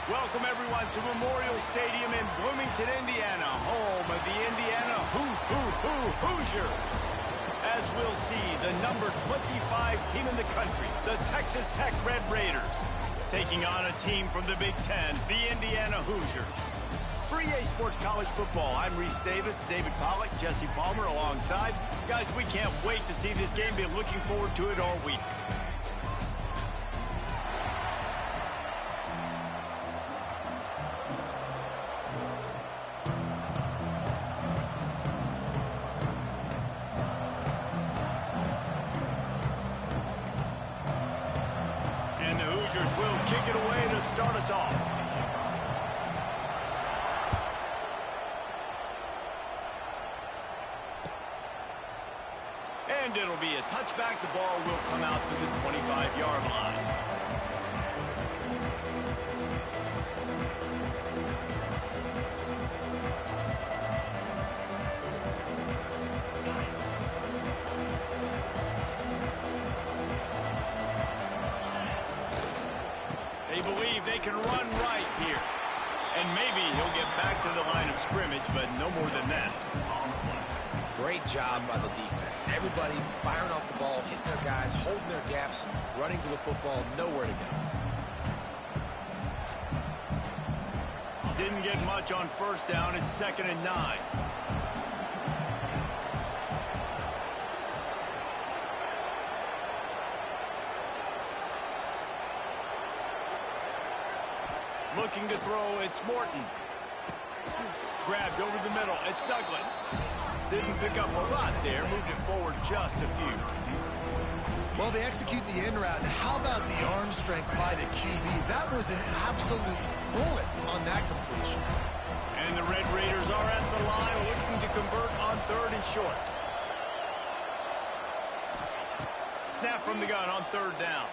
Welcome, everyone, to Memorial Stadium in Bloomington, Indiana, home of the Indiana Hoosiers. As we'll see, the number 25 team in the country, the Texas Tech Red Raiders, taking on a team from the Big Ten, the Indiana Hoosiers. For EA Sports College Football, I'm Reese Davis, David Pollack, Jesse Palmer alongside. Guys, we can't wait to see this game. Been looking forward to it all week. And the Hoosiers will kick it away to start us off. And it'll be a touchback. The ball will come out to the 25-yard line. They believe they can run right here. And maybe he'll get back to the line of scrimmage, but no more than that. Great job by the defense. Everybody firing off the ball, hitting their guys, holding their gaps, running to the football, nowhere to go. Didn't get much on first down. It's 2nd and 9. Looking to throw, it's Morton. Grabbed over the middle, it's Douglas. Didn't pick up a lot there, moved it forward just a few. Well, they execute the in route, and how about the arm strength by the QB? That was an absolute bullet on that completion. And the Red Raiders are at the line, looking to convert on 3rd and short. Snap from the gun on 3rd down.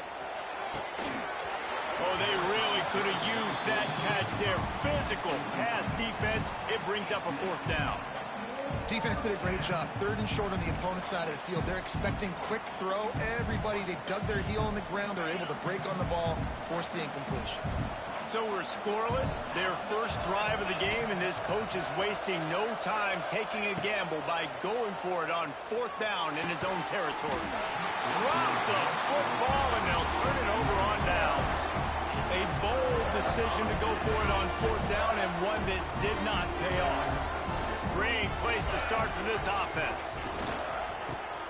Oh, they really could have used that catch there. Physical pass defense. It brings up a 4th down. Defense did a great job. 3rd and short on the opponent's side of the field. They're expecting quick throw. Everybody, they dug their heel in the ground. They're able to break on the ball, force the incompletion. So we're scoreless. Their first drive of the game, and this coach is wasting no time taking a gamble by going for it on 4th down in his own territory. Drop the football, and they'll turn it over on downs. A bold decision to go for it on 4th down, and one that did not pay off. Great place to start for this offense.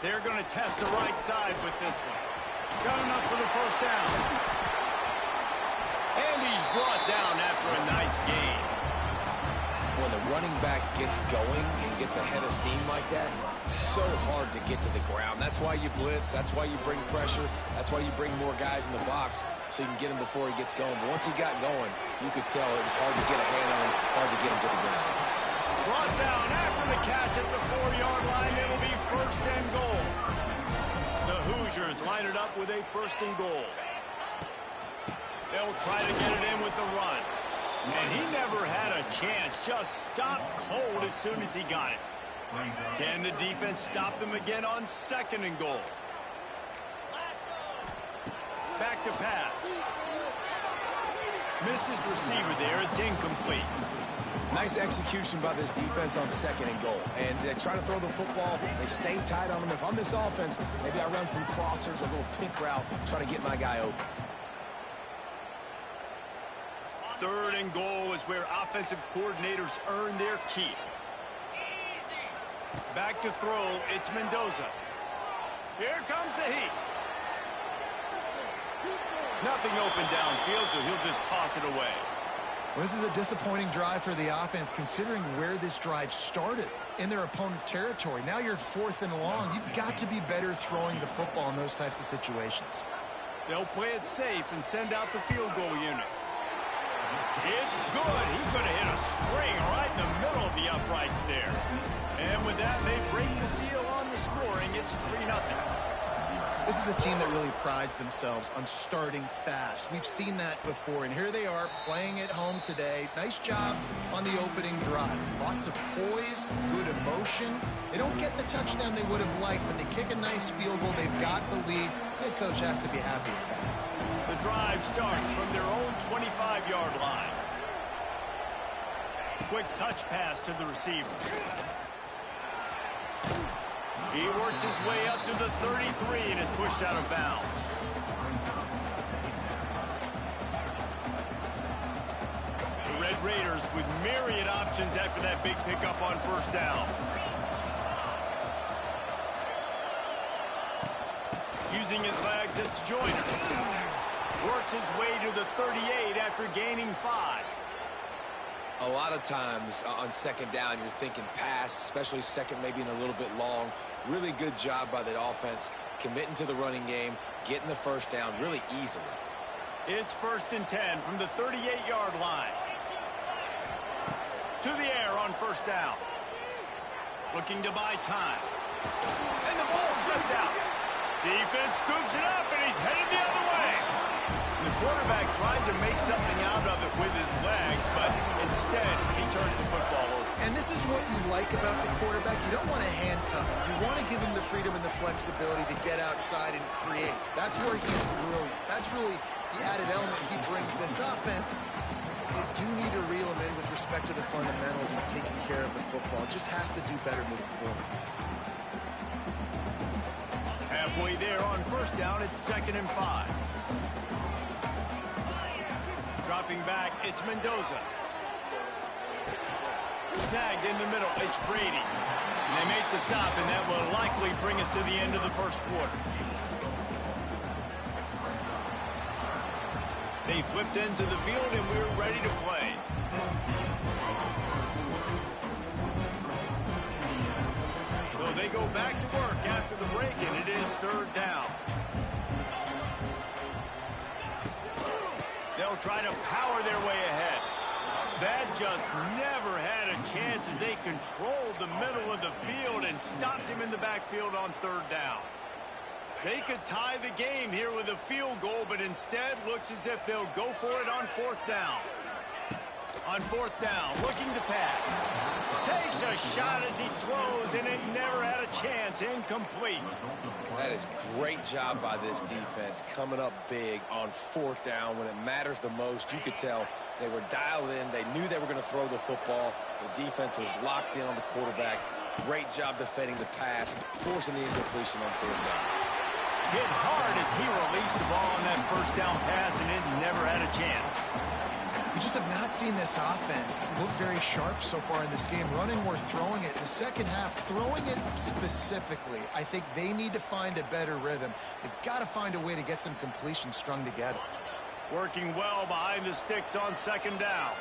They're going to test the right side with this one. Got enough for the 1st down. And he's brought down after a nice gain. When the running back gets going and gets ahead of steam like that, so hard to get to the ground. That's why you blitz. That's why you bring pressure. That's why you bring more guys in the box so you can get him before he gets going. But once he got going, you could tell it was hard to get a hand on him, hard to get him to the ground. Brought down after the catch at the 4-yard line. It'll be 1st and goal. The Hoosiers line it up with a 1st and goal. They'll try to get it in with the run. And he never had a chance. Just stopped cold as soon as he got it. Can the defense stop them again on 2nd and goal? Back to pass. Missed his receiver there. It's incomplete. Nice execution by this defense on 2nd and goal. And they try to throw the football. They stay tight on them. If I'm this offense, maybe I run some crossers, a little pick route, try to get my guy open. 3rd and goal is where offensive coordinators earn their keep. Back to throw, it's Mendoza. Here comes the heat. Nothing open downfield, so he'll just toss it away. Well, this is a disappointing drive for the offense, considering where this drive started, in their opponent territory. Now you're 4th and long. You've got to be better throwing the football in those types of situations. They'll play it safe and send out the field goal unit. It's good. He could have hit a string right in the middle of the uprights there. And with that, they break the seal on the scoring. It's 3-0. This is a team that really prides themselves on starting fast. We've seen that before, and here they are playing at home today. Nice job on the opening drive. Lots of poise, good emotion. They don't get the touchdown they would have liked, but they kick a nice field goal. They've got the lead. Head coach has to be happy with that. The drive starts from their own 25-yard line. Quick touch pass to the receiver. He works his way up to the 33 and is pushed out of bounds. The Red Raiders with myriad options after that big pickup on first down. Using his legs, it's Joyner. Works his way to the 38 after gaining 5. A lot of times on second down, you're thinking pass, especially second maybe in a little bit long. Really good job by the offense, committing to the running game, getting the first down really easily. It's 1st and 10 from the 38-yard line. To the air on first down. Looking to buy time. And the ball slipped out. Defense scoops it up, and he's headed the other way. The quarterback tried to make something out of it with his legs, but instead he turns the football over. And this is what you like about the quarterback. You don't want to handcuff him. You want to give him the freedom and the flexibility to get outside and create. That's where he's brilliant. That's really the added element he brings this offense. You do need to reel him in with respect to the fundamentals and taking care of the football. Just has to do better moving forward. Halfway there on first down, it's 2nd and 5. Dropping back, it's Mendoza. Snagged in the middle, it's Brady. And they make the stop, and that will likely bring us to the end of the first quarter. They flipped into the field, and we're ready to play. So they go back to work after the break, and it is 3rd down. They'll try to power their way ahead. That just never had a chance as they controlled the middle of the field and stopped him in the backfield on 3rd down. They could tie the game here with a field goal, but instead looks as if they'll go for it on 4th down. On 4th down, looking to pass. Takes a shot as he throws, and it never had a chance. Incomplete. That is great job by this defense, coming up big on 4th down when it matters the most. You could tell they were dialed in. They knew they were going to throw the football. The defense was locked in on the quarterback. Great job defending the pass, forcing the incompletion on 4th down. Hit hard as he released the ball on that first down pass, and it never had a chance. We just have not seen this offense look very sharp so far in this game. Running or throwing it in the second half, throwing it specifically. I think they need to find a better rhythm. They've got to find a way to get some completions strung together. Working well behind the sticks on 2nd down.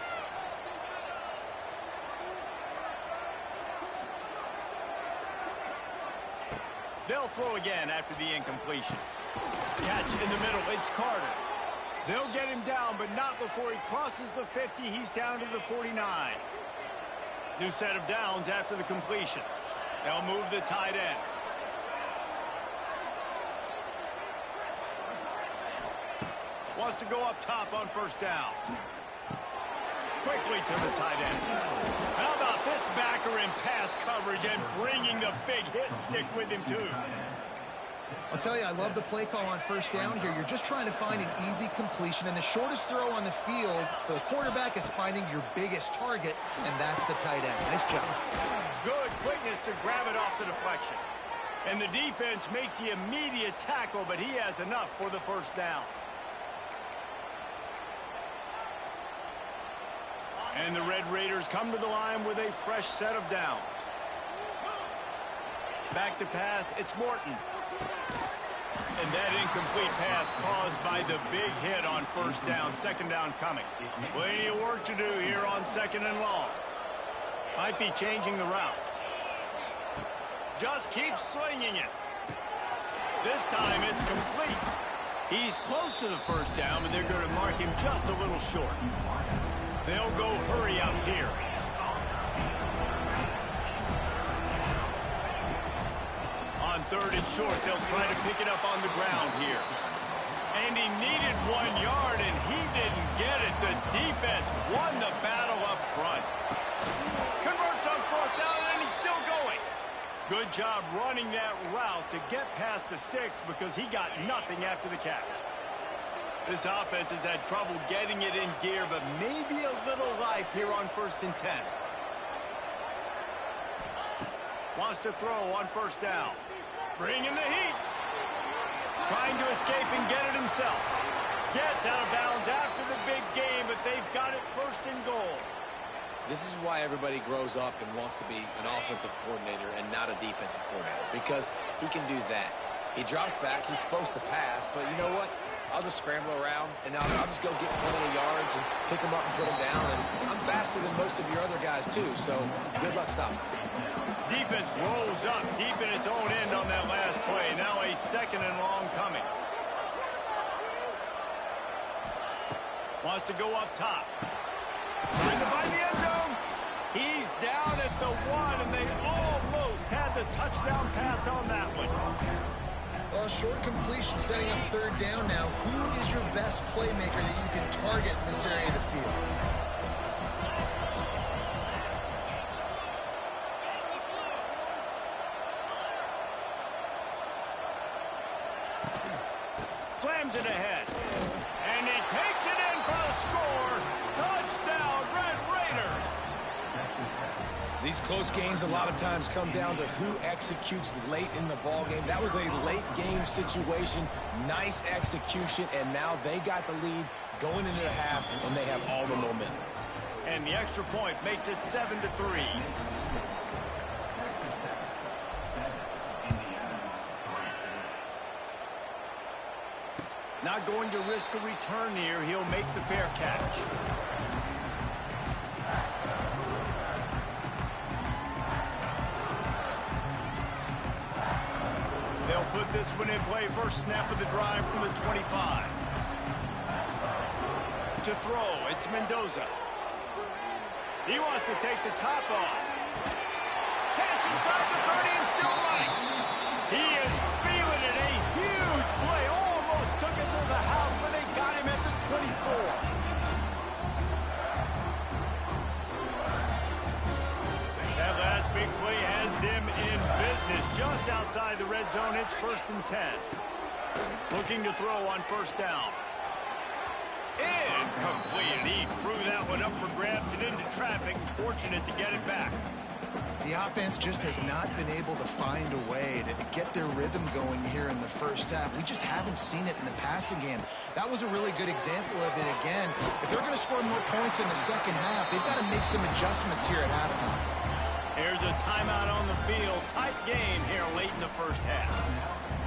They'll throw again after the incompletion. Catch in the middle, it's Carter. They'll get him down, but not before he crosses the 50. He's down to the 49. New set of downs after the completion. They'll move the tight end. Wants to go up top on first down. Quickly to the tight end. How about this backer in pass coverage and bringing the big hit stick with him, too? I'll tell you, I love the play call on first down here. You're just trying to find an easy completion, and the shortest throw on the field for the quarterback is finding your biggest target, and that's the tight end. Nice job. Good quickness to grab it off the deflection. And the defense makes the immediate tackle, but he has enough for the first down. And the Red Raiders come to the line with a fresh set of downs. Back to pass, it's Morton. And that incomplete pass caused by the big hit on first down. 2nd down coming. Plenty of work to do here on 2nd and long. Might be changing the route. Just keeps swinging it. This time it's complete. He's close to the first down, but they're going to mark him just a little short. They'll go hurry up here. On On 3rd and short, they'll try to pick it up on the ground here. And he needed 1 yard, and he didn't get it. The defense won the battle up front. Converts on 4th down, and he's still going. Good job running that route to get past the sticks because he got nothing after the catch. This offense has had trouble getting it in gear, but maybe a little life here on 1st and 10. Wants to throw on 1st down. Bringing the heat. Trying to escape and get it himself. Gets out of bounds after the big game, but they've got it 1st and goal. This is why everybody grows up and wants to be an offensive coordinator and not a defensive coordinator, because he can do that. He drops back. He's supposed to pass, but you know what? I'll just scramble around, and I'll just go get plenty of yards and pick them up and put them down. And I'm faster than most of your other guys, too, so good luck stopping. Defense rolls up deep in its own end on that last play. Now a 2nd and long coming. Wants to go up top. Trying to find the end zone. He's down at the 1, and they almost had the touchdown pass on that one. Well, short completion setting up 3rd down now. Who is your best playmaker that you can target in this area of the field? Slams it ahead. And he takes it in for a score. Touchdown, Red Raiders. These close games a lot of times come down to who executes late in the ball game. That was a late game situation. Nice execution, and now they got the lead going into the half, and they have all the momentum. And the extra point makes it 7-3. Not going to risk a return here. He'll make the fair catch. They'll put this one in play. First snap of the drive from the 25. To throw, it's Mendoza. He wants to take the top off. Catch inside the 30 and still running. He is feeling it. A huge play. Almost took it to the house, but they got him at the 24. That last big play has them in business. Just outside the red zone, it's 1st and 10. Looking to throw on 1st down. Incomplete. He threw that one up for grabs and into traffic. Fortunate to get it back. The offense just has not been able to find a way to get their rhythm going here in the 1st half. We just haven't seen it in the passing game. That was a really good example of it again. If they're going to score more points in the 2nd half, they've got to make some adjustments here at halftime. Here's a timeout on the field. Tight game here late in the 1st half.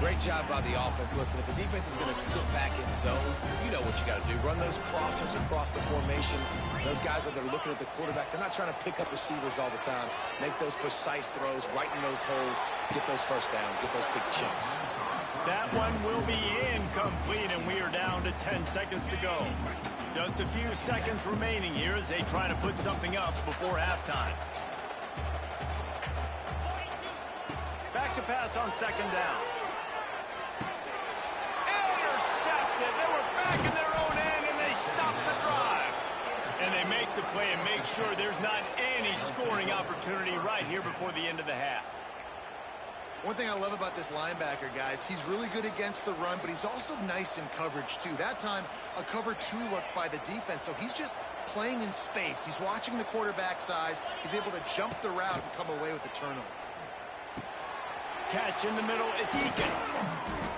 Great job by the offense. Listen, if the defense is going to sit back in zone, you know what you got to do. Run those crossers across the formation. Those guys that they're looking at the quarterback, they're not trying to pick up receivers all the time. Make those precise throws, right in those holes, get those 1st downs, get those big chunks. That one will be incomplete, and we are down to 10 seconds to go. Just a few seconds remaining here as they try to put something up before halftime. Back to pass on 2nd down. Intercepted. They were back in their own end, and they stopped the drive. And they make the play and make sure there's not any scoring opportunity right here before the end of the half. One thing I love about this linebacker, guys, he's really good against the run, but he's also nice in coverage, too. That time, a cover 2 look by the defense, so he's just playing in space. He's watching the quarterback's eyes. He's able to jump the route and come away with a turnover. Catch in the middle, it's Eakin.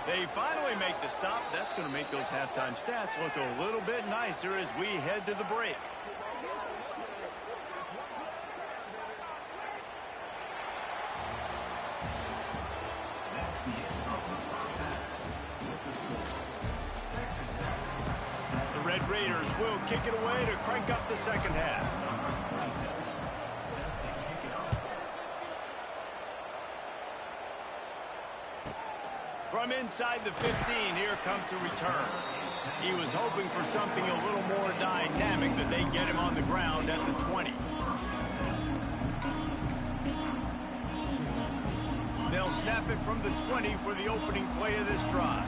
They finally make the stop. That's going to make those halftime stats look a little bit nicer as we head to the break. The Red Raiders will kick it away to crank up the 2nd half. From inside the 15, here comes the return. He was hoping for something a little more dynamic, that they get him on the ground at the 20. They'll they'll snap it from the 20 for the opening play of this drive.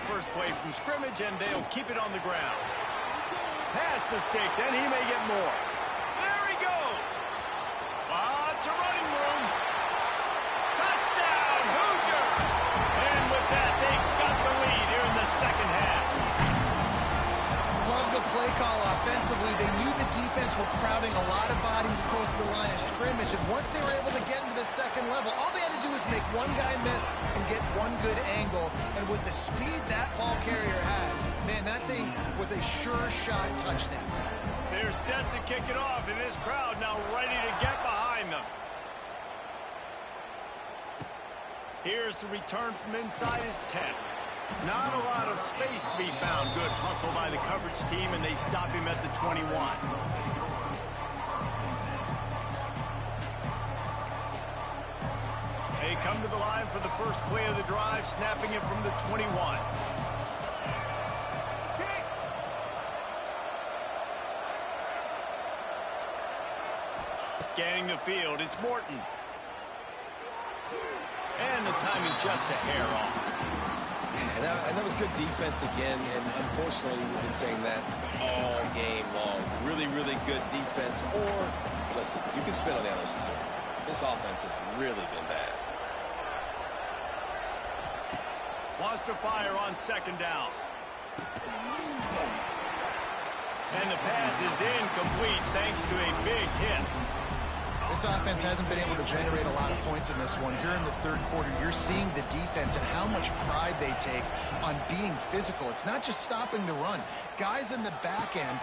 First play from scrimmage, and they'll keep it on the ground. Past the sticks, and he may get more. There he goes. Lots of running room. Touchdown, Hoosiers! And with that, they've got the lead here in the second half. Love the play call offensively. They knew the defense were crowding a lot of bodies close to the line of scrimmage, and once they were able to get into the second level, all they had to do was make one guy miss and get one good angle. And with the speed that ball carrier has, man, that thing was a sure shot touchdown. They're set to kick it off, and this crowd now ready to get behind them. Here's the return from inside his 10. Not a lot of space to be found. Good hustle by the coverage team, and they stop him at the 21. They come to the line for the first play of the drive, snapping it from the 21. Kick. Scanning the field, it's Morton. And the timing just a hair off. And that was good defense again, and unfortunately we've been saying that all game long. Really, really good defense. Or, listen, you can spin on the other side. This offense has really been bad. Wants to fire on second down. And the pass is incomplete thanks to a big hit. This offense hasn't been able to generate a lot of points in this one. Here in the third quarter, you're seeing the defense and how much pride they take on being physical. It's not just stopping the run. Guys in the back end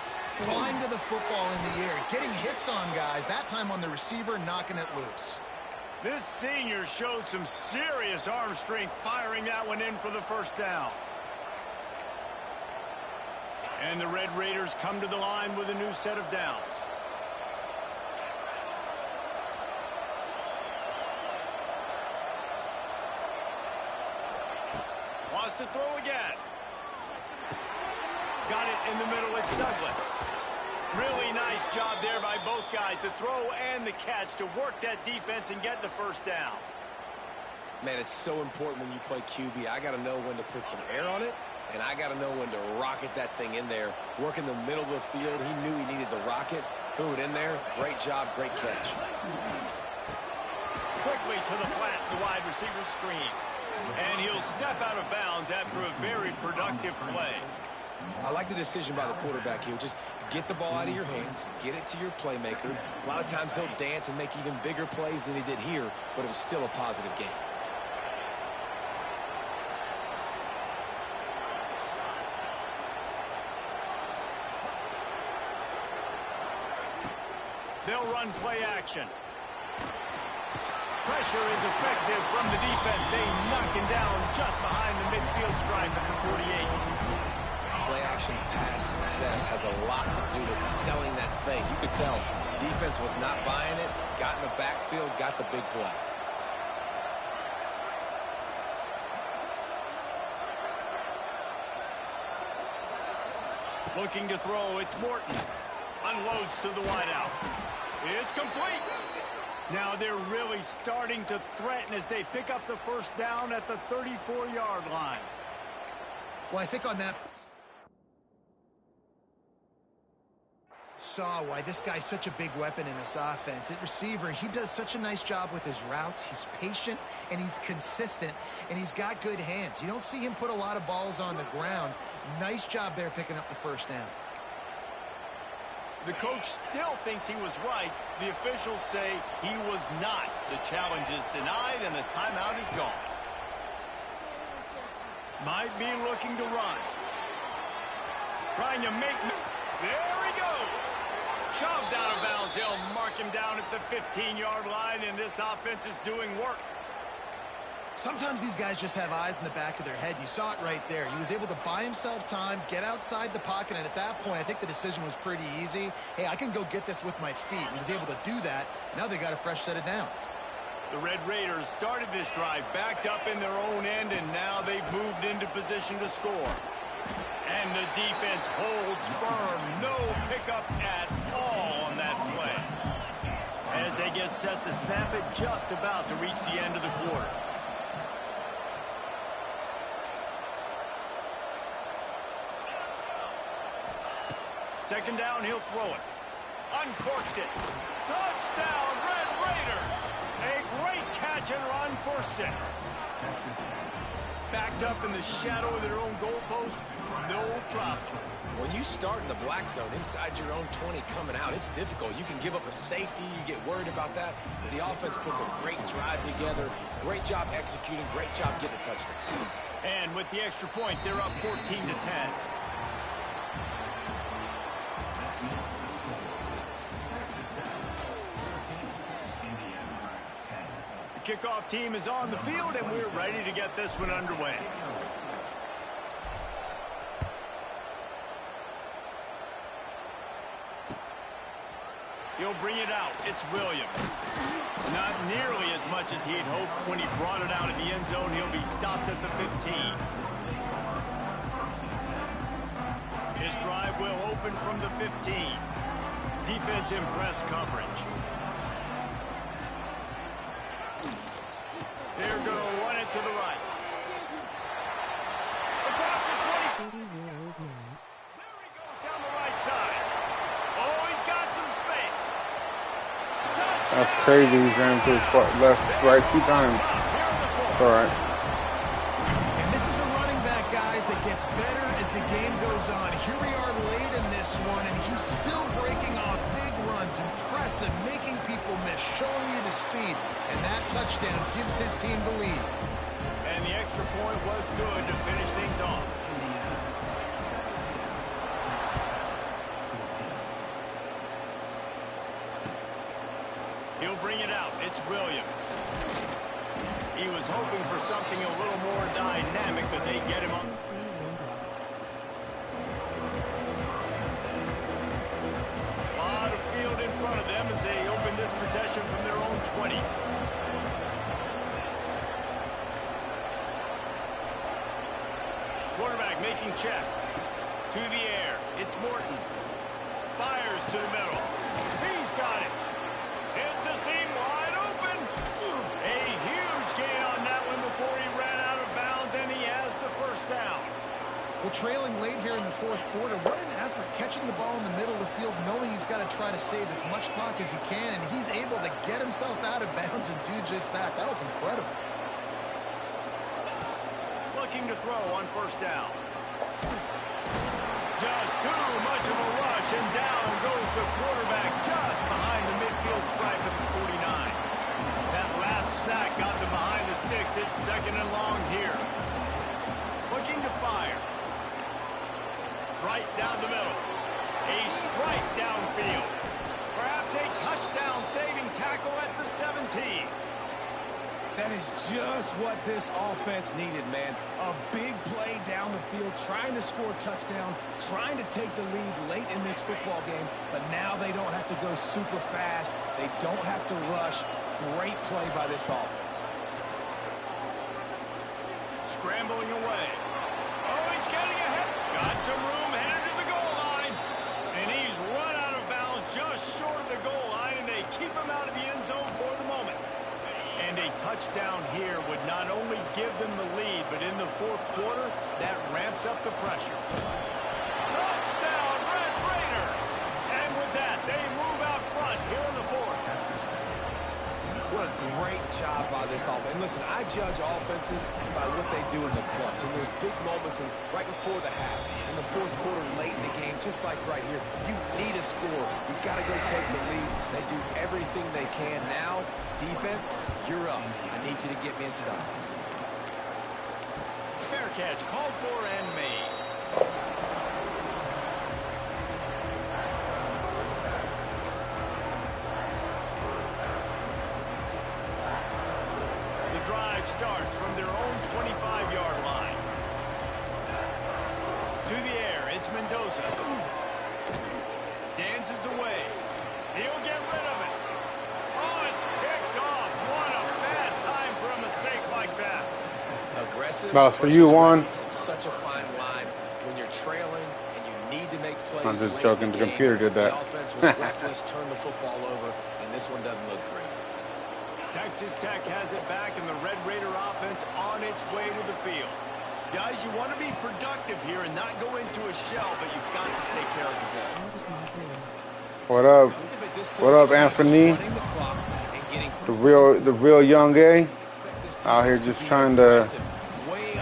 flying to the football in the air, getting hits on guys, that time on the receiver, knocking it loose. This senior showed some serious arm strength firing that one in for the first down. And the Red Raiders come to the line with a new set of downs. Wants to throw again. Got it in the middle. It's Douglas. Really nice job there by both guys to throw and the catch to work that defense and get the first down. Man, it's so important when you play QB. I got to know when to put some air on it, and I got to know when to rocket that thing in there. Work in the middle of the field. He knew he needed the rocket. Threw it in there. Great job, great catch. Quickly to the flat, the wide receiver screen. And he'll step out of bounds after a very productive play. I like the decision by the quarterback here. Just get the ball out of your hands, get it to your playmaker. A lot of times he'll dance and make even bigger plays than he did here, but it was still a positive game. They'll run play action. Pressure is effective from the defense. They knock him down just behind the midfield stripe at the 48. Play-action pass success has a lot to do with selling that fake. You could tell defense was not buying it, got in the backfield, got the big play. Looking to throw, it's Morton. Unloads to the wideout. It's complete. Now they're really starting to threaten as they pick up the first down at the 34-yard line. Well, I think on that saw why this guy's such a big weapon in this offense. At receiver, he does such a nice job with his routes. He's patient, and he's consistent, and he's got good hands. You don't see him put a lot of balls on the ground. Nice job there picking up the first down. The coach still thinks he was right. The officials say he was not. The challenge is denied, and the timeout is gone. Might be looking to run. Trying to make... There he goes. Shoved out of bounds. They'll mark him down at the 15-yard line, and this offense is doing work. Sometimes these guys just have eyes in the back of their head. You saw it right there. He was able to buy himself time, get outside the pocket, and at that point, I think the decision was pretty easy. Hey, I can go get this with my feet. He was able to do that. Now they got a fresh set of downs. The Red Raiders started this drive backed up in their own end, and now they've moved into position to score. And the defense holds firm. No pickup at all on that play. as they get set to snap it just about to reach the end of the quarter. Second down, he'll throw it. Uncorks it. Touchdown, Red Raiders! A great catch and run for 6. Backed up in the shadow of their own goalpost, no problem. When you start in the black zone inside your own 20 coming out, it's difficult. You can give up a safety. You get worried about that. The offense puts a great drive together. Great job executing. Great job getting a touchdown. And with the extra point, they're up 14-10. The kickoff team is on the field, and we're ready to get this one underway. He'll bring it out. It's Williams. Not nearly as much as he'd hoped when he brought it out in the end zone. He'll be stopped at the 15. His drive will open from the 15. Defense in press coverage. They're going to run it to the right. Across the 20. There he goes down the right side. Oh, he's got some space. Touchdown. That's crazy. He ran to his left, right 2 times. It's all right. And this is a running back, guys, that gets better as the game goes on. Here we are late in this one, and he's still breaking off big runs, impressive, making people miss, showing you the speed. And that touchdown gives his team the lead. And the extra point was good to finish things off. He'll bring it out. It's Williams. He was hoping for something a little more dynamic, but they get him on. A lot of field in front of them as they open this possession from their own 20. Quarterback making checks. To the air. It's Morton. Fires to the middle. He's got it. It's a seam wide open. A huge gain on that one before he ran out of bounds, and he has the first down. Well, trailing late here in the 4th quarter, what an effort catching the ball in the middle of the field, knowing he's got to try to save as much clock as he can, and he's able to get himself out of bounds and do just that. That was incredible. Looking to throw on first down. Just too much of a rush, and down goes the quarterback just behind the midfield stripe at the 49. That last sack got them behind the sticks. It's 2nd and long here. Looking to fire. Right down the middle. A strike downfield. Perhaps a touchdown-saving tackle at the 17. That is just what this offense needed, man. A big play down the field, trying to score a touchdown, trying to take the lead late in this football game, but now they don't have to go super fast. They don't have to rush. Great play by this offense. Scrambling away. Oh, he's getting ahead. Got some room, headed to the goal line. And he's run out of bounds just short of the goal line, and they keep him out of the end zone for the moment. And a touchdown here would not only give them the lead, but in the 4th quarter, that ramps up the pressure. Touchdown, Red Raiders! And with that, they move out front here in the 4th. What a great job by this offense. And listen, I judge offenses by what they do in the clutch. In those big moments and right before the half, in the 4th quarter, late in the game, just like right here, you need a score. You got to go take the lead. They do everything they can now. Defense, you're up. I need you to get me a stop. Fair catch called for and made. The drive starts from their own 25-yard line. To the air, it's Mendoza. Dances away. He'll get rid of it. Oh, it's picked off. What a bad time for a mistake like that. Aggressive. That was for you, Juan. It's such a fine line when you're trailing and you need to make plays. I'm just joking. The computer did that. The offense was reckless, turned the football over, and this one doesn't look great. Texas Tech has it back, and the Red Raider offense on its way to the field. Guys, you want to be productive here and not go into a shell, but you've got to take care of the ball. What up? What up, Anthony? The real young A. Out here just trying to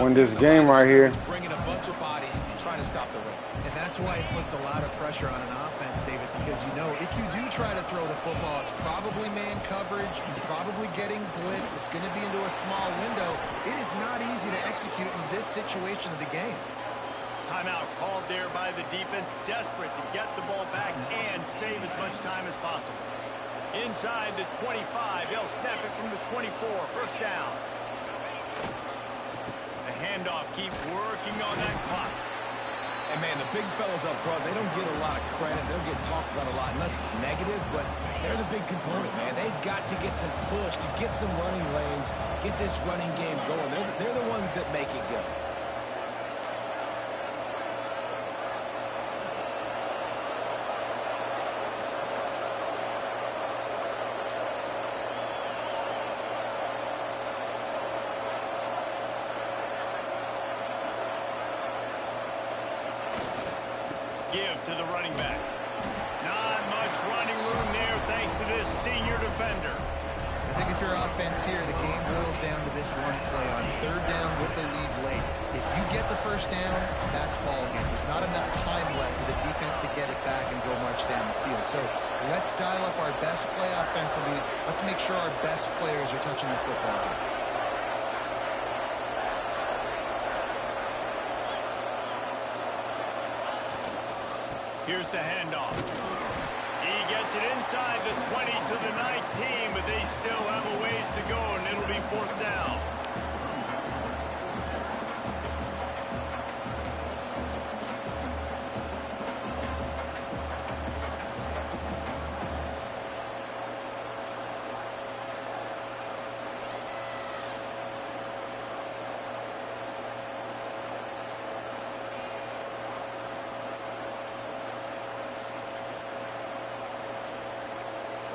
win this game right here. Bringing a bunch of bodies, trying to stop the run. And that's why it puts a lot of pressure on an offense, David, because you know if you do try to throw the football, it's probably man coverage, you're probably getting blitz, it's going to be into a small window. It is not easy to execute in this situation of the game. Timeout called there by the defense, desperate to get the ball back and save as much time as possible. Inside the 25, they'll snap it from the 24, first down. The handoff, keep working on that clock. And, man, the big fellas up front, they don't get a lot of credit. They'll get talked about a lot unless it's negative, but they're the big component, man. They've got to get some push, to get some running lanes, get this running game going. They're the ones that make it go. Give to the running back. Not much running room there thanks to this senior defender. I think if you're offense here, the game boils down to this one play on third down with the lead late. If you get the first down, that's ball game. There's not enough time left for the defense to get it back and go march down the field. So let's dial up our best play offensively. Let's make sure our best players are touching the football. Here's the handoff. He gets it inside the 20 to the 19, but they still have a ways to go, and it'll be fourth down.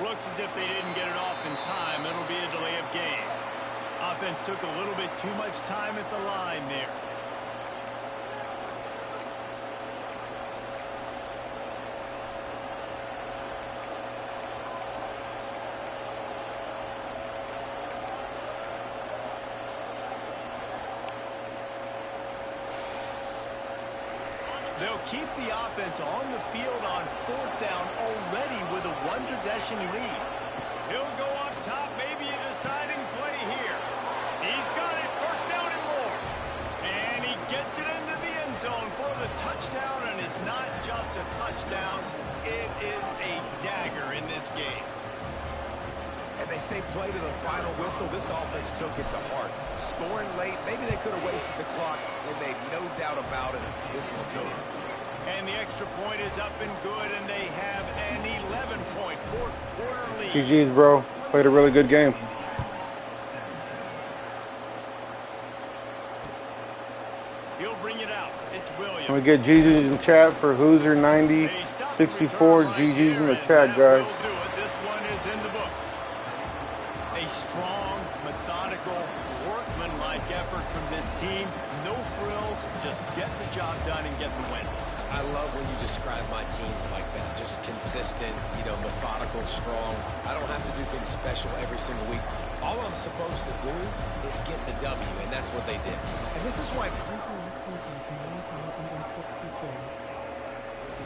Looks as if they didn't get it off in time. It'll be a delay of game. Offense took a little bit too much time at the line there. They'll keep the offense on the field on fourth down already with a one-possession lead. He'll go up top, maybe a deciding play here. He's got it, first down and more. And he gets it into the end zone for the touchdown, and it's not just a touchdown. It is a dagger in this game. And they say play to the final whistle. This offense took it to heart. Scoring late, maybe they could have wasted the clock. They made no doubt about it. This one's over. And the extra point is up and good, and they have an 11-point fourth quarter lead. GG's, bro. Played a really good game. He'll bring it out. It's Williams. Can we get GG's in the chat for Hoosier9064? GG's in the chat, guys. This one is in the book. A strong, methodical, workmanlike effort from this team. No frills, just get the job done and get the win. I love when you describe my teams like that. Just consistent, methodical, strong. I don't have to do things special every single week. All I'm supposed to do is get the W, and that's what they did. And this is why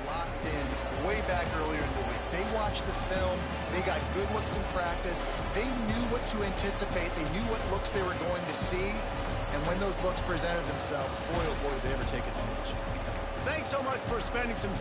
locked in way back earlier in the week. They watched the film. They got good looks in practice. They knew what to anticipate. They knew what looks they were going to see. And when those looks presented themselves, boy, oh boy, did they ever take advantage. Thanks so much for spending some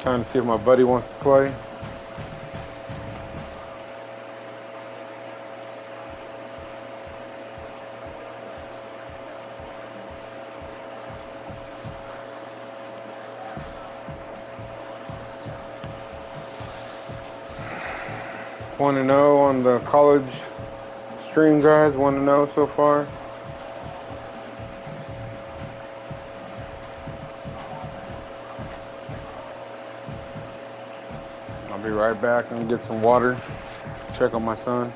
Trying to see if my buddy wants to play. One and 0 on the college stream, guys. 1-0 so far. I'll be right back and get some water. Check on my son.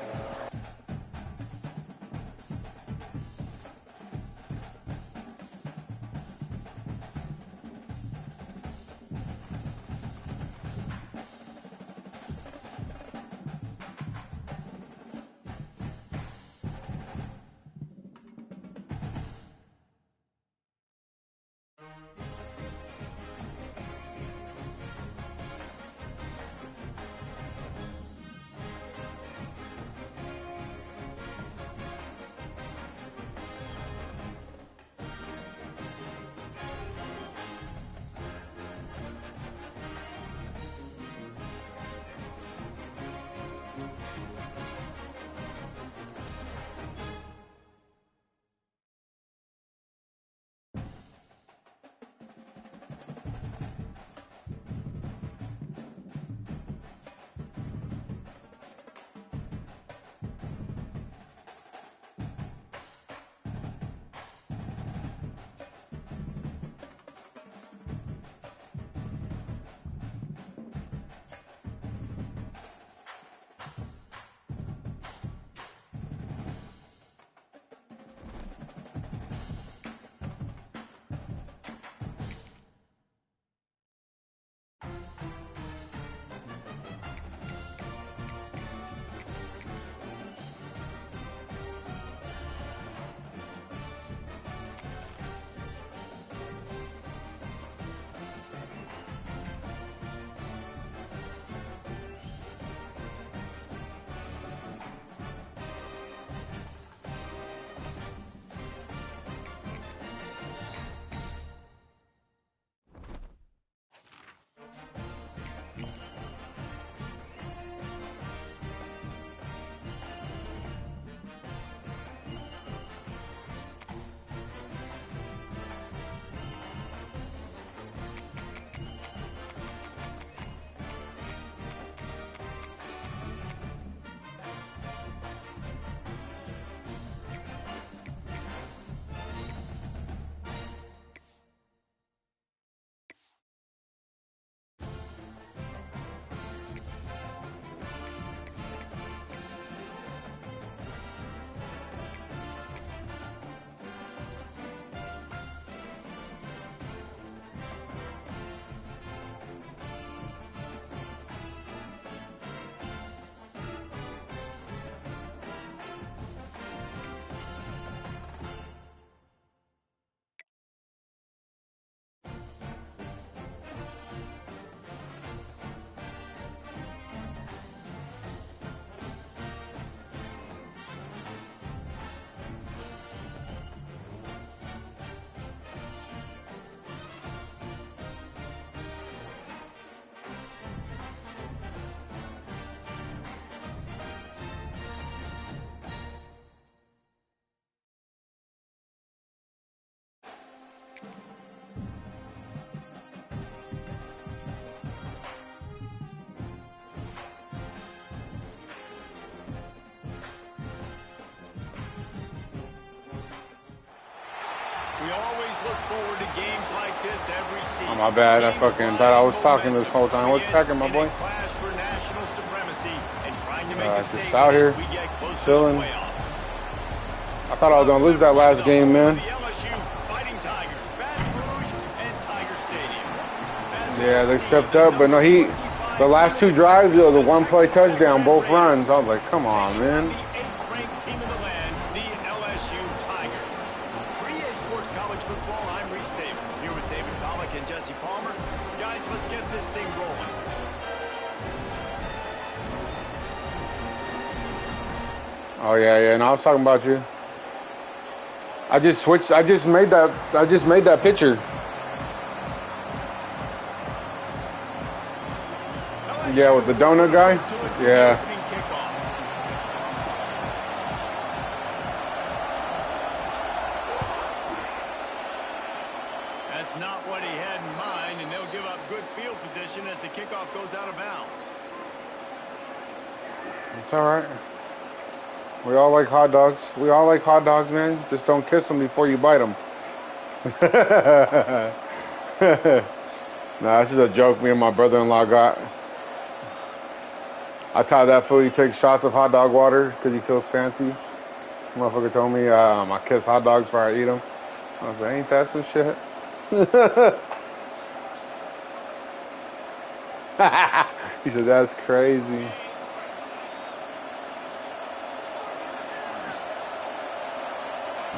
We always look forward to games like this every season. Oh, my bad. I fucking thought I was talking this whole time. What's cracking, my boy? Just out here, chilling. I thought I was going to lose that last game, man. Yeah, they stepped up, but no, the last two drives, the one-play touchdown, both runs. I was like, come on, man. Oh yeah, and I was talking about you. I just switched. I just made that picture. Yeah, with the donut guy? Yeah. That's not what he had in mind, and they'll give up good field position as the kickoff goes out of bounds. It's all right. We all like hot dogs. We all like hot dogs, man. Just don't kiss them before you bite them. Nah, this is a joke me and my brother-in-law got. I taught that fool he takes shots of hot dog water because he feels fancy. Motherfucker told me I kiss hot dogs before I eat them. I was like, ain't that some shit? He said, that's crazy.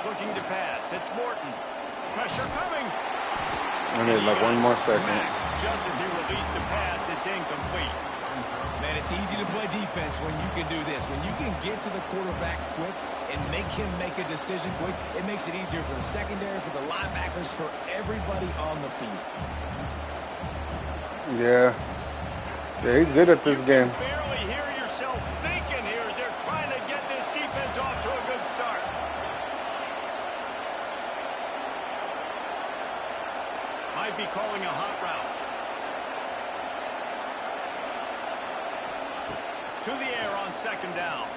Looking to pass. It's Morton. Pressure coming. I need like one more second. Just as he released the pass, it's incomplete. Man, it's easy to play defense when you can do this. When you can get to the quarterback quick and make him make a decision quick, it makes it easier for the secondary, for the linebackers, for everybody on the field. Yeah. Yeah, he's good at this game. Barely hear yourself thinking here as they're trying to get this defense off to a good start. Might be calling a hot route. To the air on second down.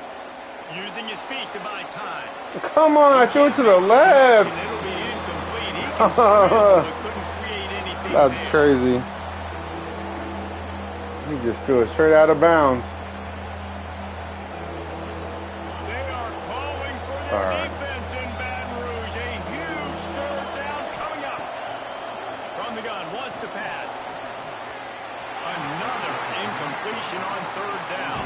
Using his feet to buy time. Come on, I threw it to the left. It'll be incomplete. He can scramble, but couldn't create anything. That's there. crazy. He just threw it straight out of bounds. They are calling for their defense in Baton Rouge. A huge third down coming up. From the gun, wants to pass. Another incompletion on third down.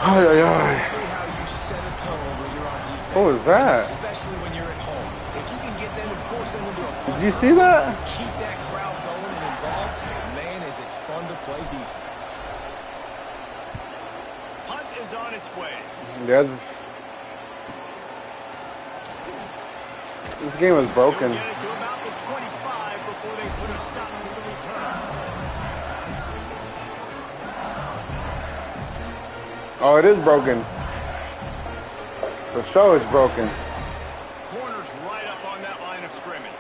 Ay, ay, ay. Exactly how you set a tone when you're on defense. What was that? Especially when you're at home. If you can get them and force them into a punt, Did you see that? keep that crowd going and involved, man, is it fun to play defense. Punt is on its way. Yes. This game was broken. They'll get it to about the 25 before they put a stop to the return. Oh, it is broken. The show is broken. Corner's right up on that line of scrimmage.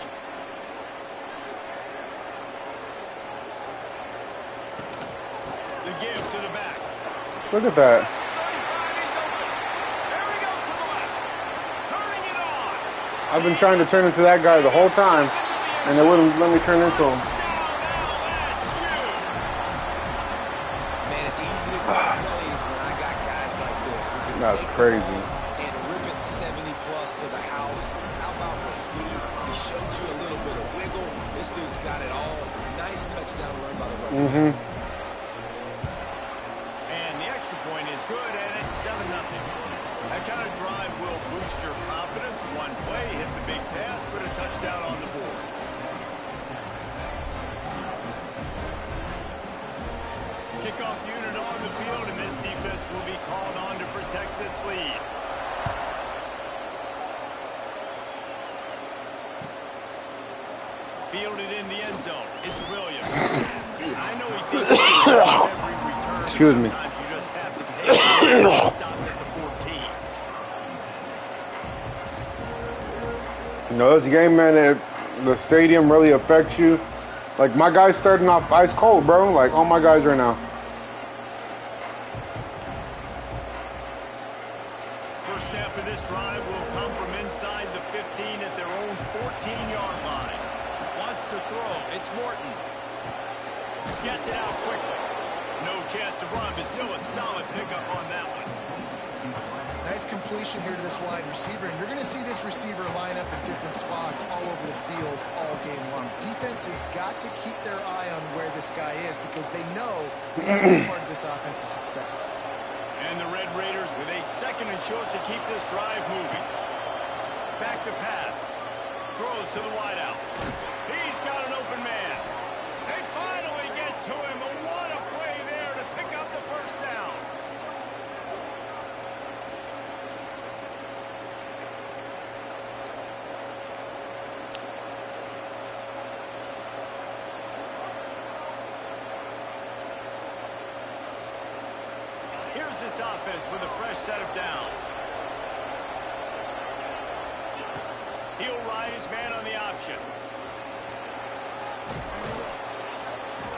The give to the back. Look at that. 35, he's open. There he goes to the left. Turning it on. I've been trying to turn into that guy the whole time, and they wouldn't let me turn into him. Man, it's easy to call plays when I got guys like this. Who can That's take crazy. the ball and rip it 70 plus to the house. How about the speed? He showed you a little bit of wiggle. This dude's got it all. Nice touchdown run by the running back. And the extra point is good, and it's 7-0. That kind of drive will boost your confidence. One play, hit the big pass, put a touchdown on the board. Kickoff unit on the field, and this defense will be called on to protect this lead. Fielded in the end zone. It's Williams. I know he thinks he can pass every return. Excuse me. Sometimes you just have to take it. Stop at the 14. You know, this game, man, the stadium really affects you. Like, my guy's starting off ice cold, bro. Like, all my guys right now. First snap of this drive will come from inside the 15 at their own 14-yard line. Wants to throw. It's Morton. Gets it out quickly. No chance to run, but still a solid pickup on that one. Nice completion here to this wide receiver, and you're going to see this receiver line up in different spots all over the field all game long. Defense has got to keep their eye on where this guy is because they know he's a big part of this offensive success. And the Red Raiders with a second and short to keep this drive moving. Back to pass. Throws to the wideout. He's got an open man. They finally get to him. But what a play there to pick up the first down. this offense with a fresh set of downs. He'll ride his man on the option.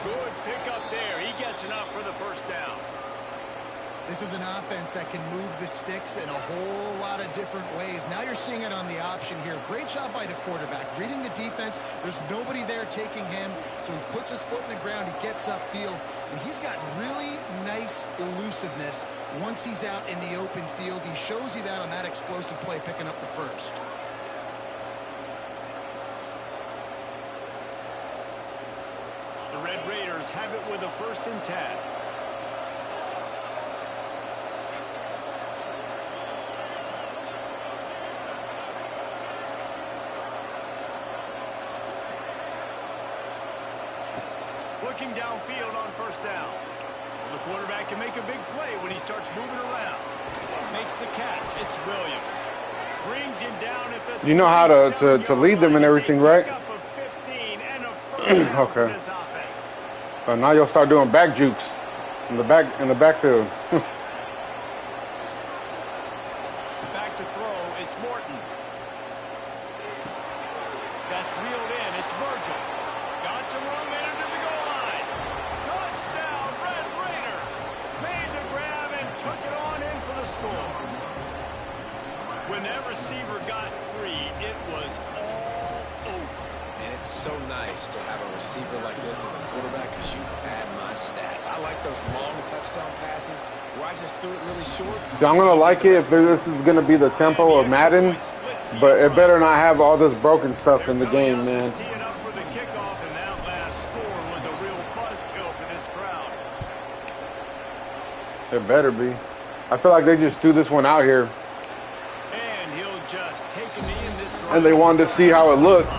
Good pickup there. He gets enough for the first down. This is an offense that can move the sticks in a whole lot of different ways. Now you're seeing it on the option here. Great job by the quarterback. Reading the defense, there's nobody there taking him, so he puts his foot in the ground, he gets upfield, and he's got really nice elusiveness once he's out in the open field. He shows you that on that explosive play, picking up the first. The Red Raiders have it with a 1st and 10. Looking downfield on 1st down. Well, the quarterback can make a big play when he starts moving around. Makes the catch. It's Williams. Brings him down at the You know how to lead them and everything, right? Okay. But now you'll start doing back jukes in the backfield. Back to throw. It's Morton. That's reeled in. It's Virgil. Got some room in into the goal line. Touchdown, Red Raiders. Made the grab and took it on in for the score. When that receiver got free, it was all over. And it's so nice to have a receiver like this as a quarterback because you pad my stats. I like those long touchdown passes where I just threw it really short. See, I'm going to like it if this is going to be the tempo of Madden, but it better not have all this broken stuff in the game, man. It better be. I feel like they just threw this one out here. And they wanted to see how it looked.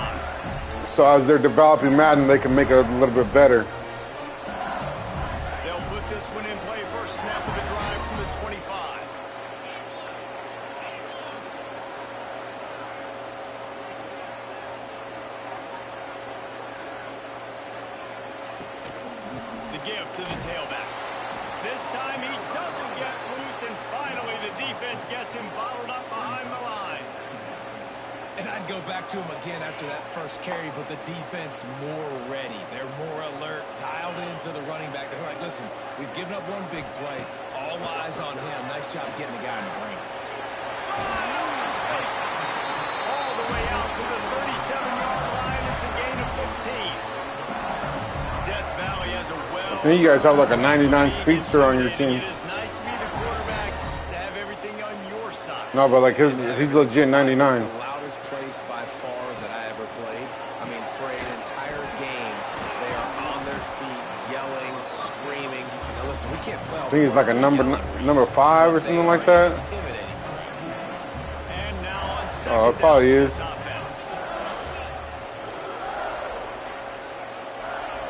So as they're developing Madden, they can make it a little bit better. They'll put this one in play first snap of the drive from the 25. The gift to the tailback. This time he doesn't get loose, and finally the defense gets him bottled up behind the line. And I'd go back to him again after that first carry, but the defense more ready. They're more alert, dialed into the running back. They're like, listen, we've given up one big play. All eyes on him. Nice job getting the guy in the ring. All the way out to the 37-yard line. It's a gain of 15. Death Valley has a well. I think you guys have like a 99 speedster on your team. It is nice to be the quarterback to have everything on your side. No, but like he's legit 99. Place by far that I ever played. I mean, for an entire game, they are on their feet, yelling, screaming. Now listen, we can't play. I think he's like a number 5 or something like that. And now on second Oh, it probably is.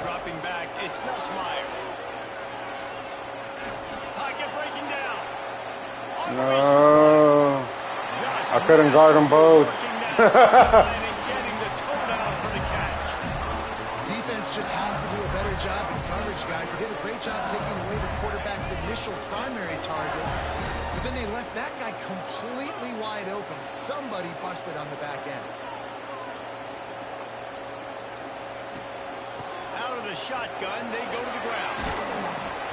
Dropping back, it's Meyer. Pocket breaking down. No, I couldn't guard them both. And getting the toe down for the catch. Defense just has to do a better job in coverage, guys. They did a great job taking away the quarterback's initial primary target, but then they left that guy completely wide open. Somebody busted on the back end. Out of the shotgun, they go to the ground.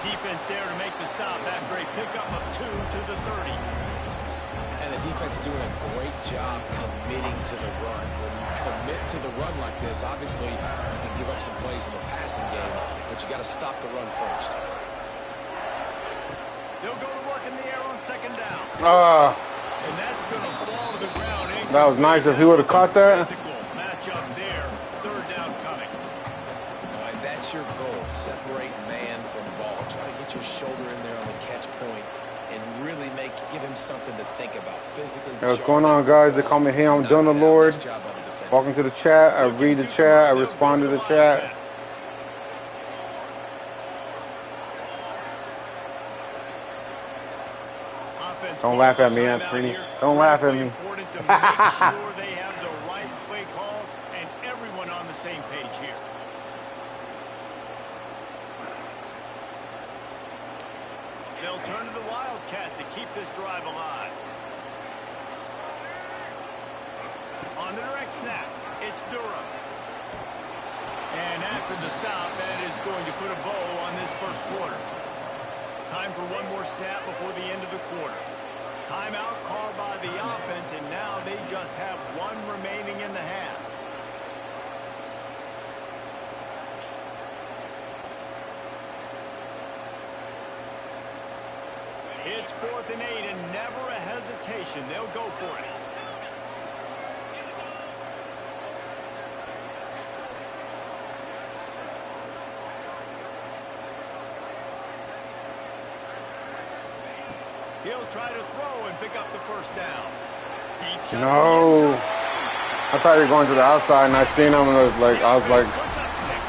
Defense there to make the stop after a pickup of 2 to the 30. And the defense doing a great job committing to the run. When you commit to the run like this, obviously you can give up some plays in the passing game, but you got to stop the run first. They'll go to work in the air on second down. And that's going to fall to the ground. That was nice if he would have caught that. Match up there. Third down coming. All right, that's your goal. Separate man from ball. Try to get your shoulder in there on the catch point and really give him something to think about physically. Hey, what's going on, guys? They call me Hey, I'm Done the Lord. Welcome to the chat. I read the chat. I respond to the chat. Don't laugh at me, Anthony. Don't laugh at me. Important to make sure they have the right play call and everyone on the same page here. They'll turn to the Wildcat. On the direct snap, it's Durham. And after the stop, that is going to put a bow on this first quarter. Time for one more snap before the end of the quarter. Timeout called by the offense, and now they just have one remaining in the half. It's 4th and 8, and never a hesitation. They'll go for it. He'll try to throw and pick up the first down. Deep shot. No. I thought you were going to the outside, and I seen him, and I was like,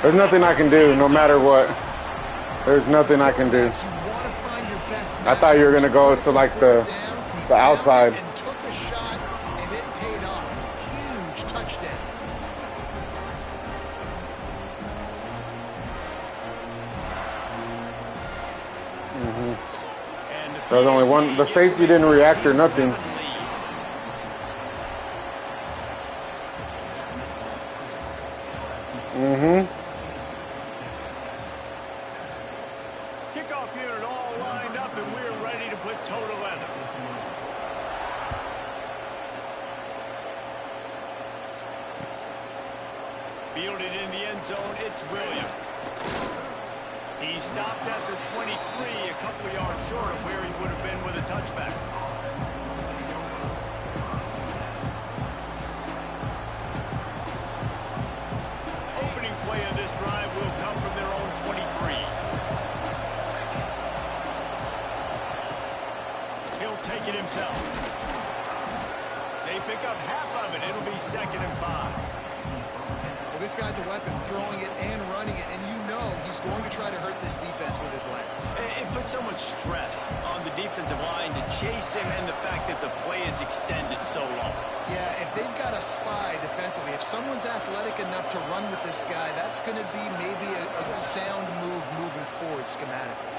there's nothing I can do, no matter what. There's nothing I can do. I thought you were going to go to, like, the outside. And took a shot, and it paid off. Huge touchdown. There's only one. The safety didn't react or nothing. Kickoff unit all lined up, and we're ready to put toe to leather. Fielded in the end zone, it's Williams. He stopped at the 23, a couple of yards short of where he would have been with a touchback. Opening play of this drive will come from their own 23. He'll take it himself. They pick up half of it. It'll be 2nd and 5. Well, this guy's a weapon, throwing it and running it, and you know he's going to try to hurt this defense with his legs. It puts so much stress on the defensive line to chase him, and the fact that the play is extended so long. Yeah, if they've got a spy defensively, if someone's athletic enough to run with this guy, that's going to be maybe a sound move moving forward schematically.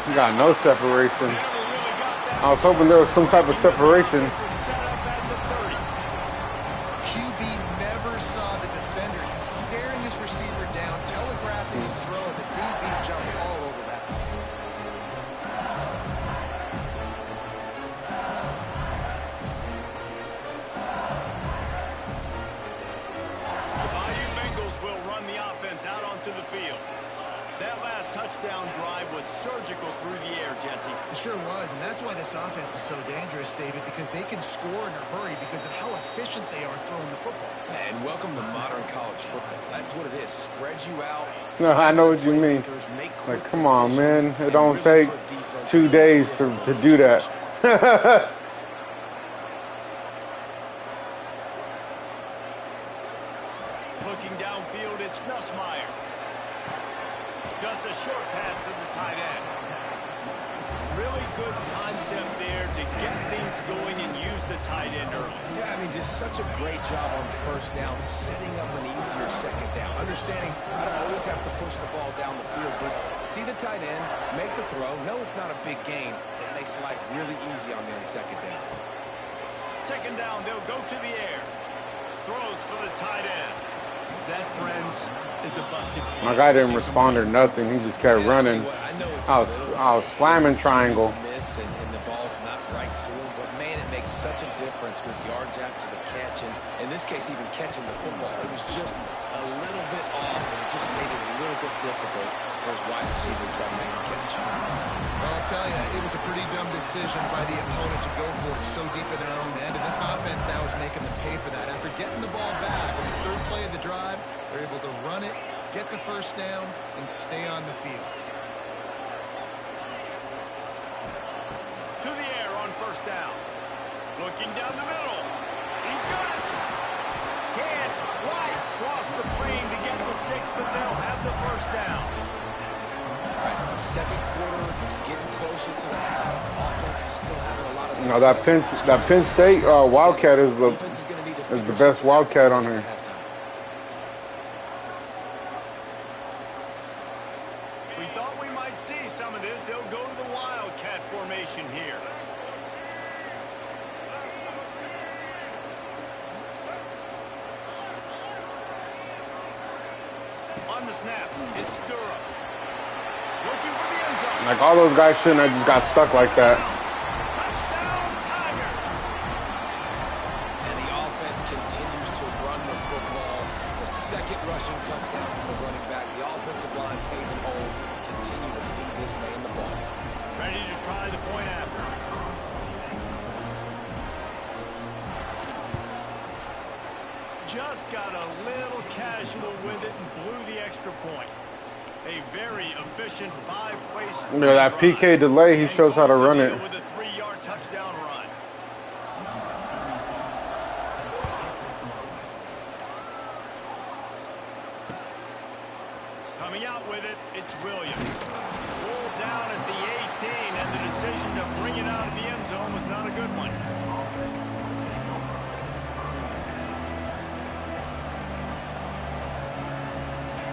He got no separation. I was hoping there was some type of separation. QB never saw the defender. He's staring his receiver down, telegraphing his throw, and the DB jumped all over that. The Bayou Bengals will run the offense out onto the field. That last touchdown drive was surgical through the air, Jesse. It sure was, and that's why this offense is so dangerous, David, because they can score in a hurry because of how efficient they are throwing the football. And welcome to modern college football. That's what it is. Spread you out. No, I know what you mean. Like, come on, man. It don't take 2 days to do that. Looking downfield, it's Nussmeier. Just a short pass to the tight end. Really good concept there to get things going and use the tight end early. Yeah, I mean, just such a great job on first down, setting up an easier second down. Understanding I don't always have to push the ball down the field, but see the tight end, make the throw. No, it's not a big gain. It makes life really easy on me on second down. Second down, they'll go to the air. Throws for the tight end. That, friends, is a busted play. My guy didn't respond or nothing. He just kept running. I was slamming triangle. And the ball's not right to him, but man, it makes such a difference with yards after the catch, and in this case, even catching the football. It was just a little bit off, and it just made it a little bit difficult for his wide receiver to try to make the catch. Well, I'll tell you, it was a pretty dumb decision by the opponent to go for it so deep in their own end, and this offense now is making them pay for that. After getting the ball back on the third play of the drive, they're able to run it, get the first down, and stay on the field. To the air on first down. Looking down the middle. He's got it. Can't quite cross the plane to get the 6, but they'll have the first down. All right, second quarter, getting closer to the half. Offense is still having a lot of success. You know, that Penn State Wildcat is the best Wildcat on here. We thought we might see some of this. They'll go to the Wildcat formation here. On the snap, it's Durham. Looking for the end zone. Like, all those guys shouldn't have just got stuck like that. Touchdown, Tigers. And the offense continues to run the football. The second rushing touchdown from the running back. The offensive line paving holes continue to feed this man the ball. Ready to try the point after. Just got a little casual with it and blew the extra point. A very efficient five-way score. Yeah, that PK delay, he shows how to run it. With a 3-yard touchdown run. Coming out with it, it's Williams. Pulled down at the 18, and the decision to bring it out of the end zone was not a good one.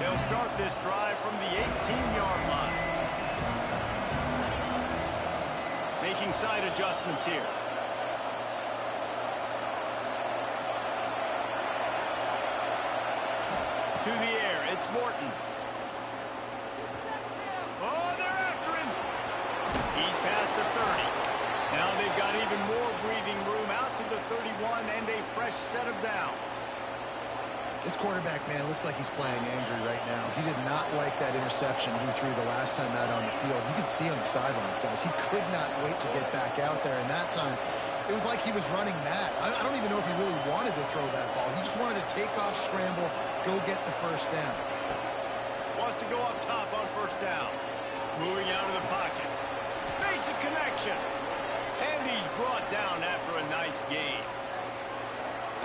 They'll start this drive from the 18-yard line. Making side adjustments here. To the air, it's Morton. Oh, they're after him. He's past the 30. Now they've got even more breathing room out to the 31 and a fresh set of downs. This quarterback, man, looks like he's playing angry right now. He did not like that interception he threw the last time out on the field. You could see on the sidelines, guys. He could not wait to get back out there. And that time, it was like he was running mad. I don't even know if he really wanted to throw that ball. He just wanted to take off, scramble, go get the first down. Wants to go up top on first down. Moving out of the pocket. Makes a connection. And he's brought down after a nice gain.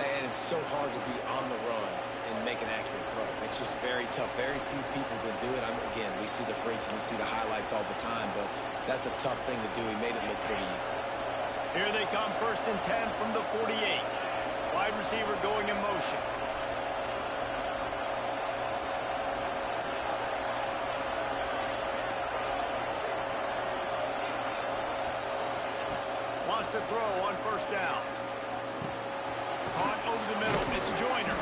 Man, it's so hard to be on the run and make an accurate throw. It's just very tough. Very few people can do it. Again, we see the freaks and we see the highlights all the time, but that's a tough thing to do. He made it look pretty easy. Here they come, 1st and 10 from the 48. Wide receiver going in motion. Wants to throw on first down. Caught over the middle. It's Joyner.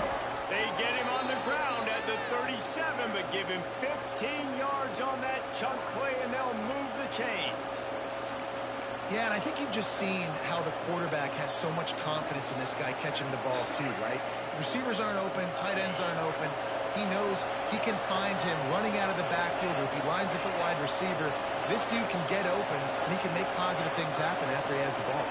They get him on the ground at the 37, but give him 15 yards on that chunk play, and they'll move the chains. Yeah, and I think you've just seen how the quarterback has so much confidence in this guy catching the ball too, right? Receivers aren't open, tight ends aren't open. He knows he can find him running out of the backfield, or if he lines up at wide receiver, this dude can get open, and he can make positive things happen after he has the ball.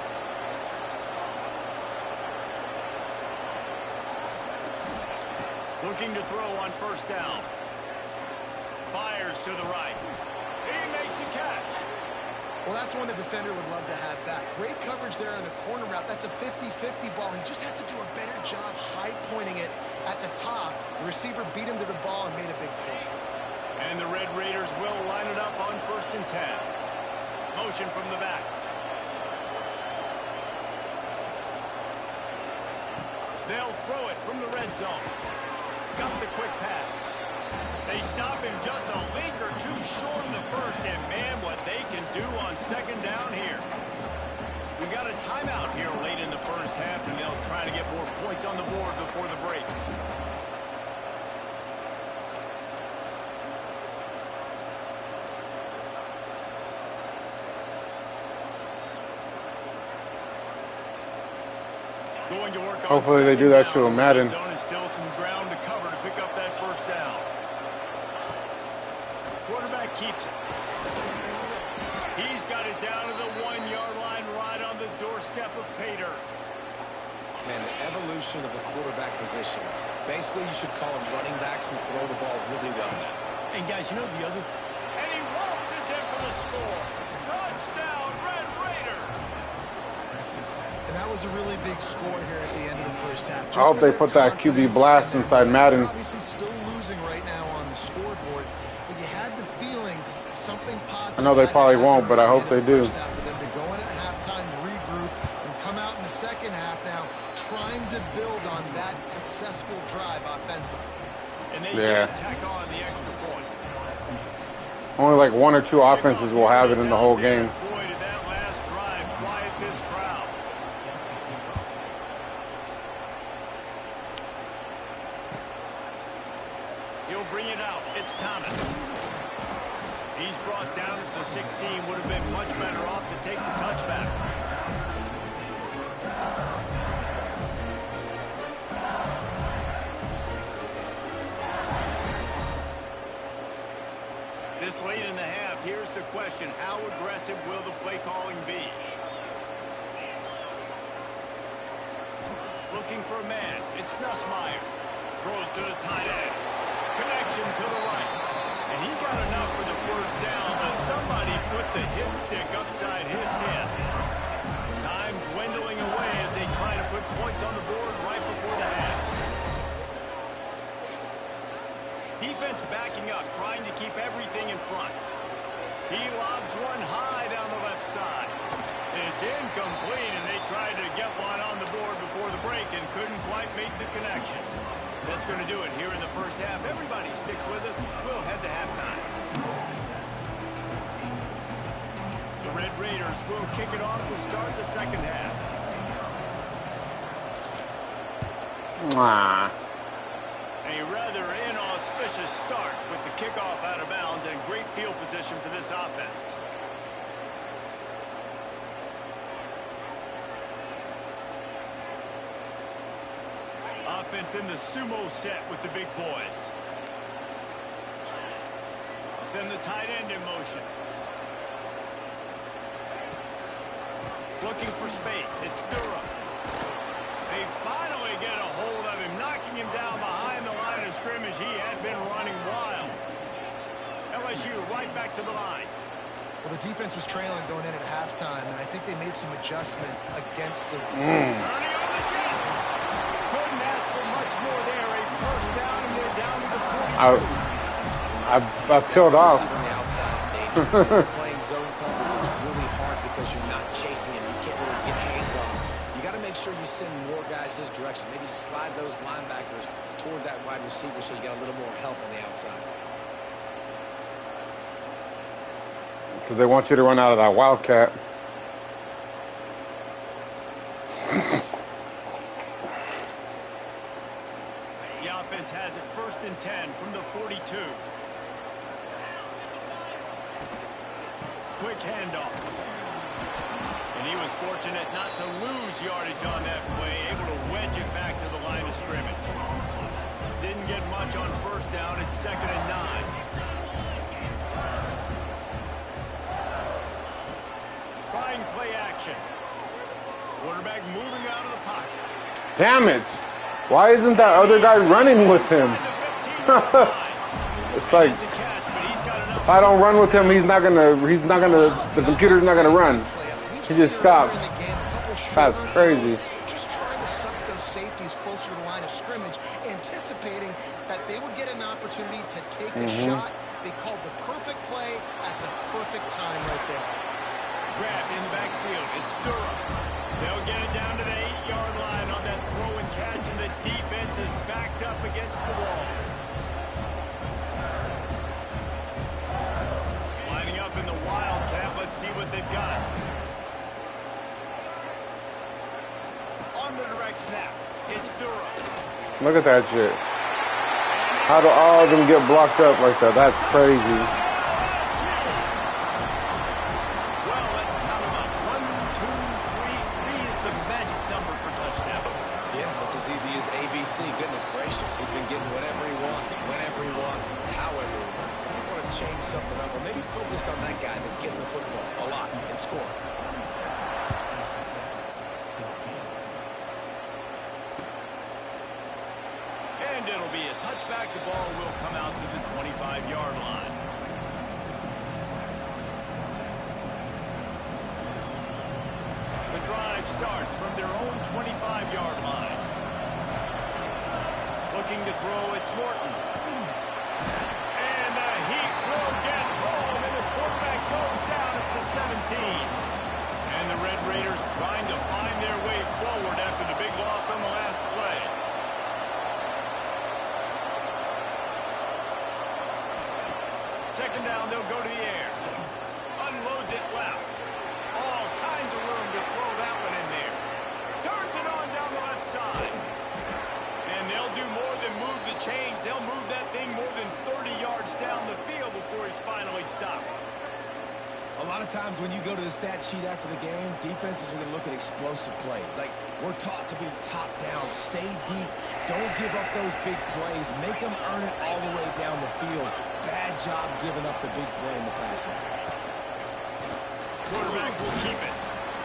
Looking to throw on first down. Fires to the right. He makes a catch. Well, that's one the defender would love to have back. Great coverage there on the corner route. That's a 50-50 ball. He just has to do a better job high-pointing it at the top. The receiver beat him to the ball and made a big play. And the Red Raiders will line it up on 1st and 10. Motion from the back. They'll throw it from the red zone. Got the quick pass. They stop him just a link or two short in the first, and man, what they can do on 2nd down here. We got a timeout here late in the first half, and they'll try to get more points on the board before the break. Going to work on Hopefully they do that shit with Madden. Zone is still some ground to cover to pick up that first down. Quarterback keeps it. He's got it down to the 1-yard line, right on the doorstep of Pater. Man, the evolution of the quarterback position. Basically, you should call them running backs who throw the ball really well now. And guys, you know the other... And he waltzes in for the score. Touchdown, Red Raiders. And that was a really big score here at the end of the first half. I hope they put that QB blast inside Madden. Obviously still losing right now on the scoreboard, but you had the feeling something positive. I know they probably won't, but I hope they do. For them to go in at halftime, regroup, and come out in the second half now, trying to build on that successful drive offensively. And they can tack on the extra point. Only like 1 or 2 offenses will have it in the whole game. Boy, did that last drive quiet this crowd. He'll bring it out. been much better off to take the touchback. This late in the half, here's the question. How aggressive will the play calling be? Looking for a man. It's Nussmeier. Throws to the tight end. Connection to the right. And he got enough for the first down, but somebody put the hit stick upside his head. Time dwindling away as they try to put points on the board right before the half. Defense backing up, trying to keep everything in front. He lobs one high down the left side. It's incomplete, and they tried to get one on the board before the break and couldn't quite make the connection. That's going to do it here in the first half. Everybody sticks with us. We'll head to halftime. The Red Raiders will kick it off to start the second half. A rather inauspicious start with the kickoff out of bounds and great field position for this offense. Offense in the sumo set with the big boys. Send the tight end in motion. Looking for space. It's Durham. They finally get a hold of him, knocking him down behind the line of scrimmage. He had been running wild. LSU right back to the line. Well, the defense was trailing going in at halftime, and I think they made some adjustments against the... Ernie on the Jets. Couldn't ask for much more there. A first down, and they're down to the 42. I peeled off. On the outside is dangerous. When you're playing zone coverage, it's really hard because you're not chasing him. You can't really get hands on him. You got to make sure you send more guys his direction. Maybe slide those linebackers toward that wide receiver so you got a little more help on the outside. Because they want you to run out of that wildcat. The offense has it 1st and 10 from the 42. Quick handoff. And he was fortunate not to lose yardage on that play, able to wedge it back to the line of scrimmage. Didn't get much on first down. It's 2nd and 9. Trying play action. Quarterback moving out of the pocket. Damn it. Why isn't that other guy running with him? It's like, if I don't run with him, the computer's not gonna run. He just stops. That's crazy. Just trying to suck those safeties closer to the line of scrimmage, anticipating that they would get an opportunity to take a shot. They called the perfect play at the perfect time right there. Grabbed in the backfield. It's Durham. They'll get it down to the 8-yard line on that throw and catch, and the defense is backed up against the wall. Lining up in the wildcat. Let's see what they've got. On the direct snap, it's Durham. Look at that shit. How do all of them get blocked up like that? That's crazy. Well, let's count them up. 1, 2, 3. 3 is the magic number for touchdowns. Yeah, that's as easy as ABC. Goodness gracious. He's been getting whatever he wants, whenever he wants, however he wants. I want to change something up, or maybe focus on that guy that's getting the football a lot and scoring. And it'll be a touchback. The ball will come out to the 25-yard line. The drive starts from their own 25-yard line. Looking to throw, it's Morton. And the heat will get home, and the quarterback goes down at the 17. And the Red Raiders trying to find their way forward after the big loss on the last play. Second down, they'll go to the air. Unloads it left. All kinds of room to throw that one in there. Turns it on down the left side. And they'll do more than move the chains. They'll move that thing more than 30 times when you go to the stat sheet after the game, defenses are going to look at explosive plays. Like, we're taught to be top down, stay deep, don't give up those big plays, make them earn it all the way down the field. Bad job giving up the big play in the passing. Quarterback will keep it.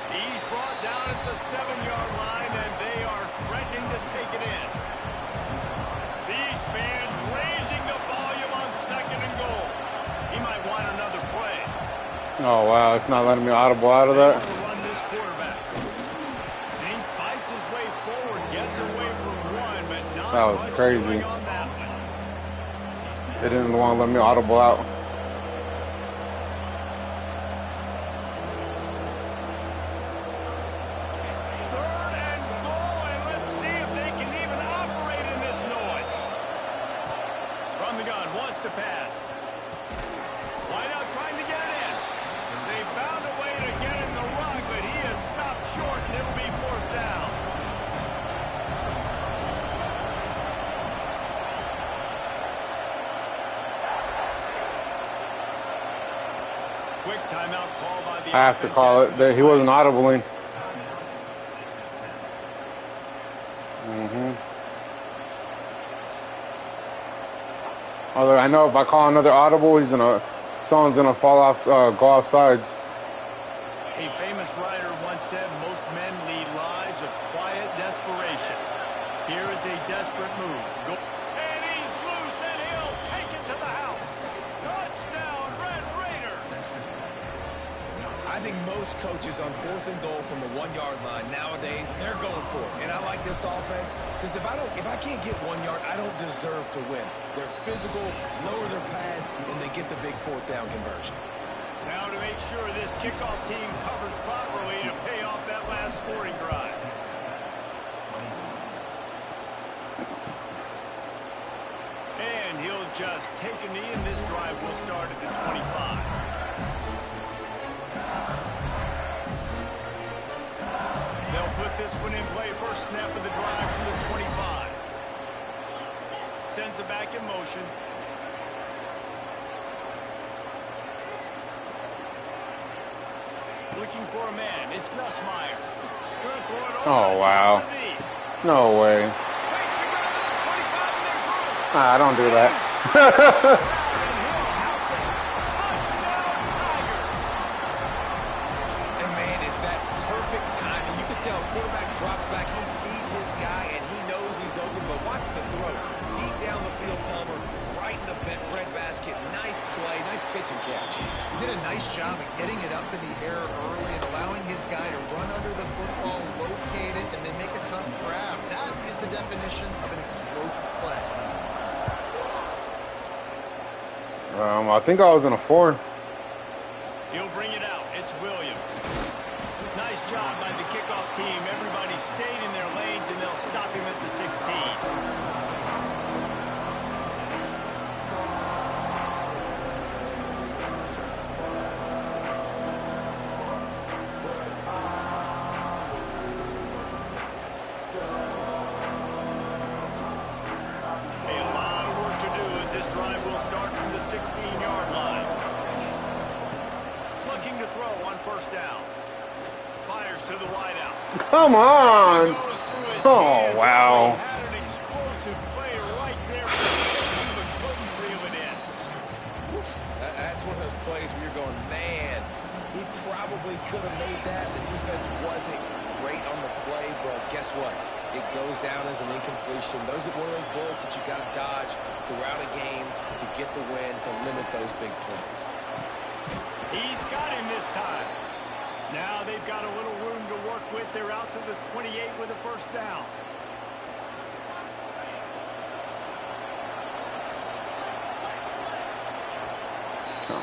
He's brought down at the 7-yard line, and they are threatening to take it in. These fans raising the volume on 2nd and goal. He might want another play. Oh, wow. It's not letting me audible out of that. Run this quarterback. And he fights his way forward, gets away from one, but not that was much crazy. doing on that one. They didn't want to let me audible out. To pass. Wideout trying to get in. They found a way to get in the run, but he has stopped short, and it'll be 4th down. Quick timeout call by the I have to call it. He wasn't audibling. Although I know if I call another audible, someone's gonna fall off, go off sides. A famous writer once said, most men lead lives of quiet desperation. Here is a desperate move. And he's loose, and he'll take it to the house. Touchdown, Red Raider. I think most coaches on 4th and goal from the 1-yard line nowadays, they're going for it. And I like this offense because if I can't get 1 yard, I don't deserve to win. They're physical, lower their pads, and they get the big 4th down conversion. Now to make sure this kickoff team covers properly to pay off that last scoring drive. And he'll just take a knee, and this drive will start at the 25. They'll put this one in play. First snap of the drive from the 25. Sends it back in motion. Looking for a man. It's Nussmeier. Going to throw it over. Oh, wow. No way. Don't do that. Quarterback drops back, he sees his guy, and he knows he's open, but watch the throw. Deep down the field, Palmer, right in the breadbasket. Nice play, nice pitch and catch. He did a nice job of getting it up in the air early and allowing his guy to run under the football, locate it, and then make a tough grab. That is the definition of an explosive play. I think I was in a 4. He'll bring it out. It's Williams. Nice job by the kickoff team. Everybody stayed in their lanes, and they'll stop him at the 16. A lot of work to do as this drive will start from the 16-yard line. Looking to throw on first down. Fires to the wideout. Come on. Oh, wow. Had an explosive play right there, but couldn't reel it in. That's one of those plays where you're going, man, he probably could have made that. The defense wasn't great on the play, but guess what? It goes down as an incompletion. Those are one of those bullets that you got to dodge throughout a game to get the win, to limit those big plays. He's got him this time. Now they've got a little room to work with. They're out to the 28 with a first down. Come on.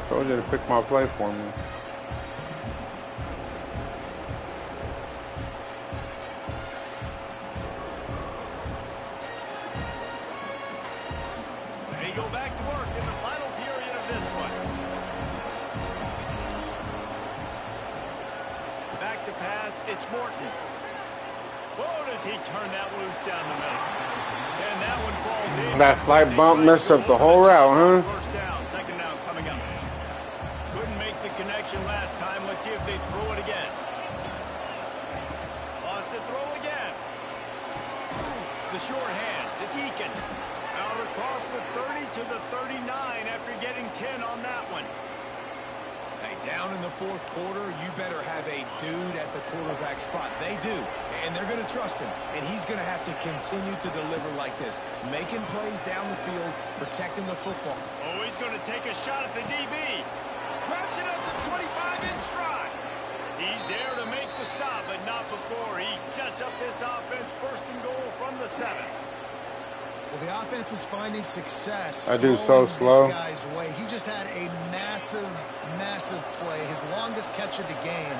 Told you to pick my play for me. They go back to work in the final period of this one. Back to pass, it's Morton. as he turned that loose down the middle. And that one falls in. That slight bump messed up the whole route, huh? First down, second down coming up. Couldn't make the connection last time. Let's see if they throw it again. Lost to throw again. The short hands. It's Eakin. Out across the 30 to the 39 after getting 10 on that one. Hey, down in the fourth quarter, you better have a dude at the quarterback spot. They do, and they're going to trust him, and he's going to have to continue to deliver like this, making plays down the field, protecting the football. Oh, he's going to take a shot at the DB. Grabs it up to 25 in stride. He's there to make the stop, but not before he sets up this offense first and goal from the 7. Well, the offense is finding success. I do so slow. This guy's way. He just had a massive, massive play, his longest catch of the game.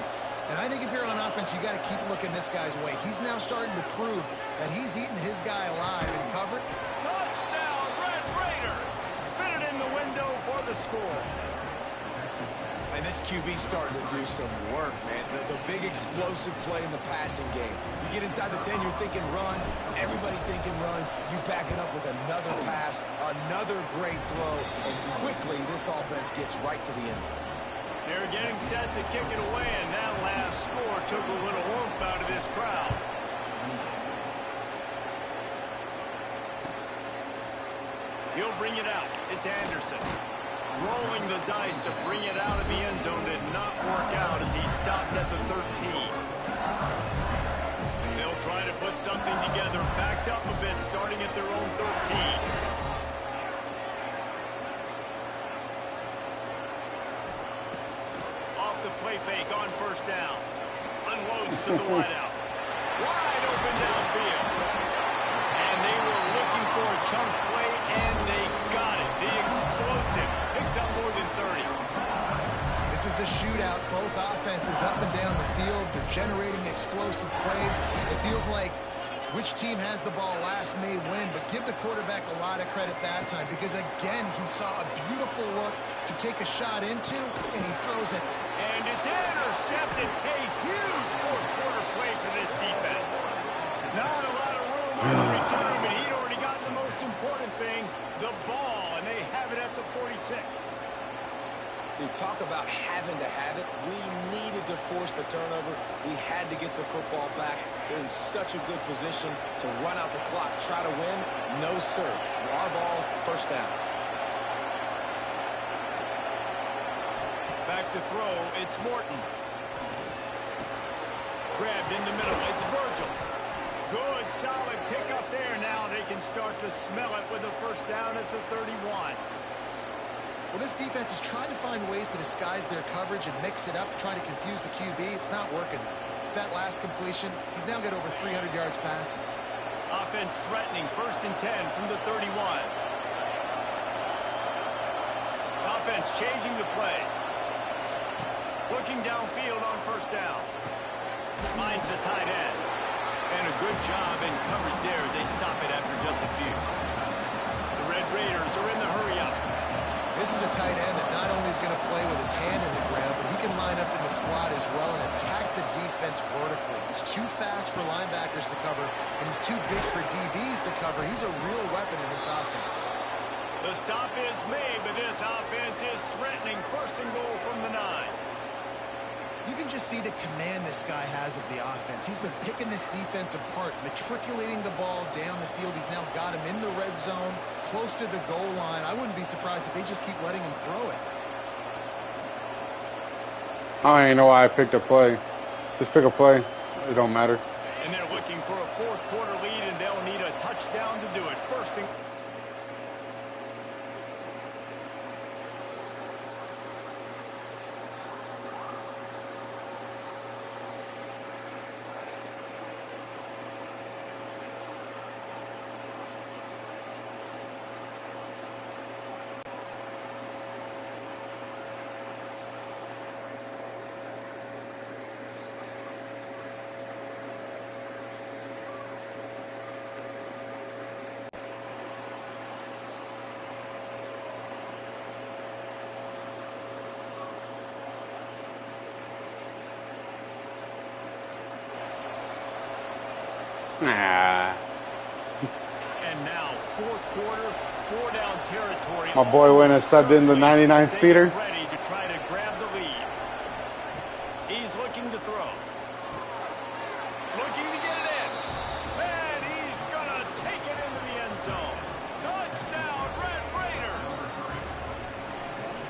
And I think if you're on offense, you got to keep looking this guy's way. He's now starting to prove that he's eating his guy alive and covered. Touchdown, Red Raiders! Fitted in the window for the score. And this QB's starting to do some work, man. The big explosive play in the passing game. You get inside the 10, you're thinking run. Everybody thinking run. You back it up with another pass, another great throw, and quickly this offense gets right to the end zone. They're getting set to kick it away, and that last score took a little oomph out of this crowd. He'll bring it out. It's Anderson. Rolling the dice to bring it out of the end zone did not work out as he stopped at the 13. They'll try to put something together, backed up a bit, starting at their own 13. Off the play fake on first down. Unloads to the wideout. Wide open downfield. And they were looking for a chunk play, and they got it. The explosive picks up more than 30. This is a shootout. Both offenses up and down the field. They're generating explosive plays. It feels like which team has the ball last may win, but give the quarterback a lot of credit that time because, again, he saw a beautiful look to take a shot into, and he throws it. And it's intercepted. A huge fourth-quarter play for this defense. Not a lot of room on the return, but he'd already gotten the most important thing, the ball, and they have it at the 46. Dude, talk about having to have it. We needed to force the turnover. We had to get the football back. They're in such a good position to run out the clock, try to win. No, sir. Our ball, first down. Back to throw, it's Morton. Grabbed in the middle, it's Virgil. Good, solid pickup there. Now they can start to smell it with a first down at the 31. Well, this defense is trying to find ways to disguise their coverage and mix it up, trying to confuse the QB. It's not working. That last completion, he's now got over 300 yards passing. Offense threatening, first and 10 from the 31. Offense changing the play. Looking downfield on first down. Finds the tight end. And a good job in coverage there as they stop it after just a few. The Red Raiders are in the hurry-up. This is a tight end that not only is going to play with his hand in the ground, but he can line up in the slot as well and attack the defense vertically. He's too fast for linebackers to cover, and he's too big for DBs to cover. He's a real weapon in this offense. The stop is made, but this offense is threatening first and goal from the 9. You can just see the command this guy has of the offense. He's been picking this defense apart, matriculating the ball down the field. He's now got him in the red zone, close to the goal line. I wouldn't be surprised if they just keep letting him throw it. I don't even know why I picked a play. Just pick a play. It don't matter. And they're looking for a fourth-quarter lead, and they'll need a touchdown to do it. First and... Nah. And now, fourth quarter, 4-down territory. My boy went and subbed in the 99 speeder. Ready to try to grab the lead. He's looking to throw. Looking to get it in. And he's going to take it into the end zone. Touchdown, Red Raiders.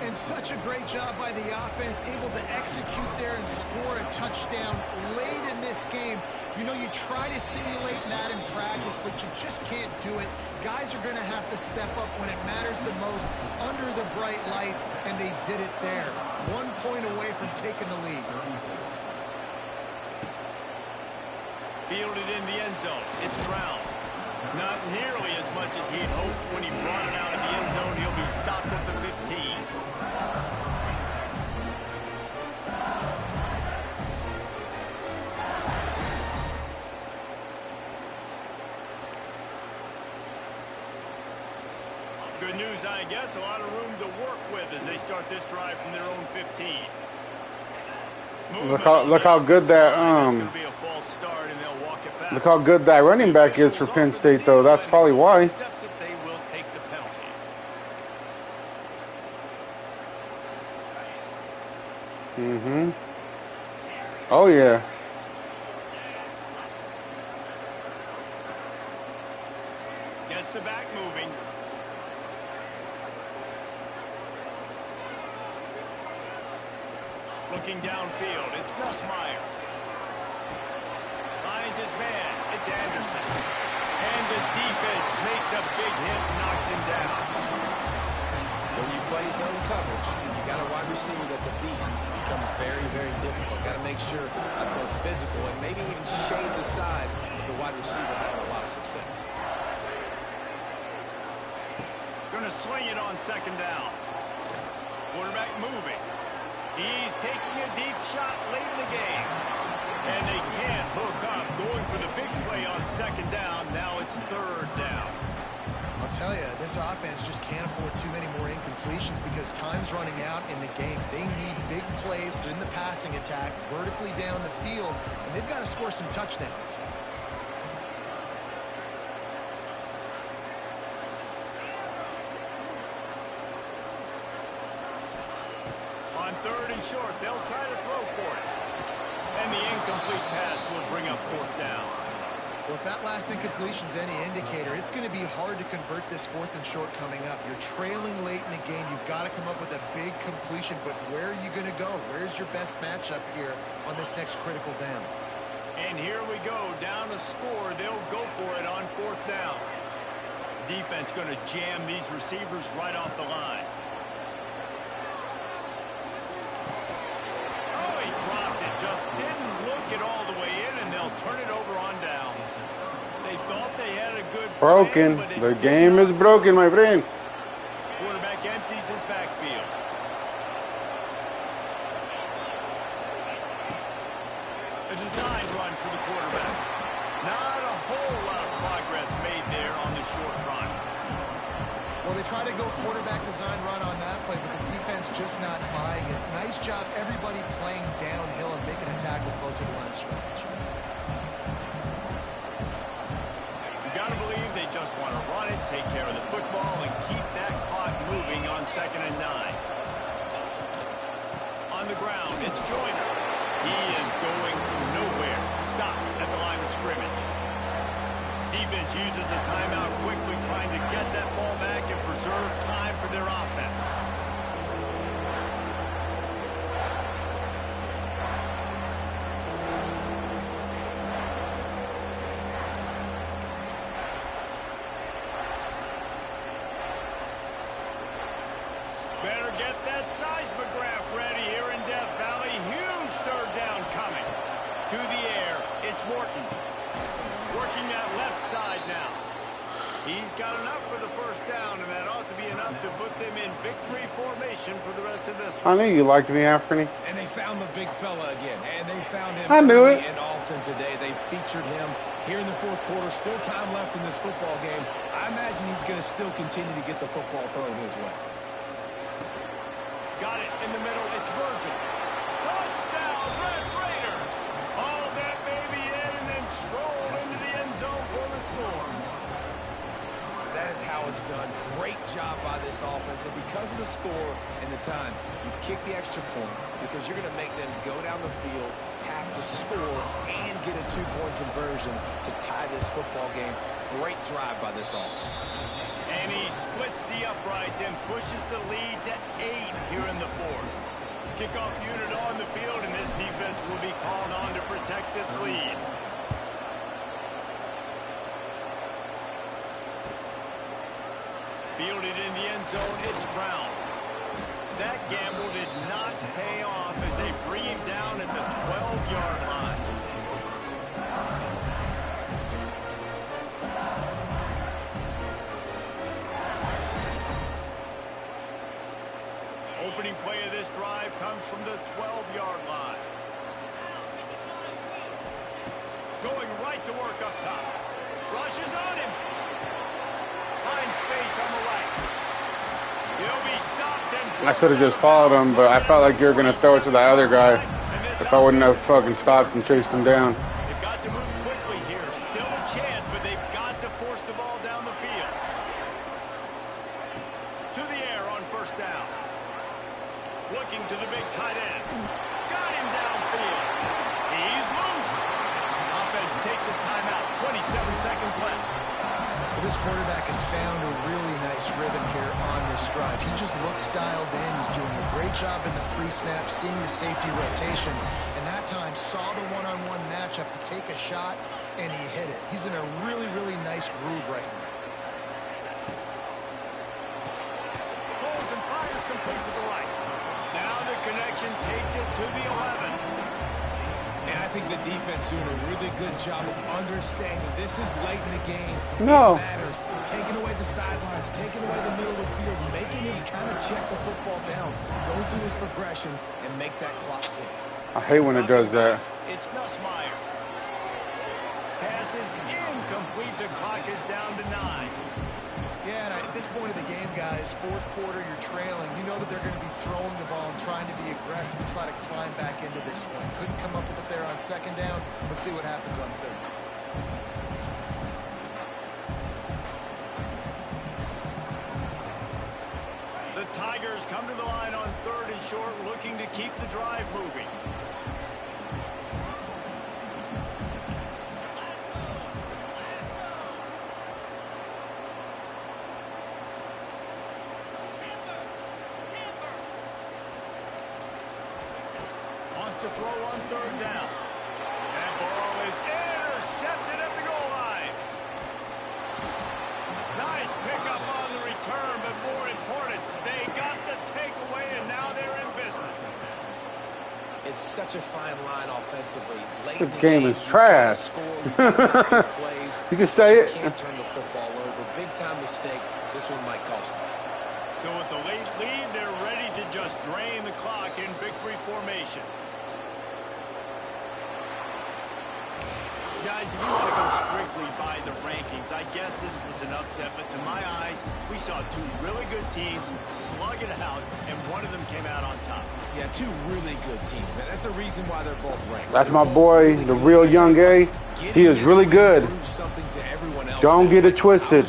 And such a great job by the offense, able to execute there and score a touchdown late in this game. You know, you try to simulate that in practice, but you just can't do it. Guys are going to have to step up when it matters the most under the bright lights, and they did it there. 1 point away from taking the lead. Fielded in the end zone. It's Brown. Not nearly as much as he'd hoped when he brought it out of the end zone. He'll be stopped at the 15. Good news, I guess. A lot of room to work with as they start this drive from their own 15. Look how good that look how good that running back is for Penn State, though. That's probably why. Oh yeah. Gets the back moving. Looking downfield, it's Nussmeier. Finds his man, it's Anderson. And the defense makes a big hit, knocks him down. When you play zone coverage, you got a wide receiver that's a beast. It becomes very, very difficult. Got to make sure I play physical and maybe even shade the side of the wide receiver having a lot of success. Going to swing it on second down. Quarterback moving. He's taking a deep shot late in the game. And they can't hook up. Going for the big play on second down. Now it's third down. I'll tell you, this offense just can't afford too many more incompletions because time's running out in the game. They need big plays in the passing attack, vertically down the field, and they've got to score some touchdowns. On third and short, they'll try to throw for it. And the incomplete pass will bring up fourth down. Well, if that last incompletion's any indicator, it's going to be hard to convert this fourth and short coming up. You're trailing late in the game. You've got to come up with a big completion, but where are you going to go? Where's your best matchup here on this next critical down? And here we go, down a score. They'll go for it on fourth down. Defense going to jam these receivers right off the line. Dropped it, just didn't look it all the way in, and they'll turn it over on downs. They thought they had a good broken. Plan, the game is broken, my friend. Quarterback empties his backfield. A design run for the quarterback. Not a whole lot of progress made there on the short run. Well, they try to go quarterback design run on that play, but the defense just not buying it. Nice job, everybody playing downhill and making a tackle close to the line of scrimmage. You got to believe they just want to run it, take care of the football, and keep that clock moving on 2nd and 9. On the ground, it's Joyner. He is going nowhere. Stop at the line of scrimmage. Defense uses a timeout quickly, trying to get that ball back and preserve time for their offense. Better get that seismograph ready here in Death Valley. Huge third down coming. To the air, it's Morton. Working that left side now. He's got enough for the first down, and that ought to be enough to put them in victory formation for the rest of this I one. knew you liked me, Anthony. And they found the big fella again, and they found him I knew early it. and often today. They featured him here in the fourth quarter. Still time left in this football game. I imagine he's going to still continue to get the football thrown his way. Got it in the middle. It's Virgin. Touchdown, Red Raiders. Hauled that baby in and then strolled into the end zone score. That is how it's done. Great job by this offense. And because of the score and the time, you kick the extra point because you're going to make them go down the field, have to score, and get a two-point conversion to tie this football game. Great drive by this offense. And he splits the uprights and pushes the lead to 8 here in the fourth. Kickoff unit on the field, and this defense will be called on to protect this lead. Fielded in the end zone, it's Brown. That gamble did not pay off as they bring him down at the 12-yard line. Opening play of this drive comes from the 12-yard line. Going right to work up top. Rushes on him. Finds space on the right. He'll be stopped and I should have just followed him, but I felt like you were going to throw it to the other guy if I wouldn't have fucking stopped and chased him down. They've got to move quickly here. Still a chance, but they've got to force the ball down the field. To the air on first down. Looking to the big tight end. Got him downfield. He's loose. Offense takes a timeout. 27 seconds left. Well, this quarterback has found a really nice rhythm here on this drive. He just looks dialed in. He's doing a great job in the pre-snap, seeing the safety rotation, and that time saw the one-on-one matchup to take a shot, and he hit it. He's in a really, really nice groove right now. Holds and fires complete to the right. Now the connection takes it to the 11. And I think the defense doing a really good job of understanding this is late in the game. No. It matters. Taking away the sidelines, taking away the middle of the field, making him kind of check the football down, go through his progressions, and make that clock tick. I hate when it does that. It's Nussmeier. Pass is incomplete. The clock is down to 9. Yeah, and at this point of the game, guys, fourth quarter, you're trailing. You know that they're going to be throwing the ball and trying to be aggressive and try to climb back into this one. Couldn't come up with it there on second down. Let's see what happens on third. The Tigers come to the line on third and short, looking to keep the drive moving. To throw on third down. That ball is intercepted at the goal line. Nice pickup on the return, but more important, they got the takeaway, and now they're in business. It's such a fine line offensively. Late This game is trash. You can say it. You can't turn the football over. Big-time mistake. This one might cost them. So with the late lead, they're ready to just drain the clock in victory formation. Guys, if you want to go strictly by the rankings, I guess this was an upset, but to my eyes, we saw two really good teams slug it out, and one of them came out on top. Yeah, two really good teams, man. That's a reason why they're both ranked. That's my boy, the real young A. He is really good. Don't get it twisted.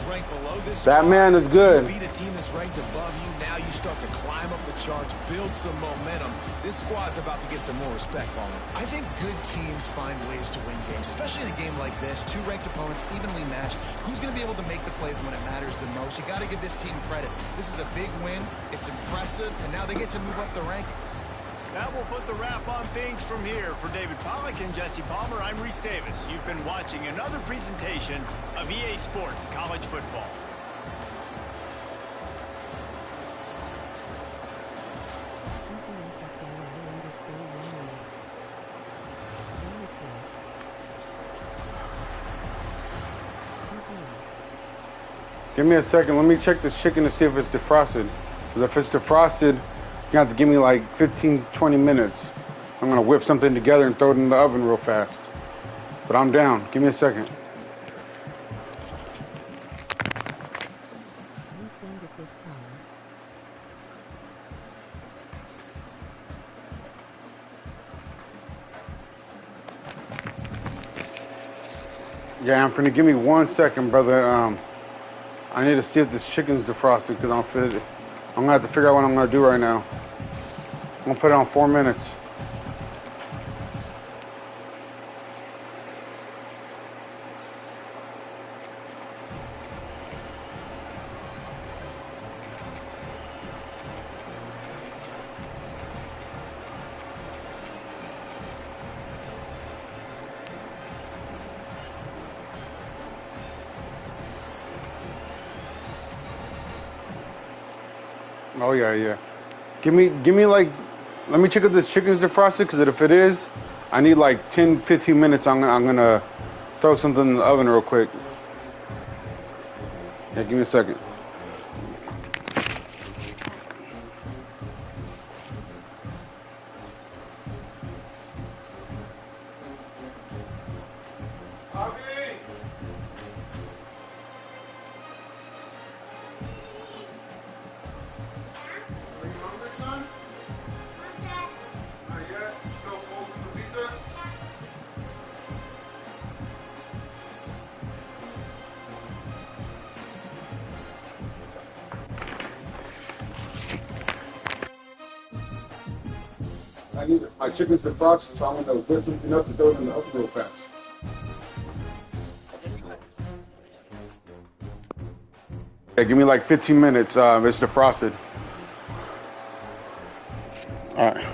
That man is good. Beat a team that's ranked above you. Now you start to climb up the charts, build some momentum. This squad's about to get some more respect on them. I think good teams find ways to win games, especially in a game like this. Two ranked opponents, evenly matched. Who's going to be able to make the plays when it matters the most? You got to give this team credit. This is a big win. It's impressive, and now they get to move up the rankings. That will put the wrap on things from here. For David Pollack and Jesse Palmer, I'm Reese Davis. You've been watching another presentation of EA Sports College Football. Give me a second. Let me check this chicken to see if it's defrosted. Because if it's defrosted, you have to give me like 15, 20 minutes. I'm going to whip something together and throw it in the oven real fast. But I'm down. Give me a second. Yeah, Anthony, give me 1 second, brother. I need to see if this chicken's defrosted because I'm gonna have to figure out what I'm gonna do right now. I'm gonna put it on 4 minutes. Oh yeah, yeah. Give me like, let me check if this chicken's defrosted because if it is, I need like 10, 15 minutes. I'm gonna throw something in the oven real quick. Yeah, give me a second. I need my chicken's defrosted, so I'm gonna whip something up and throw it in the oven real fast. Yeah, give me like 15 minutes. It's defrosted. All right.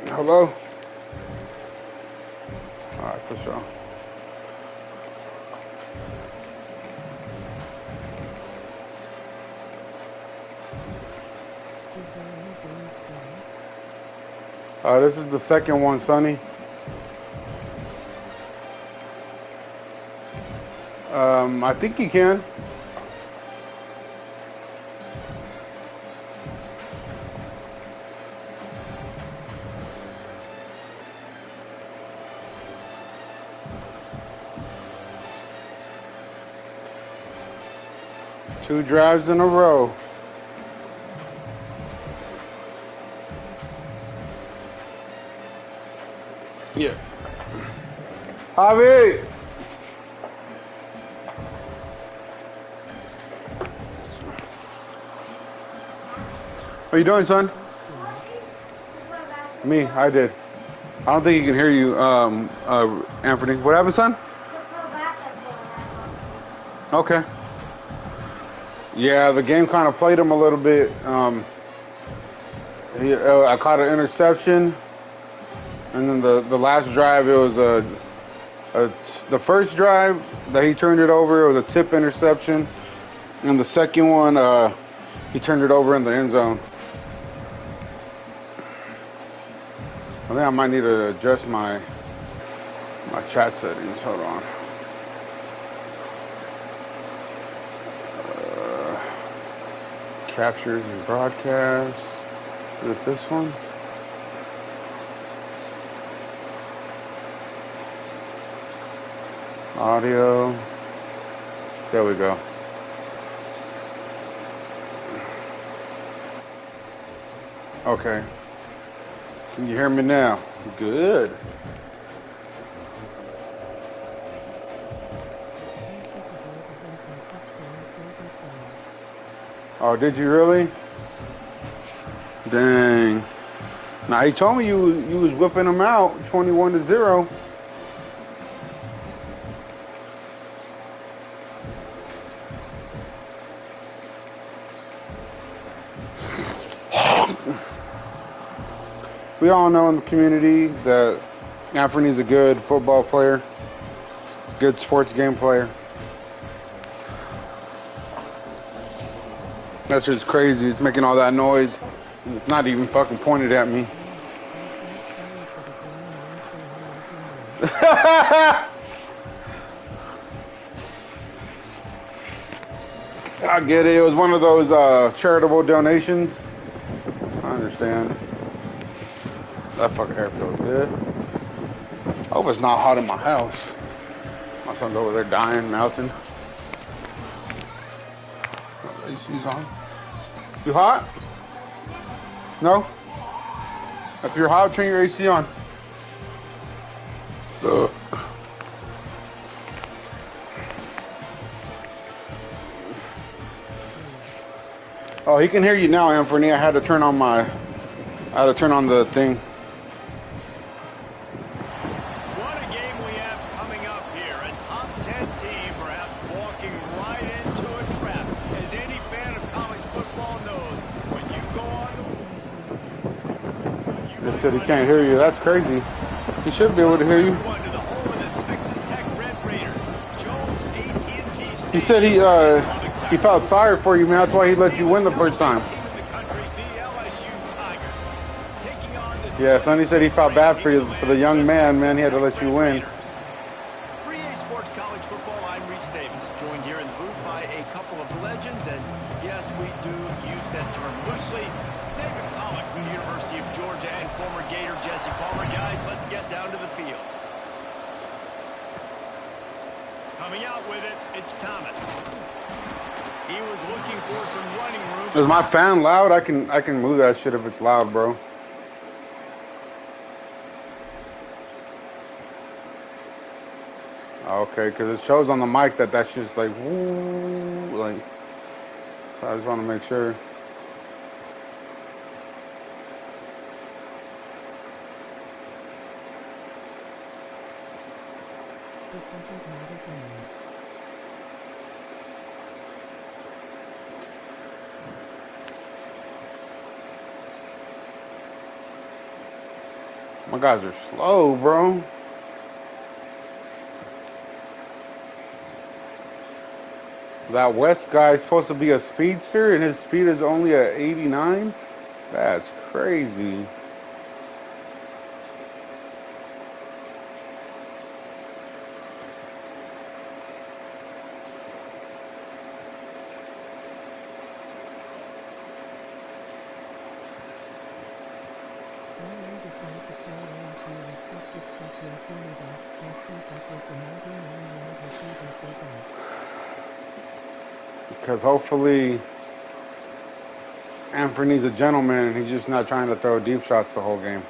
Hello? All right, for sure. This is the second one, Sonny. I think you can. Two drives in a row. Yeah. Javi! What are you doing, son? Me, I did. I don't think he can hear you, Anthony. What happened, son? Okay. Yeah, the game kind of played him a little bit. I caught an interception, and then the last drive, it was the first drive that he turned it over, it was a tip interception, and the second one, he turned it over in the end zone. I think I might need to adjust my chat settings. Hold on. Captures and broadcast. Is it this one? Audio. There we go. Okay. Can you hear me now? Good. Oh, did you really? Dang. Now he told me you was whipping him out 21-0. We all know in the community that Anthony's a good football player, good sports game player. That's just crazy. It's making all that noise. It's not even fucking pointed at me. I get it. It was one of those charitable donations. I understand. That fucking hair feels good. I hope it's not hot in my house. My son's over there dying, melting. AC's on. You hot? No? If you're hot, turn your AC on. Ugh. Oh, he can hear you now, Anthony. I had to turn on the thing. What a game we have coming up here. A top 10 team perhaps walking right into a trap. As any fan of college football knows, when you go on They said he can't hear you. That's crazy. He should be able to hear you. He said he felt sorry for you, man. That's why he let you win the first time. Yeah, Sonny said he felt bad for you, for the young man. He had to let you win. 3A Sports College Football, I'm Reese Davis, joined here in the booth by a couple of legends, and yes, we do use that term loosely. David Pollock from the University of Georgia and former Gator Jesse Palmer. Guys, let's get down to the field. Coming out with it, it's Thomas. He was looking for some running room. Is my fan loud? I can move that shit if it's loud, bro. Okay, because it shows on the mic that shit's like, woo, like. So I just want to make sure. My guys are slow, bro. That West guy is supposed to be a speedster, and his speed is only at 89? That's crazy. Because hopefully Anthony's a gentleman and he's just not trying to throw deep shots the whole game.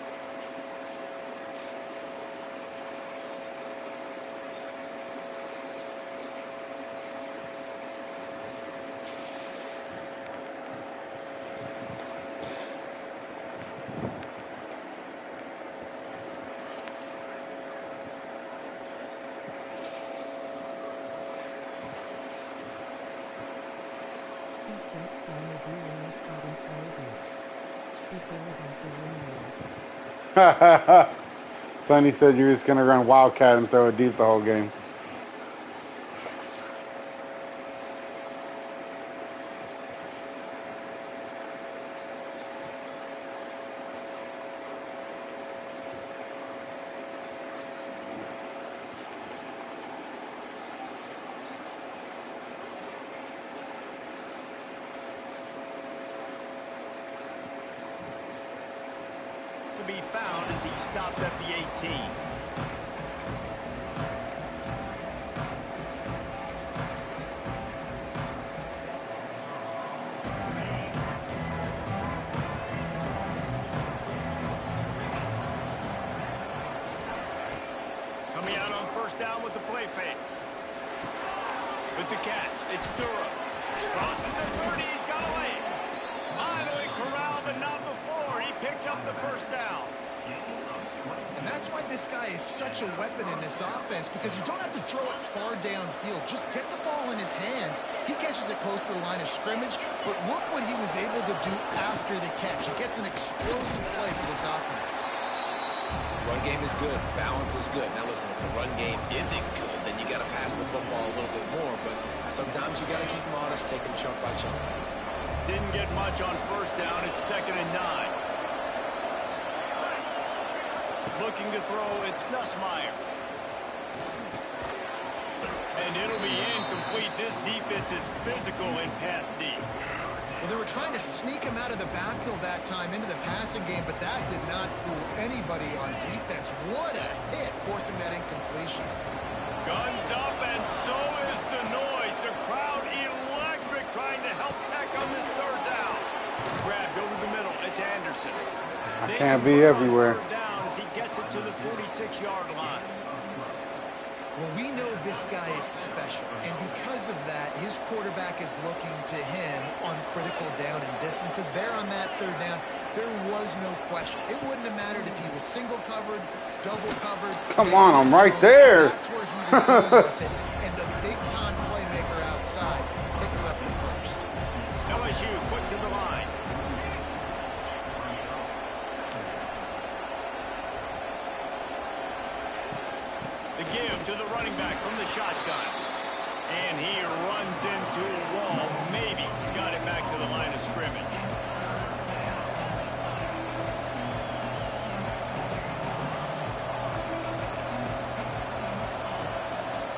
Sonny said you're just going to run Wildcat and throw it deep the whole game. To be found as he stopped at the 18. Coming out on first down with the play fake. With the catch, it's Durham. Crosses the 30, he's got a lane. Finally corralled, but not before. He picked up the first down. And that's why this guy is such a weapon in this offense, because you don't have to throw it far downfield. Just get the ball in his hands. He catches it close to the line of scrimmage, but look what he was able to do after the catch. He gets an explosive play for this offense. Run game is good. Balance is good. Now listen, if the run game isn't good, then you got to pass the football a little bit more. But sometimes you got to keep them honest, take them chunk by chunk. Didn't get much on first down. It's 2nd and 9. Looking to throw, it's Nussmeier. And it'll be incomplete. This defense is physical in pass deep. Well, they were trying to sneak him out of the backfield that time into the passing game, but that did not fool anybody on defense. What a hit, forcing that incompletion. Guns up, and so is the noise. The crowd electric, trying to help Tech on this third down. Grabbed over the middle. It's Anderson. I can't be everywhere. Down as he gets it to the 46-yard line. Well, we know this guy is special, and because of that, his quarterback is looking to him on critical down and distances. There on that third down, there was no question. It wouldn't have mattered if he was single covered, double covered. Come on, I'm right there. That's where he was going with it, and the big-time playmaker outside picks up the first. LSU quick to the line. The give to the running back from the shotgun. And he runs into a wall. Maybe got it back to the line of scrimmage.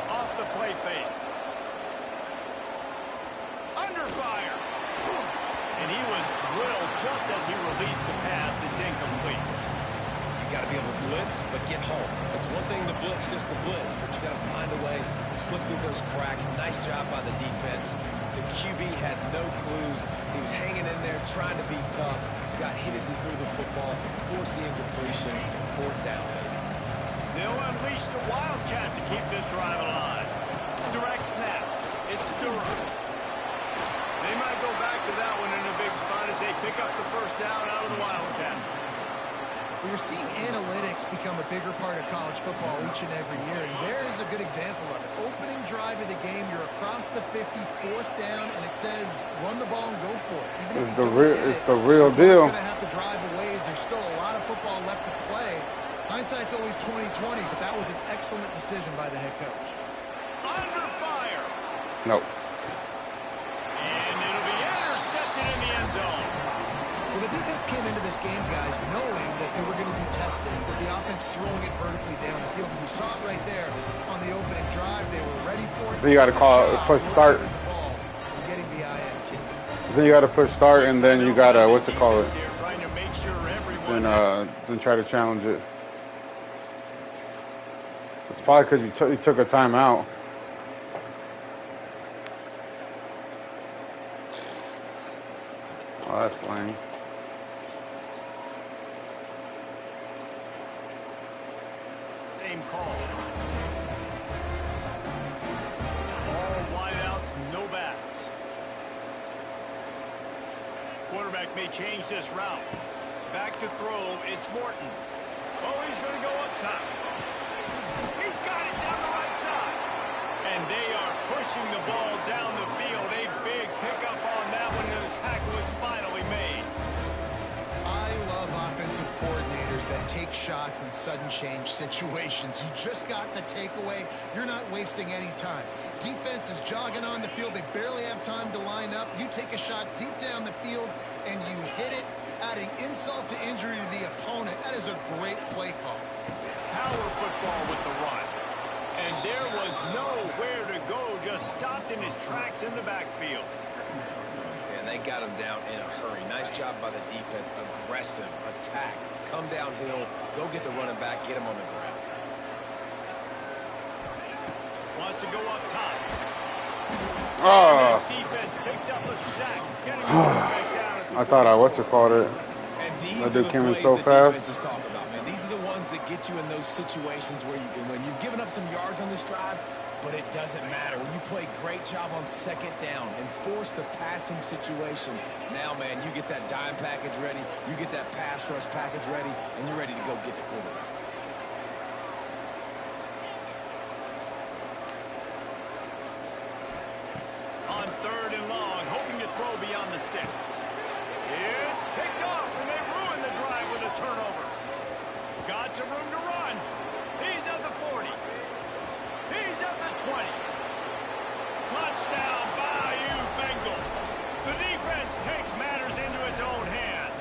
Off the play fake. Under fire. And he was drilled just as he released the pass. It's incomplete. You got to be able to blitz, but get home. It's one thing to blitz just to blitz, but you got to find a way to slip through those cracks. Nice job by the defense. The QB had no clue. He was hanging in there, trying to be tough. Got hit as he threw the football, forced the incompletion. Fourth down, baby. They'll unleash the Wildcat to keep this drive alive. Direct snap. It's Durham. They might go back to that one in a big spot as they pick up the first down out of the Wildcat. We're seeing analytics become a bigger part of college football each and every year, and there is a good example of it. Opening drive of the game, you're across the 50, fourth down, and it says run the ball and go for it. Even if It's the real deal. Going to have to drive a ways. There's still a lot of football left to play. Hindsight's always 20/20, but that was an excellent decision by the head coach. Under fire. Nope. And it'll be intercepted in the end zone. Well, the defense came into this game, guys, knowing that they were going to be tested, with the offense throwing it vertically down the field. And you saw it right there on the opening drive. They were ready for it. Then you got to push start. Getting the INT. Then you got to push start, and then you got to, what's it called? Trying to make sure everyone Then try to challenge it. It's probably because you took a timeout. Oh, that's lame. same call. All wideouts, no backs. Quarterback may change this route. Back to throw, it's Morton. Oh, he's going to go up top. He's got it down the right side. And they are pushing the ball down the field. A big pickup on that one, and the tackle is finally made. I love offensive coordinators that take shots in sudden change situations. You just got the takeaway. You're not wasting any time. Defense is jogging on the field. They barely have time to line up. You take a shot deep down the field, and you hit it, adding insult to injury to the opponent. That is a great play call. Power football with the run. And there was nowhere to go, just stopped in his tracks in the backfield. And they got him down in a hurry. Nice job by the defense. Aggressive attack. Come downhill, go get the running back, get him on the ground. Wants to go up top. Oh. Defense picks up a sack. Getting the quarterback down at the I thought I call it. And these That are dude the came in plays so that fast. defenses talk about, man. These are the ones that get you in those situations where you can win. You've given up some yards on this drive, but it doesn't matter. When you play great job on second down and force the passing situation, now, man, you get that dime package ready, you get that pass rush package ready, and you're ready to go get the quarterback. On third and long, hoping to throw beyond the sticks. It's picked off, and they ruin the drive with a turnover. Got some room to run. He's at the 40. He's at the 20. Touchdown, Bayou Bengals. The defense takes matters into its own hands.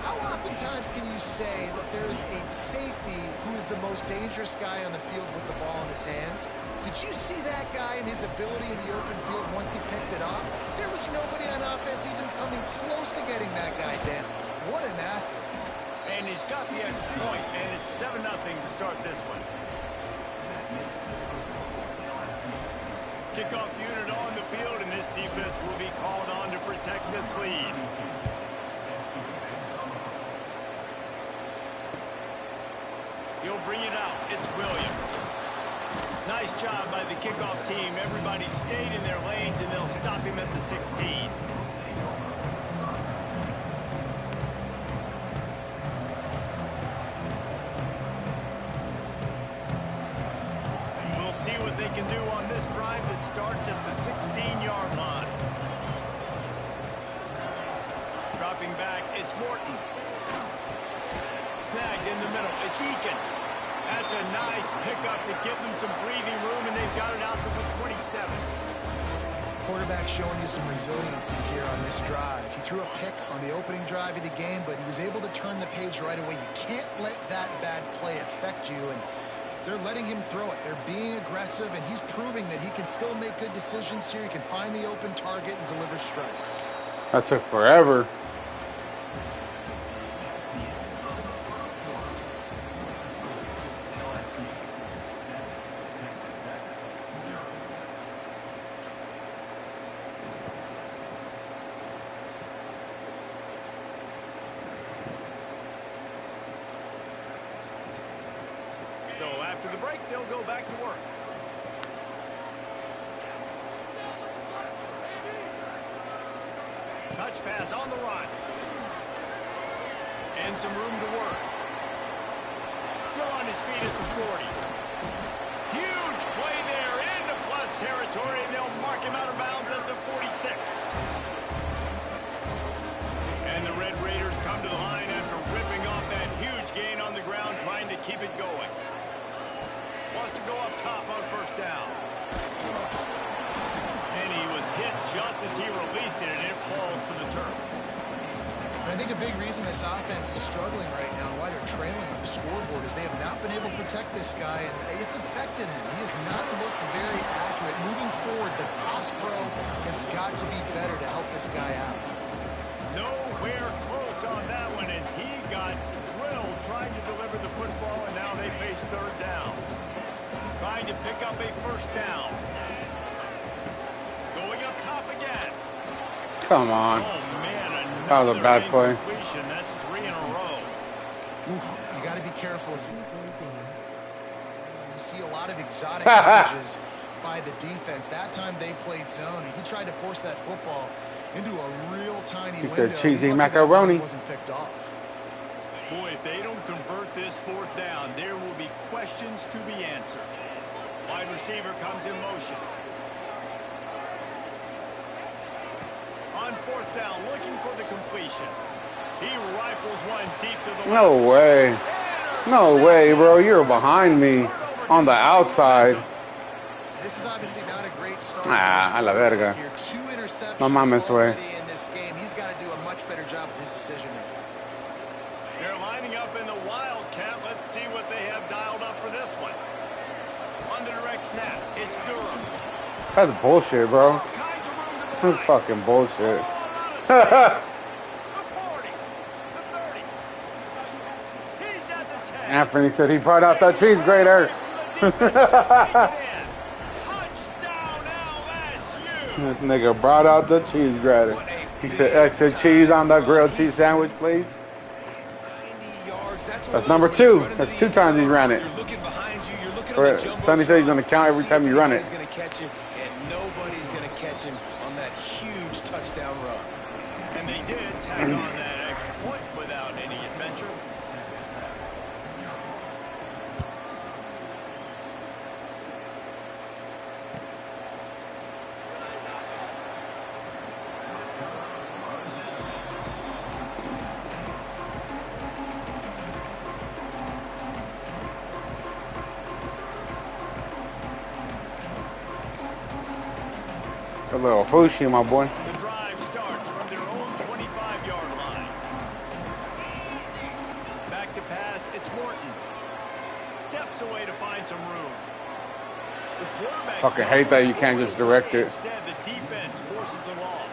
How oftentimes can you say that there's a safety who is the most dangerous guy on the field with the ball in his hands? Did you see that guy and his ability in the open field once he picked it off? There was nobody on offense even coming close to getting that guy down. What an athlete. And he's got the extra point, and it's 7-0 to start this one. Kickoff unit on the field, and this defense will be called on to protect this lead. He'll bring it out. It's Williams. Nice job by the kickoff team. Everybody stayed in their lanes, and they'll stop him at the 16. We'll see what they can do on this drive that starts at the 16-yard line. Dropping back, it's Morton. Snagged in the middle. It's Eakin. That's a nice pickup to give them some breathing room, and they've got it out to the 27. Quarterback showing you some resiliency here on this drive. He threw a pick on the opening drive of the game, but he was able to turn the page right away. You can't let that bad play affect you, and they're letting him throw it. They're being aggressive, and he's proving that he can still make good decisions here. He can find the open target and deliver strikes. That took forever. So after the break, they'll go back to work. Touch pass on the run. And some room to work. Still on his feet at the 40. Huge play there into plus territory, and they'll mark him out of bounds at the 46. And the Red Raiders come to the line after ripping off that huge gain on the ground, trying to keep it going. Wants to go up top on first down. And he was hit just as he released it, and it falls to the turf. I think a big reason this offense is struggling right now and why they're trailing on the scoreboard is they have not been able to protect this guy, and it's affected him. He has not looked very accurate. Moving forward, the pass pro has got to be better to help this guy out. Nowhere close on that one as he got drilled trying to deliver the football, and now they face third down. Trying to pick up a first down. Going up top again. Come on. Oh, man, that was a bad play. That's 3 in a row. Oof, you got to be careful. You see a lot of exotic packages by the defense. That time they played zone, and he tried to force that football into a real tiny window. He said cheesy macaroni. Wasn't picked off. Boy, if they don't convert this fourth down, there will be questions to be answered. Wide receiver comes in motion. On fourth down, looking for the completion. He rifles one deep to the No way. No way, bro. You're behind me on the outside. This is obviously not a great start. A la verga. Two interceptions No mames, güey. already in this game. He's got to do a much better job with his decision making. They're lining up in the Wildcat. Let's see what they have dialed up for this one. On the direct snap, it's Durham. That's bullshit, bro. All kinds of room to the That's right. fucking bullshit. All out of space. The 40, the 30. He's at the 10. Anthony said he brought out that cheese grater. Touchdown, LSU. This nigga brought out the cheese grater. He said extra cheese on the grilled cheese sandwich, please. 90 yards. That's number 2. That's 2 times he ran it. You're looking behind you. You're looking Right. at the jumbo Sonny said he's shot gonna count every see time if you run it. anybody's gonna catch him, and nobody's going to catch him on that huge touchdown run. And they did tag on that extra point without any adventure. A little Fushi, my boy. The drive starts from their own 25-yard line. Back steps away to find some room. The quarterback Fucking hate that you can't just direct it. Instead, the defense forces a loss.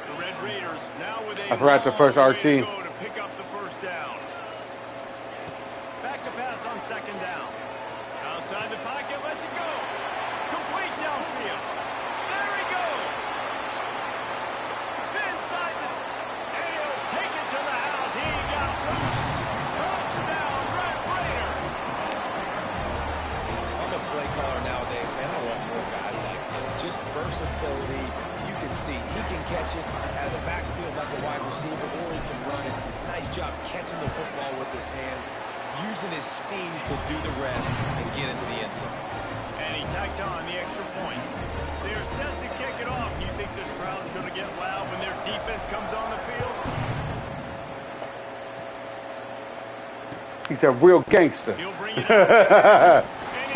The Red Raiders now with a I forgot to push long way RT. to go to pick up the first down. Back to pass on second down. Outside the pocket, lets it go. Complete downfield. There he goes. Inside the... And he'll take it to the house. He got loose. Touchdown, Red Raiders. I'm a play caller nowadays, man. I want more guys like this. Just versatility. You can see he can catch it out of the backfield like a wide receiver, or he can run it. Nice job catching the football with his hands, using his speed to do the rest and get into the end zone. And he tacked on the extra point. They're set to kick it off. You think this crowd's going to get loud when their defense comes on the field? He's a real gangster. He'll bring it up.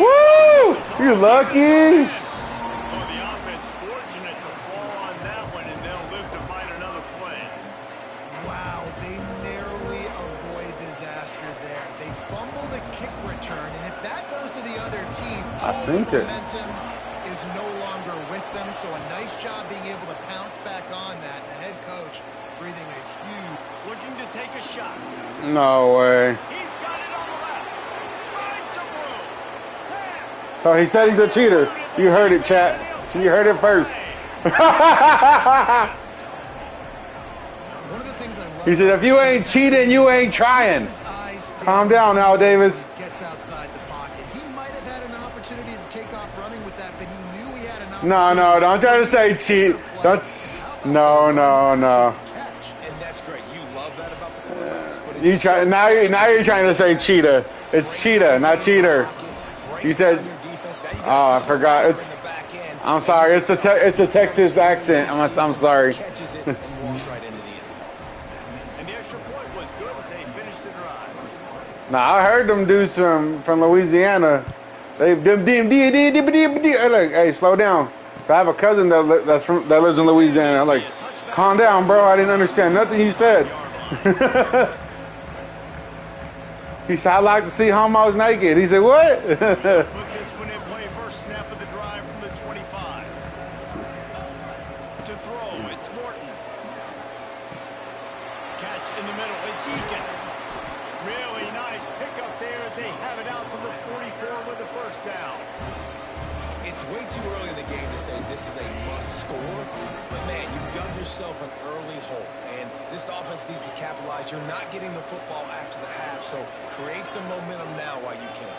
Woo! You lucky. Oh, the offense fortunate to fall on that one, and they'll live to fight another play. Wow, they narrowly avoid disaster there. They fumble the kick return, and if that goes to the other team, I all think the it. momentum is no longer with them. So a nice job being able to pounce back on that. The head coach breathing a huge... Looking to take a shot. No way. He's got it on the left. Find some room. Tap. So he said he's a cheater. You heard it, chat. You heard it first. One of the things I love He said, if you ain't cheating, you ain't trying. his eyes Calm down now, Davis. gets outside the pocket. He might have had an opportunity to take off running with that, but he knew he had an opportunity. No, don't try to say cheat. Don't. No. Catch. And that's great. You love that about the quarterbacks. But it's You try now. You're trying to say cheetah. It's cheetah, not cheater. You said. Oh, I forgot. It's. I'm sorry. It's the Texas accent. I'm sorry. Catches it and walks right into the end zone. And the extra point was good as they finished the drive. Now I heard them dudes from Louisiana. They look. Hey, slow down. I have a cousin that lives in Louisiana. I'm like, calm down, bro. I didn't understand nothing you said. He said, I'd like to see homos naked. He said, what? Put this one in play, first snap of the drive from the 25. To throw, it's Morton. Catch in the middle, it's Eakin. Really nice pickup there as they have it out to the 44 with the first down. It's way too early in the game to say this is a must score, but man, you've done yourself an early hole, and this offense needs to capitalize. You're not getting the football after the half, so create some momentum now while you can.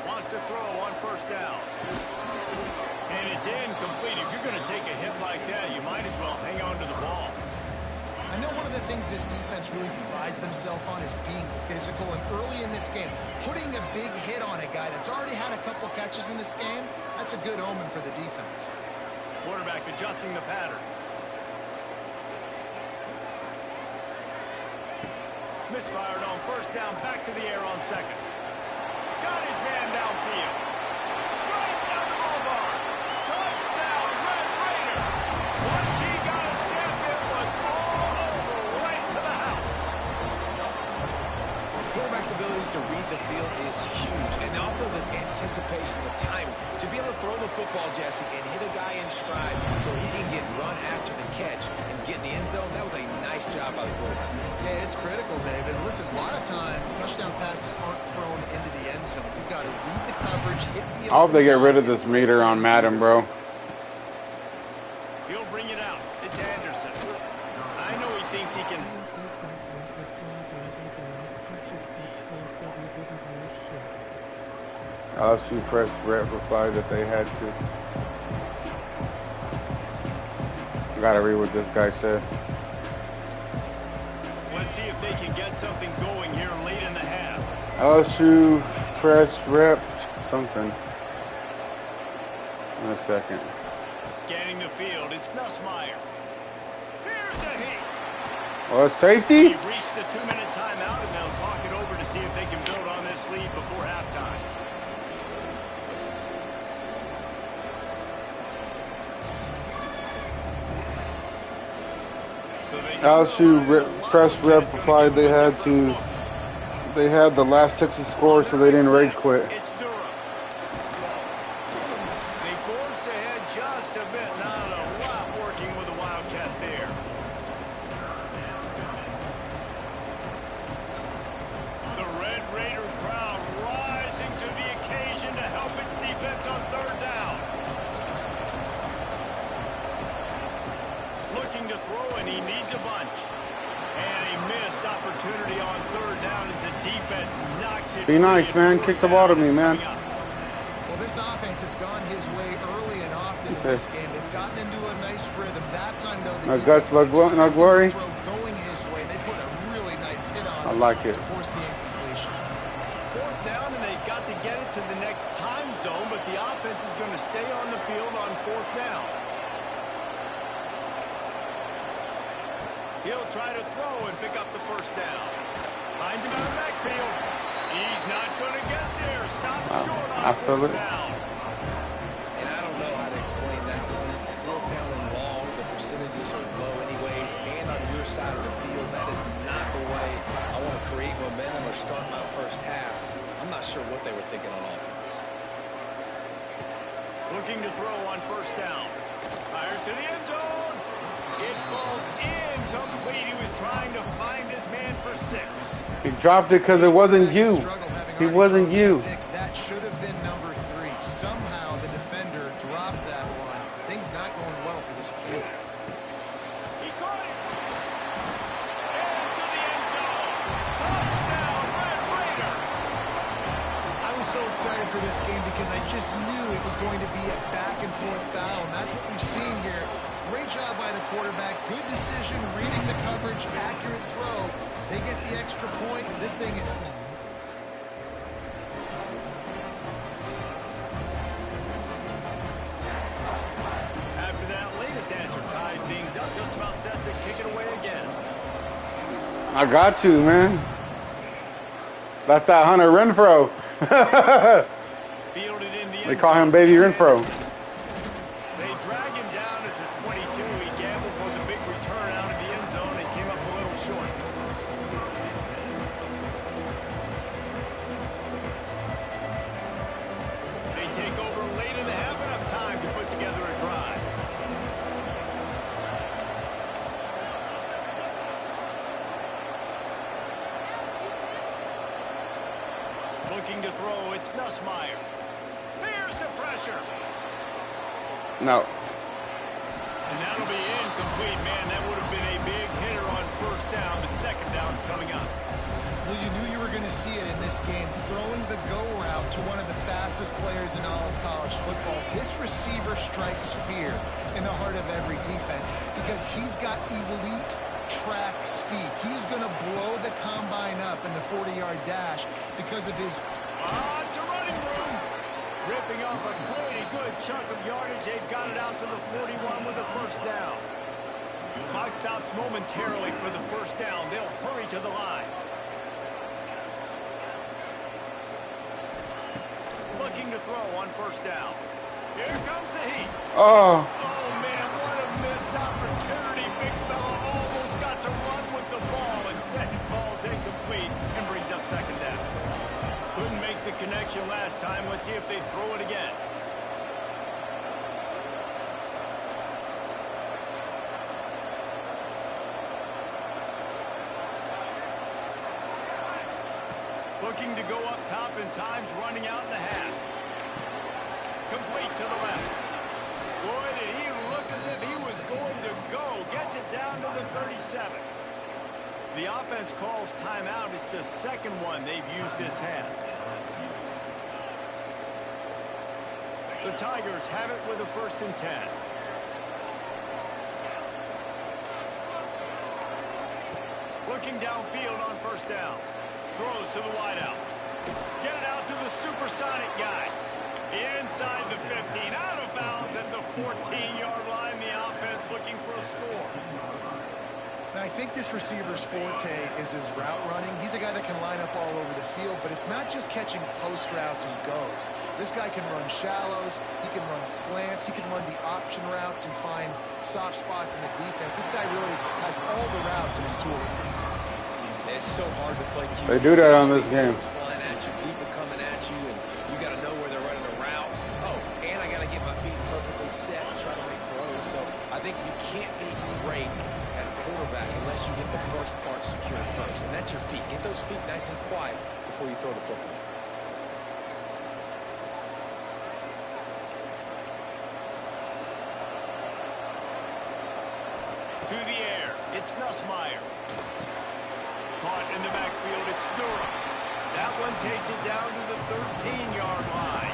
Wants to throw on first down. And it's incomplete. If you're going to take a hit like that, you might as well hang on to the ball. I know one of the things this defense really prides themselves on is being physical, and early in this game, putting a big hit on a guy that's already had a couple catches in this game, that's a good omen for the defense. Quarterback adjusting the pattern. Misfired on first down, back to the air on second. Got his man downfield. Right down the boulevard. Touchdown, Red Raider. Once he got a step, it was all over, right to the house. Quarterback's abilities to read the field is huge, and also the anticipation, the timing. To be able to throw the football, Jesse, and hit a guy in stride so he can get run after the catch and get in the end zone, that was a nice job by the quarterback. Yeah, it's critical, David. Listen, a lot of times, touchdown passes aren't thrown into the end zone. You've got to read the coverage, hit the... I hope they get rid of this meter on Madden, bro. He'll bring it out. It's Anderson. I know he thinks he can... LSU press rep replied that they had to. I gotta read what this guy said. Let's see if they can get something going here late in the half. LSU press rep something. In a second. Scanning the field, it's Nussmeier. Here's a hit. Well, safety? They've reached the 2-minute timeout, and they'll talk it over to see if they can build on this lead before halftime. So LSU press rep replied they had the last 60 scores, so they didn't rage quit. It's Durham. They forced ahead just a bit. Not a lot working with the Wildcat there. The Red Raider crowd rising to the occasion to help its defense on third down. Looking to throw, and he needs a bunch. And a missed opportunity on third down as the defense knocks it. Be nice, man. Kick the ball to me, man. Well, this offense has gone his way early and often in this game. They've gotten into a nice rhythm. That time, though, the no guts, no glory. Going his way, they put a really nice hit on I like it. to force the incompletion. Fourth down, and they've got to get it to the next time zone, but the offense is going to stay on the field on fourth down. He'll try to throw and pick up the first down. Finds him out of the backfield. He's not going to get there. Stop short on fourth down. And I don't know how to explain that one. Fourth down and long, the percentages are low anyways, and on your side of the field, that is not the way I want to create momentum or start my first half. I'm not sure what they were thinking on offense. Looking to throw on first down. Fires to the end zone. It falls incomplete. He was trying to find his man for 6. He dropped it because it wasn't you. He wasn't you. That should have been number 3. Somehow the defender dropped that one. Things not going well for this kid. He caught it. Into the end zone. Touchdown, Red Raider. I was so excited for this game because I just knew it was going to be a back-and-forth battle, and that's what we've seen here. Great job by the quarterback. Good decision, reading the coverage, accurate throw. They get the extra point. This thing is... After that latest answer tied things up, just about set to kick it away again. I got to, man. That's that Hunter Renfro. Fielded in the They call him Baby Renfro. They drag him down at the 22. He gambled for the big return out of the end zone and came up a little short. They take over late in the half, enough time to put together a drive. Looking to throw, it's Nussmeier. Here's the pressure. No. And that'll be incomplete, man. That would have been a big hitter on first down, but second down's coming up. Well, you knew you were going to see it in this game, throwing the go route to one of the fastest players in all of college football. This receiver strikes fear in the heart of every defense because he's got elite track speed. He's going to blow the combine up in the 40-yard dash because of his... It's a running room. Ripping off a pretty good chunk of yardage. They've got it out to the 41 with the first down. Clock stops momentarily for the first down. They'll hurry to the line. Looking to throw on first down. Here comes the heat. Oh. Oh, man, what a missed opportunity. Big fella almost got to run with the ball. Instead, it falls incomplete and brings up second down. Couldn't make the connection last time. Let's see if they throw it again. Looking to go up top, and time's running out in the half. Complete to the left. Boy, did he look as if he was going to go. Gets it down to the 37. The offense calls timeout. It's the second one they've used this half. The Tigers have it with a 1st and 10. Looking downfield on first down. Throws to the wideout. Get it out to the supersonic guy. Inside the 15. Out of bounds at the 14-yard line. The offense looking for a score. And I think this receiver's forte is his route running. He's a guy that can line up all over the field, but it's not just catching post routes and goes. This guy can run shallows, he can run slants, he can run the option routes and find soft spots in the defense. This guy really has all the routes in his toolbox. It's so hard to play QB. They do that on this game. Flying at you, people coming at you, and you got to know where they're running a route. Oh, and I got to get my feet perfectly set and try to make throws. So I think you can't be great at a quarterback unless you get the first part secured first, and that's your feet. Get those feet nice and quiet before you throw the football. To the air, it's Nussmeier. Caught in the backfield, it's Durham. That one takes it down to the 13-yard line.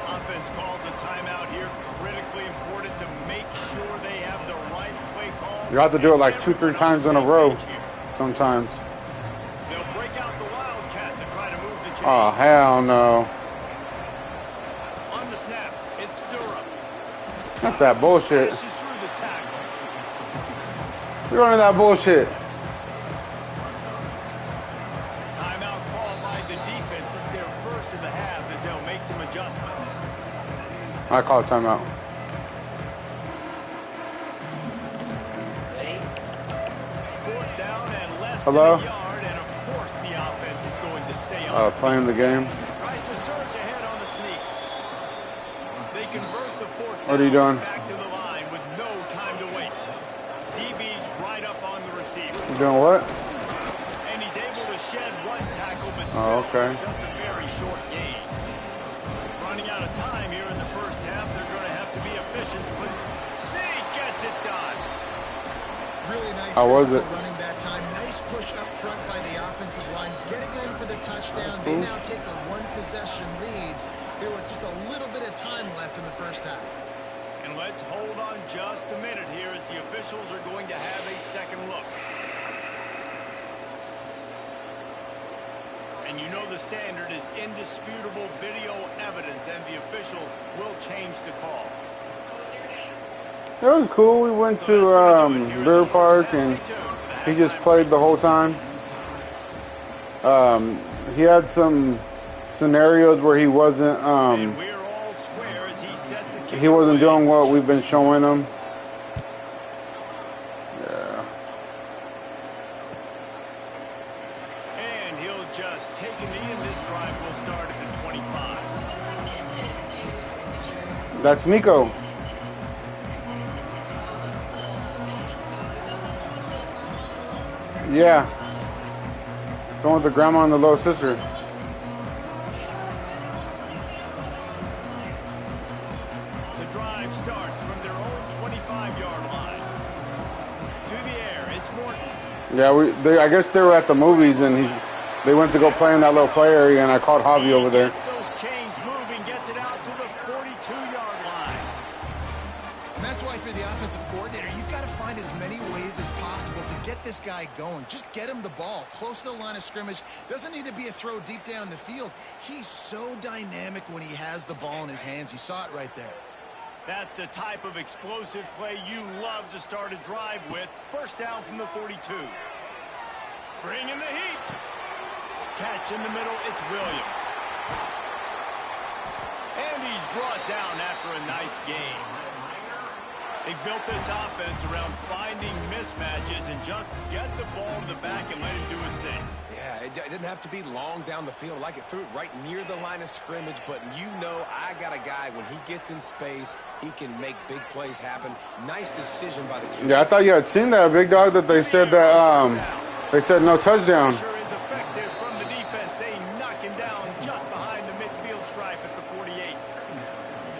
Offense calls a timeout here. Critically important to make sure they have the right play call. You have to do it like 2-3 times in a row sometimes. They'll break out the Wildcat to try to move the chains. Oh, hell no. On the snap, it's Durham. That's that bullshit. Smashes through the tackle. You're running that bullshit. Timeout called by the defense. It's their first in the half as they'll make some adjustments. I call timeout. Fourth down and less Hello? than a yard, and of course the offense is going to stay on. Playing the game. Tries to surge ahead on the sneak. They convert the fourth What are you down doing? back to the line with no time to waste. DB's right up on the receiver. You doing what? And he's able to shed one tackle, but still Oh, okay. just a very short gain. Running out of time here in the first half. They're going to have to be efficient, but Sneak gets it done. Really nice How was it? running that time. Nice push up front by the offensive line, getting in for the touchdown. They now take a one-possession lead. There was just a little bit of time left in the first half. And let's hold on just a minute here as the officials are going to have a second look. And you know the standard is indisputable video evidence, and the officials will change the call. It was cool. We went to Bear Park and he just played the whole time. He had some scenarios where he wasn't And we're all square as he's set to kick he wasn't away. doing what we've been showing him. Yeah. And he'll just take a knee, and this drive will start at the 25. That's Nico. Yeah. Going with the grandma and the little sister. The drive starts from their own 25-yard line. To the air, it's Morton. Yeah, I guess they were at the movies and they went to go play in that little play area, and I caught Javi over there. Gets those chains moving, gets it out to the 42-yard line. And that's why for the offensive coordinator, you've got to find as many ways as possible to get this guy going. Just get him the ball close to the line of scrimmage. Doesn't need to be a throw deep down the field. He's so dynamic when he has the ball in his hands. You saw it right there. That's the type of explosive play you love to start a drive with. First down from the 42. Bring in the heat. Catch in the middle, it's Williams. And he's brought down after a nice game. They built this offense around finding mismatches and just get the ball in the back and let him do his thing. Yeah, it didn't have to be long down the field. Like it threw it right near the line of scrimmage, but you know I got a guy, when he gets in space, he can make big plays happen. Nice decision by the QB. Yeah, I thought you had seen that, big dog, that they said that they said no touchdown. Pressure is effective from the defense. They knock him down just behind the midfield stripe at the 48.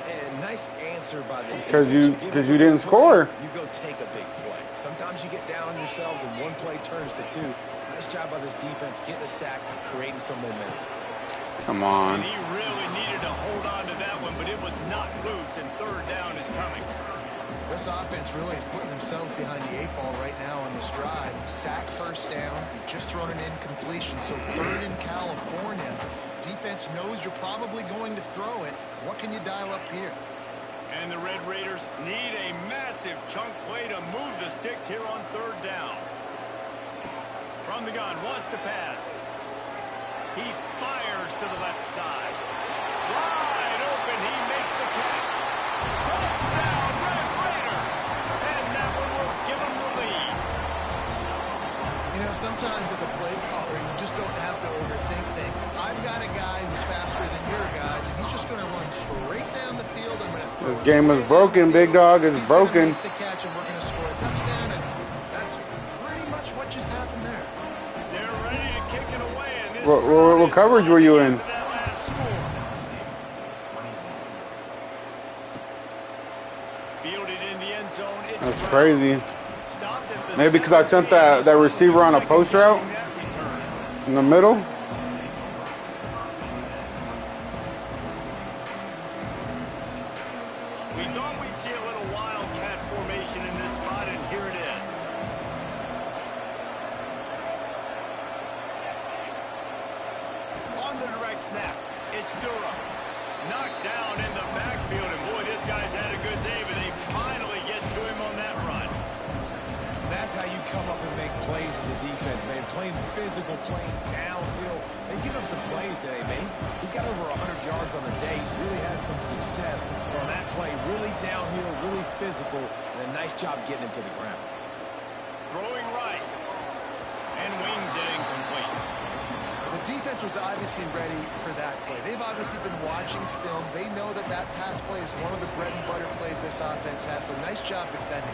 And nice answer by this Because defense. you didn't score. You go take a big play. Sometimes you get down on yourselves and one play turns to two. Nice job by this defense getting a sack, creating some momentum. Come on. And he really needed to hold on to that one, but it was not loose, and third down is coming. This offense really is putting themselves behind the 8-ball right now on this drive. Sack first down. You've just thrown an incompletion, so third in California. Defense knows you're probably going to throw it. What can you dial up here? And the Red Raiders need a massive chunk play to move the sticks here on third down. From the gun, wants to pass. He fires to the left side. Wide open, he makes the catch. Touchdown, Red Raiders! And that one will give him the lead. You know, sometimes as a play caller, you just don't have to overthink things. I've got a guy who's faster than your guys, and he's just going to run straight down the field. I'm going to throw this game is broken, big dog. It's broken. Make the catch, and we're going to score a touchdown, and that's pretty much what just happened there. They're ready to kick it away. And this What coverage were you in? Fielded in the end zone. That's crazy. Maybe because I sent that receiver on a post route in the middle. We thought we'd see a little wildcat formation in this spot, and here it is. On the direct snap, it's Durham. Knocked down in the backfield, and boy, this guy's had a good day, but they finally get to him on that run. That's how you come up and make plays as a defense, man. Playing physical, playing downhill. They give him some plays today, man. He's got over 100 yards on the day. He's really had some success on that play. Really downhill, really physical, and a nice job getting him to the ground. Throwing right, and wings it incomplete. The defense was obviously ready for that play. They've obviously been watching film. They know that that pass play is one of the bread and butter plays this offense has, so nice job defending.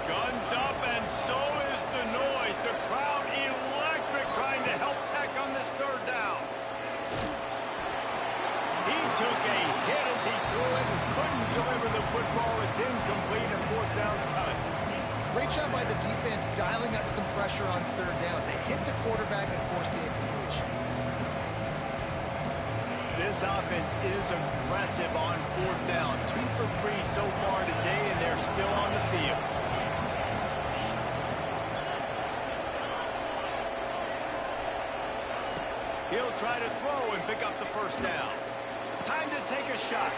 Guns up, and so is the noise. The crowd electric, trying to help Tech on this third down. He took a hit as he threw it and couldn't deliver the football. It's incomplete, and fourth down's coming. Great job by the defense dialing up some pressure on third down. They hit the quarterback and forced the incompletion. This offense is aggressive on fourth down. 2 for 3 so far today, and they're still on the field. He'll try to throw and pick up the first down. Time to take a shot.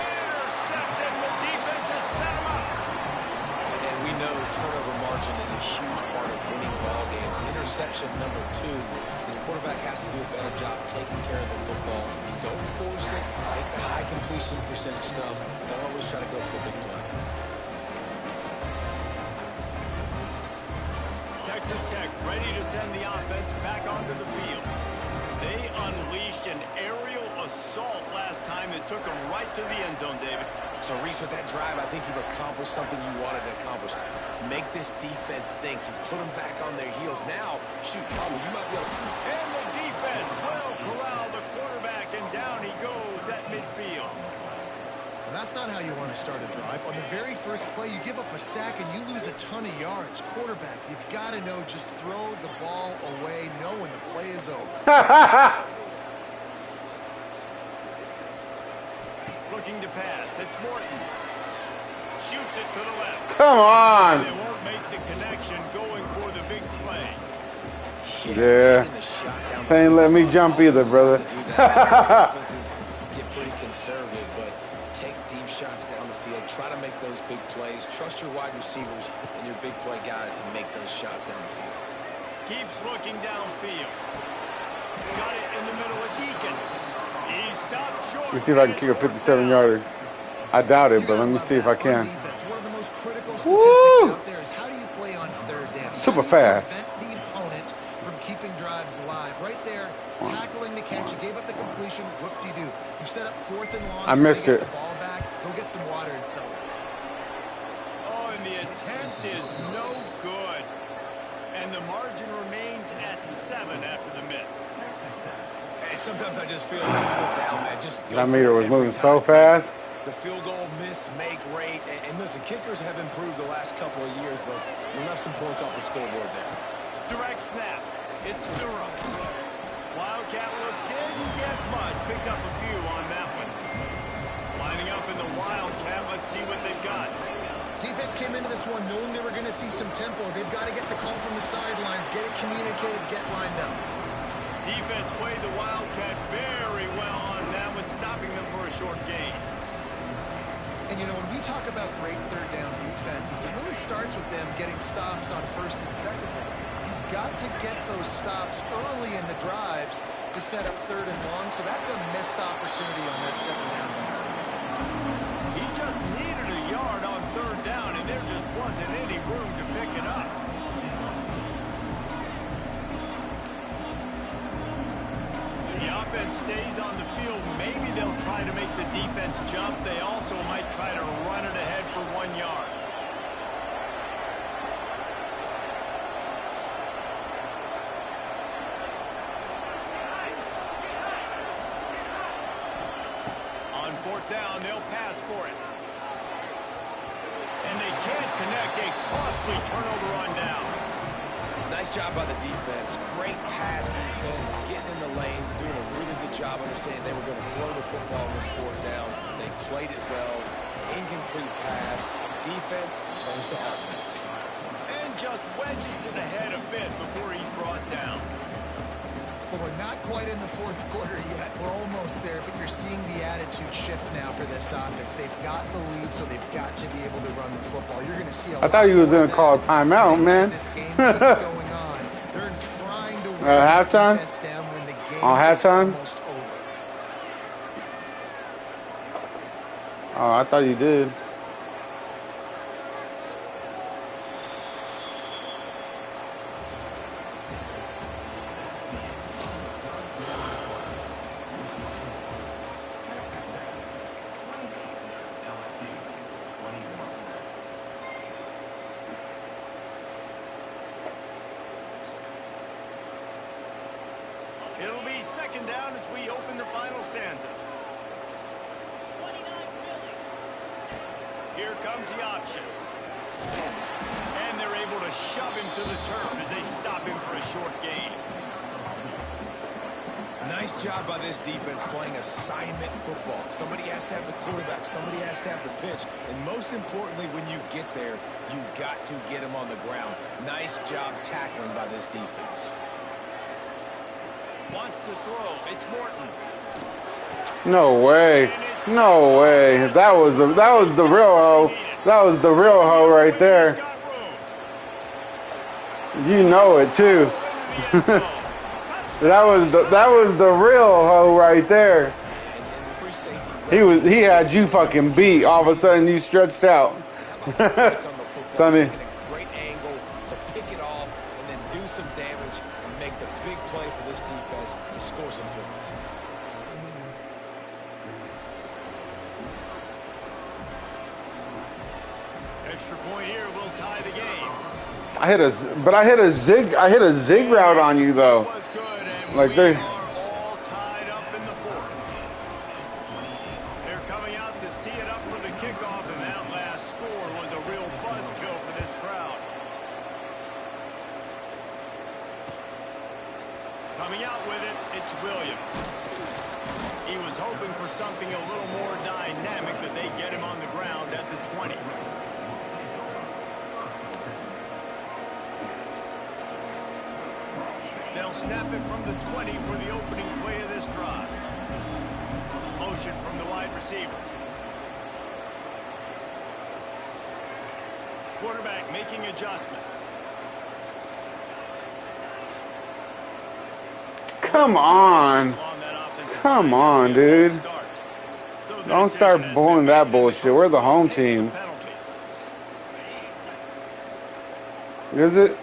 Intercepted. The defense has set him up. And we know turnover margin is a huge part of winning ball games. Interception number 2. His quarterback has to do a better job taking care of the football. Don't force it. Take the high completion percentage stuff. Don't always try to go for the big play. Texas Tech ready to send the offense back onto the field. They unleashed an aerial assault last time that took them right to the end zone, David. So, Reese, with that drive, I think you've accomplished something you wanted to accomplish. Make this defense think. You put them back on their heels. Now, shoot, probably you might be able to. And the defense will corral the quarterback, and down he goes at midfield. And that's not how you want to start a drive. On the very first play, you give up a sack and you lose a ton of yards. Quarterback, you've got to know, just throw the ball away, know when the play is over. Looking to pass. It's Morton. Shoots it to the left. Come on. They won't make the connection, going for the big play. Yeah. They ain't let me jump either, brother. Offenses get pretty conservative, but take deep shots down the field. Try to make those big plays. Trust your wide receivers and your big play guys to make those shots down the field. Keeps looking downfield. Got it in the middle of Deacon. He stopped short. Let's see if I can kick a 57-yarder. I doubt it, but let me see if I can. One of the most critical statistics out there is how do you play on third down? Super fast. Prevent the opponent from keeping drives alive. Right there, tackling the catch. You gave up the completion. Whoop-de-doo. You set up fourth and long. I missed it. The ball back. Go get some water and celebrate. Oh, and the attempt is no good. And the margin remains at 7 after the miss. Hey, sometimes I just feel like fourth down, man. Just go That meter for was it every moving time. so fast. The field goal miss, make rate. And listen, kickers have improved the last couple of years, but you left some points off the scoreboard there. Direct snap. It's Durham. Wildcat look didn't get much. Picked up a few on that one. Lining up in the Wildcat. Let's see what they've got. Defense came into this one knowing they were going to see some tempo. They've got to get the call from the sidelines, get it communicated, get lined up. Defense played the Wildcat very well on that one, stopping them for a short gain. And, you know, when we talk about great third down defenses, it really starts with them getting stops on first and second down. You've got to get those stops early in the drives to set up third and long, so that's a missed opportunity on that second down pass defense. He just needed a yard on third down, and there just wasn't any room to pick it up. The offense stays on the field. Maybe they'll try to make the defense jump. They also might try to run it ahead for 1 yard. On fourth down, they'll pass for it. And they can't connect. A costly turnover on down. Nice job by the defense. Great pass defense, getting in the lanes, doing a really good job understanding they were going to throw the football on this fourth down. They played it well. Incomplete pass. Defense turns to offense. And just wedges it ahead a bit before he's brought down. Well, we're not quite in the fourth quarter yet. We're almost there, but you're seeing the attitude shift now for this offense. They've got the lead, so they've got to be able to run the football. You're going to see a lot. I thought you was going to call a timeout, man. This game keeps going on. They're trying to wear halftime? this defense down when the game On is halftime? almost over. Oh, I thought you did. It'll be second down as we open the final stanza. Here comes the option. And they're able to shove him to the turf as they stop him for a short gain. Nice job by this defense playing assignment football. Somebody has to have the quarterback. Somebody has to have the pitch. And most importantly, when you get there, you got to get him on the ground. Nice job tackling by this defense. Wants to throw. It's Morton. No way. No way. That was the real hoe. That was the real hoe right there. You know it too. That was the real hoe right there. He had you fucking beat. All of a sudden you stretched out. Sonny. Great angle to pick it off and then do some damage and make the big play for this defense to score some points. Extra point here will tie the game. I hit a zig route on you though. Was good, and Like we they. are all tied up in the fourth. They're coming out to tee it up for the kickoff, and that last score was a real buzzkill for this crowd. Coming out with it, it's Williams. He was hoping for something a little more dynamic, but they get him on the ground at the 20. They'll snap it from the 20 for the opening play of this drive. Motion from the wide receiver. Quarterback making adjustments. Come on. Come on, dude. Don't start pulling that bullshit. We're the home team. Is it?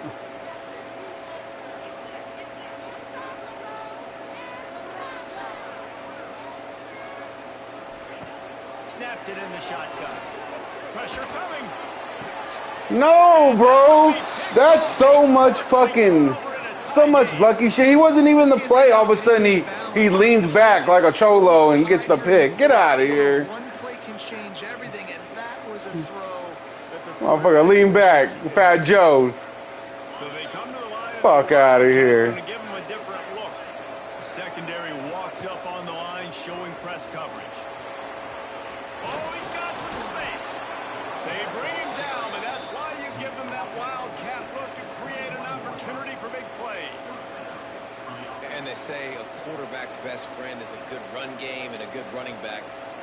Snapped it in the shotgun. Pressure coming. No, bro. That's so much lucky shit. He wasn't even in the play. All of a sudden, he leans back like a cholo and gets the pick. Get out of here. One play can change everything, and that was a throw that the Motherfucker, lean back. Fat Joe. So they come to the line. Fuck out of here. Going to give him a different look. The secondary walks up on the line, showing press coverage. Oh, he's got some space. They bring him down, but that's why you give them that wildcat look to create an opportunity for big plays. And they say a quarterback's best friend is a good run game and a good running back.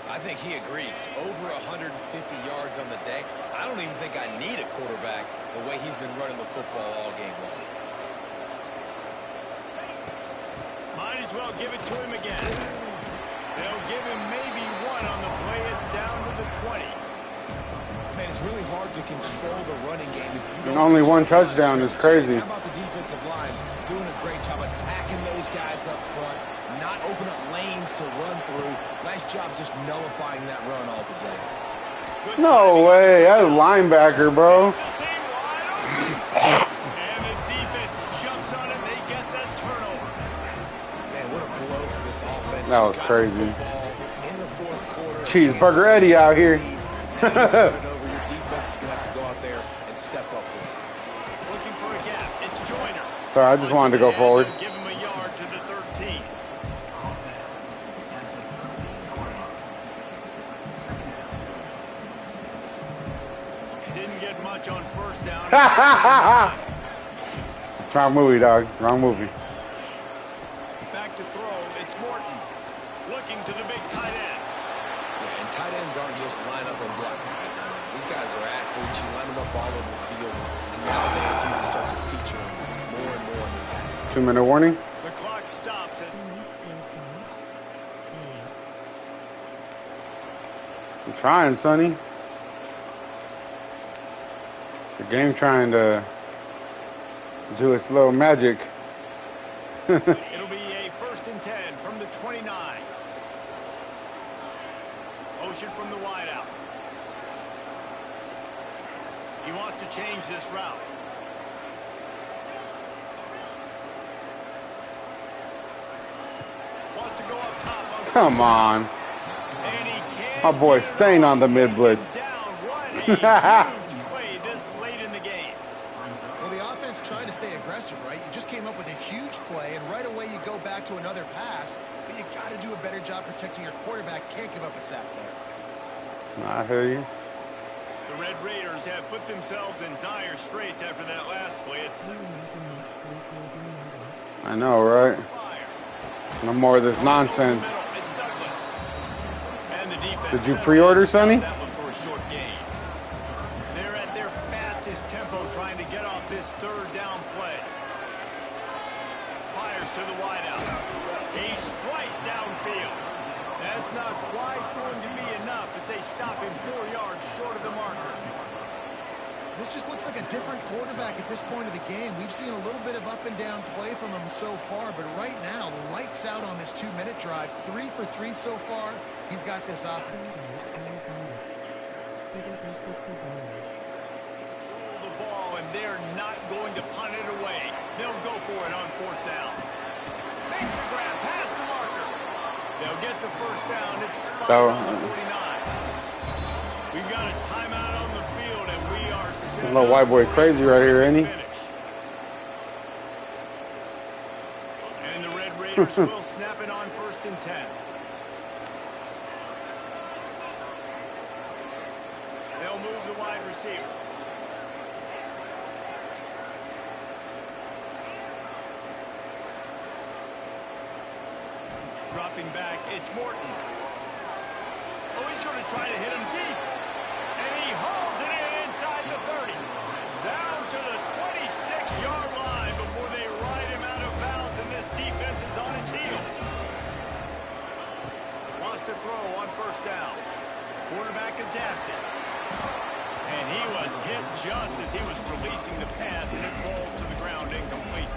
I think he agrees. Over 150 yards on the day. I don't even think I need a quarterback the way he's been running the football all game long. Might as well give it to him again. They'll give him maybe one on the play. It's down to the 20. Man, it's really hard to control the running game if you And only one touchdown is crazy. How about the defensive line doing a great job attacking those guys up front, not open up lanes to run through. Nice job just nullifying that run altogether. No way. That's a linebacker, bro. It's the same wide open. And the defense jumps on it. They get that turnover. Man, what a blow for this offense. That was Got the crazy. football in the fourth quarter. Cheeseburger Eddie out here. Now you turn it over. Your defense is going to have to go out there and step up for it. Looking for a gap. It's Joyner. Sorry, I just wanted to go forward. Give him a yard to the 13. Didn't get much on first down. It's wrong movie, dog. Wrong movie. Back to throw. It's Morton. Looking to the big tight end. Yeah, and tight ends aren't just line up and block guys. These guys are athletes. You line them up all over the field. And nowadays, you can start to feature them more and more in the passing. 2-minute warning. The clock stops. I'm trying, Sonny. The game trying to do its little magic. It'll be a 1st and 10 from the 29. Motion from the wideout. He wants to change this route. Wants to go up top. Come on. And he can't. My boy staying on the mid blitz. Down. What a huge play this late in the game. Well, the offense trying to stay aggressive, right? You just came up with a huge play, and right away you go back to another pass, but you got to do a better job protecting your quarterback. Can't give up a sack there. I hear you. The Red Raiders have put themselves in dire straits after that last play. It's I know, right? fire. No more of this nonsense. It's Douglas. And the defense. Did you pre-order, Sonny? That one for a short gain. They're at their fastest tempo trying to get off this 3rd down play. Fires to the wideout. A strike downfield. That's not quite going to be enough as they stop him 4 yards short of the marker. This just looks like a different quarterback at this point of the game. We've seen a little bit of up and down play from him so far, but right now, lights out on this 2-minute drive. 3 for 3 so far. He's got this offense. Control the ball, and they're not going to punt it away. They'll go for it on 4th down. Makes a grab past the marker. They'll get the 1st down. It's spot on the 49. We've got a timeout on the field, and we are set. Little white boy crazy right here, ain't he? And the Red Raiders will snap it on 1st and 10. They'll move the wide receiver. Dropping back, it's Morton. Oh, he's going to try to hit him deep. And he hauls it in inside the 30. Down to the 26-yard line before they ride him out of bounds, and this defense is on its heels. Wants to throw on 1st down. Quarterback adapted. And he was hit just as he was releasing the pass, and it falls to the ground incomplete.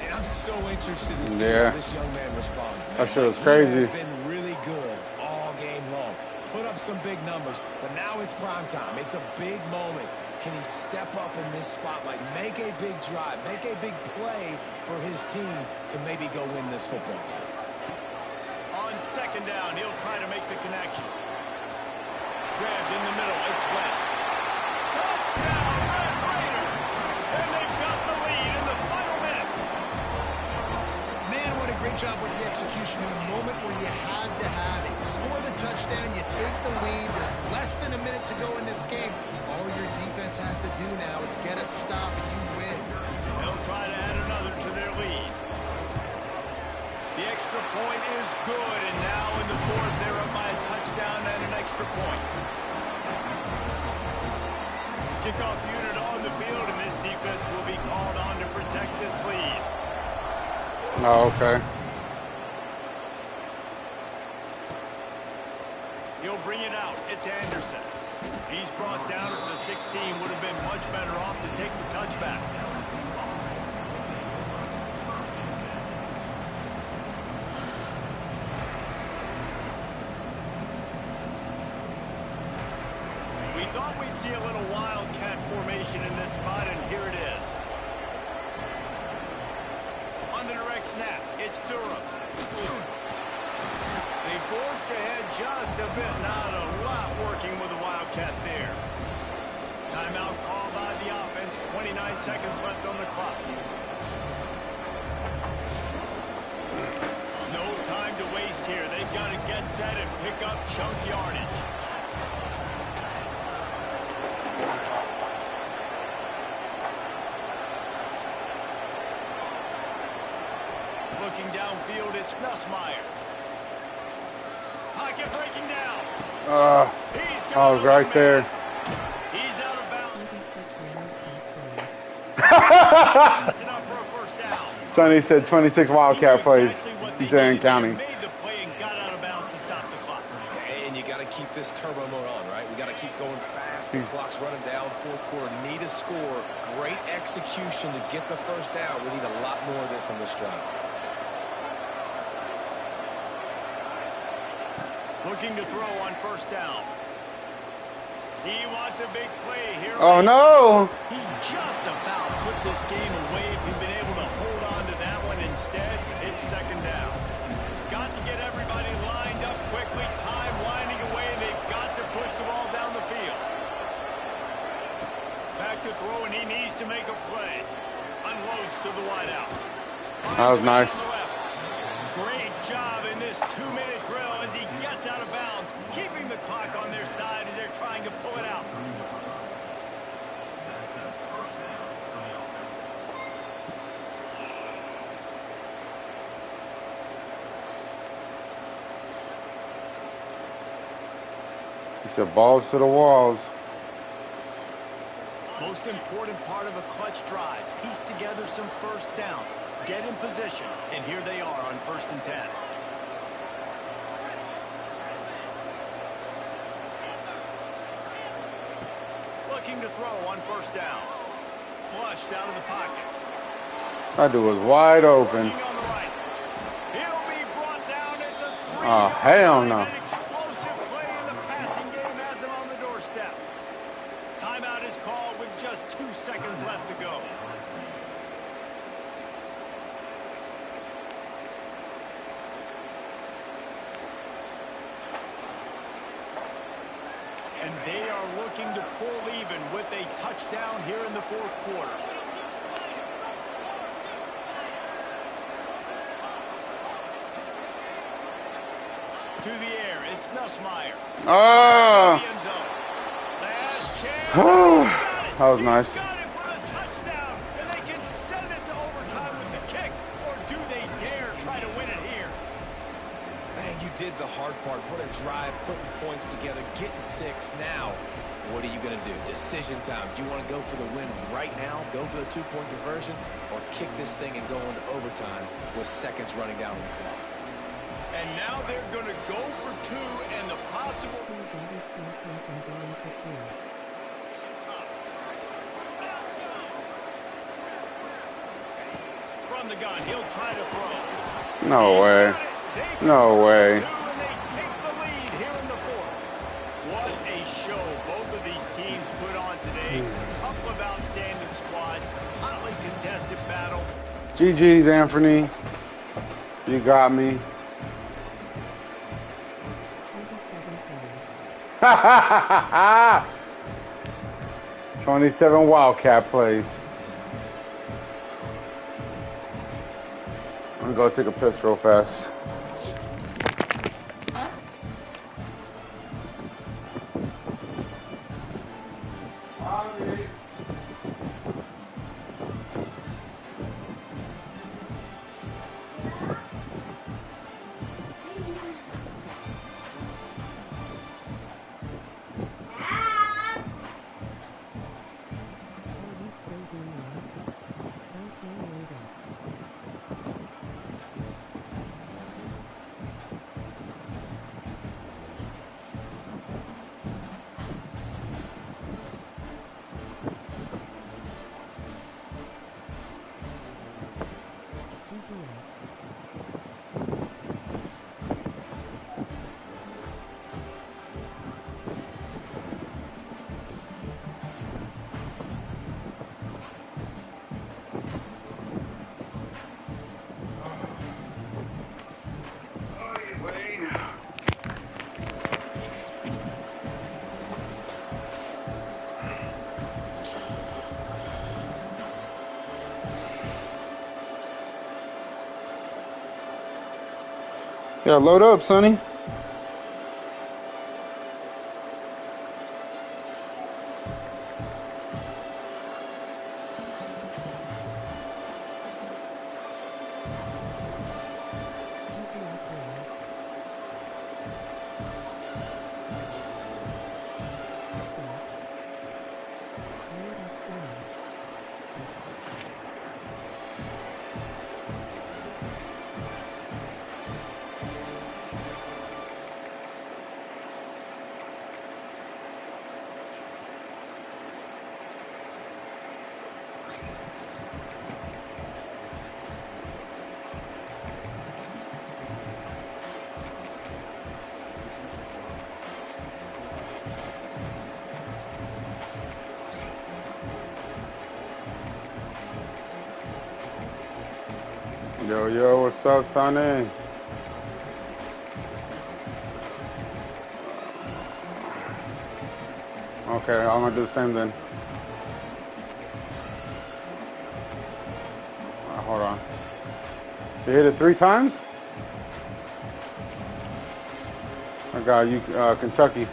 And I'm so interested to see Yeah. how this young man responds. Man. That shit was He crazy. has been really good all game long. Put up some big numbers, but now it's prime time. It's a big moment. Can he step up in this spotlight, make a big drive, make a big play for his team to maybe go win this football game? On 2nd down, he'll try to make the connection. Grabbed in the middle, it's West. Touchdown, Red Raiders! And they've got the lead in the final minute. Man, what a great job with the execution in a moment where you had to have it. You score the touchdown, you take the lead. There's less than a minute to go in this game. All your defense has to do now is get a stop and you win. They'll try to add another to their lead. The extra point is good, and now in the 4th, they're up by a touchdown extra point. Kickoff unit on the field, and this defense will be called on to protect this lead. Oh, okay. He'll bring it out. It's Anderson. He's brought down at the 16. Would have been much better off to take the touchback. We thought we'd see a little wildcat formation in this spot, and here it is. On the direct snap, it's Durham. They forced ahead just a bit, not a lot working with the wildcat there. Timeout called by the offense, 29 seconds left on the clock. No time to waste here. They've got to get set and pick up chunk yardage. Looking downfield, it's Nussmeier. Pocket breaking down. I was right there. He's out of bounds. That's enough for a first down. Sonny said 26 Wildcat plays. He's in counting. Made the play and got out of bounds to stop the clock. And you got to keep this turbo mode on, right? We got to keep going fast. The clock's running down. Fourth quarter, need a score. Great execution to get the first down. We need a lot more of this on this drive. Looking to throw on first down. He wants a big play here. Oh, no. He just about put this game away if he'd been able to hold on to that one. Instead, it's second down. Got to get everybody lined up quickly. Time winding away, and they've got to push the ball down the field. Back to throw, and he needs to make a play. Unloads to the wideout. That was nice. Great job in this 2-minute drill as he gets out of bounds, keeping the clock on their side as they're trying to pull it out. He said balls to the walls. Most important part of a clutch drive, piece together some first downs, get in position, and here they are on 1st and 10. Looking to throw on first down. Flushed out of the pocket. That dude was wide open. Working on the right. He'll be brought down at the 3. Oh, hell no. An explosive play in the passing game has him on the doorstep. Timeout is called with just 2 seconds left to go. And they are looking to pull even with a touchdown here in the 4th quarter. To the air, it's Nussmeier. Oh, Last chance. that was nice. He's got it for the touchdown, and they can send it to overtime with the kick. Or do they dare try to win it here? Man, you did the hard part. What a drive, putting points together, getting 6. Now, what are you going to do? Decision time. Do you want to go for the win right now, go for the 2-point conversion, or kick this thing and go into overtime with seconds running down on the clock? And now they're going to go for 2 and the possible... From the gun, he'll try to throw. No way. No way. And they take the lead here in the 4th. What a show both of these teams put on today. A couple of outstanding squads. Hotly contested battle. GG's, Anthony. You got me. 27 Wildcat plays. I'm gonna go take a piss real fast. Yeah, load up, Sonny. Yo, what's up, Sonny? Okay, I'm gonna do the same then. Hold on. You hit it 3 times? I got you, Kentucky.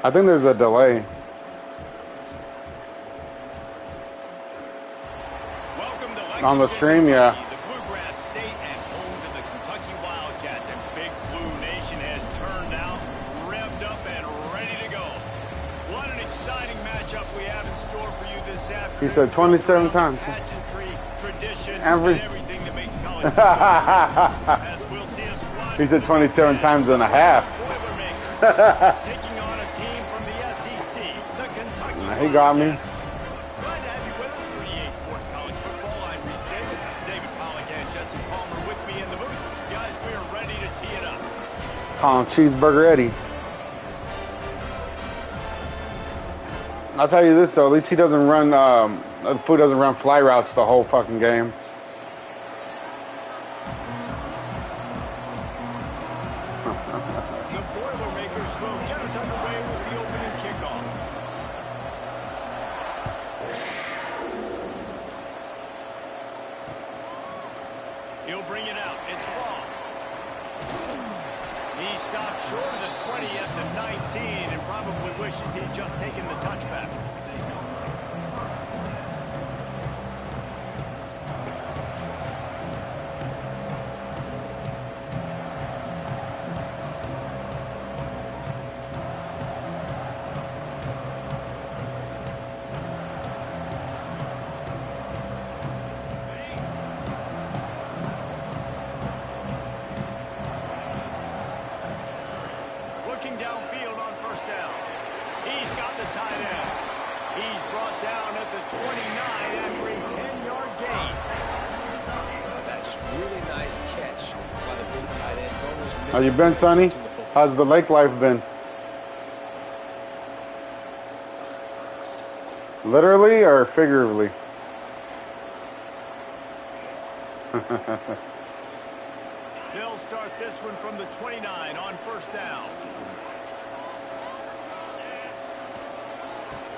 I think there's a delay. On the stream, yeah. The Bluegrass State and home to the Kentucky Wildcats. And Big Blue Nation has turned out, revved up, and ready to go. What an exciting matchup we have in store for you this afternoon. He said 27 times. Pageantry, tradition, Every... and everything that makes college football. As we'll see a squad. He said 27 times and a half. Taking on a team from the SEC, the Kentucky Wildcats. He got me. Glad to have you with us for EA Sports College Football. I'm Reese Davis, David Pollack, and Jesse Palmer with me in the booth. Guys, we are ready to tee it up. Call him Cheeseburger Eddie. I'll tell you this though, at least he doesn't run, the food doesn't run fly routes the whole fucking game. The Boilermakers will get us underway with the opening kickoff. He'll bring it out. It's Ball. He stopped short of the 20 at the 19 and probably wishes he'd just taken the touchback. Looking downfield on first down. He's got the tight end. He's brought down at the 29 after a 10-yard gain. That's really nice catch by the big tight end. How you been, Sonny? How's the lake life been? Literally or figuratively? They'll start this one from the 29 on first down.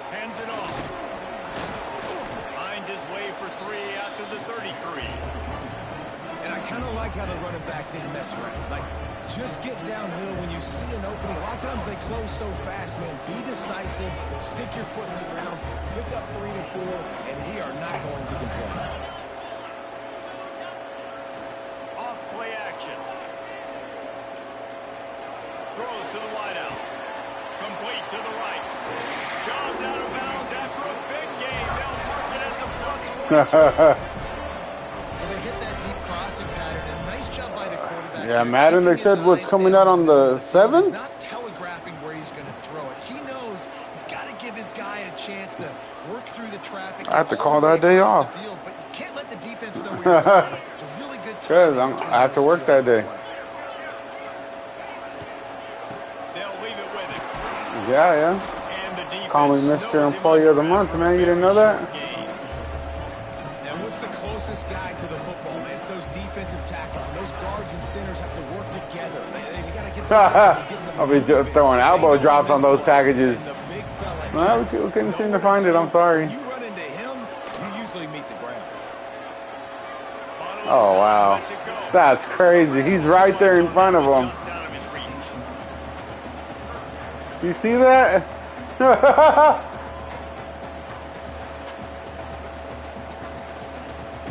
Hands it off. Finds his way for 3 after the 33. And I kind of like how the running back didn't mess around. Like, just get downhill when you see an opening. A lot of times they close so fast, man. Be decisive, stick your foot in the ground, pick up 3 to 4, and we are not going to complain. Off play action. Throws to the wideout. Complete to the right. Shoved out of bounds after a big gain. They'll mark it at the +4. They hit that that deep crossing pattern, and nice job by the quarterback. Yeah, Madden, they said what's coming out on the 7th? He's not telegraphing where he's going to throw it. He knows he's got to give his guy a chance to work through the traffic. I have to call that day off. Field, but you can't let the defense know where you're going. It's a really good time. Because I have to work that day. They'll leave it with him. Yeah. Call me Mr. Employee of the Month, man. You didn't know that? And what's the closest guy to the football, man? It's those defensive tackles, and those guards and centers have to work together. They got to get those guys and get some. I'll be throwing elbow drops on those packages. No, we couldn't seem to find it. I'm sorry. You run into him, you usually meet the ground. Oh, wow. That's crazy. He's right there in front of him. You see that?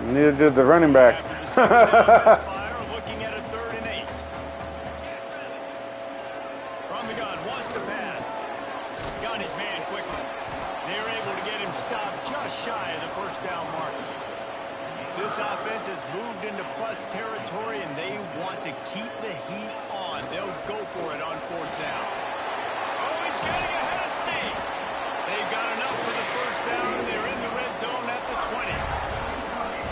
Neither did the running back. Looking at a 3rd and 8. From the gun, wants to pass. Got his man quickly. They were able to get him stopped just shy of the first down mark. This offense has moved into plus territory, and they want to keep the heat on. They'll go for it on 4th down. Oh, he's getting ahead of steam. They've got enough for the first down, and they're in the red zone at the 20.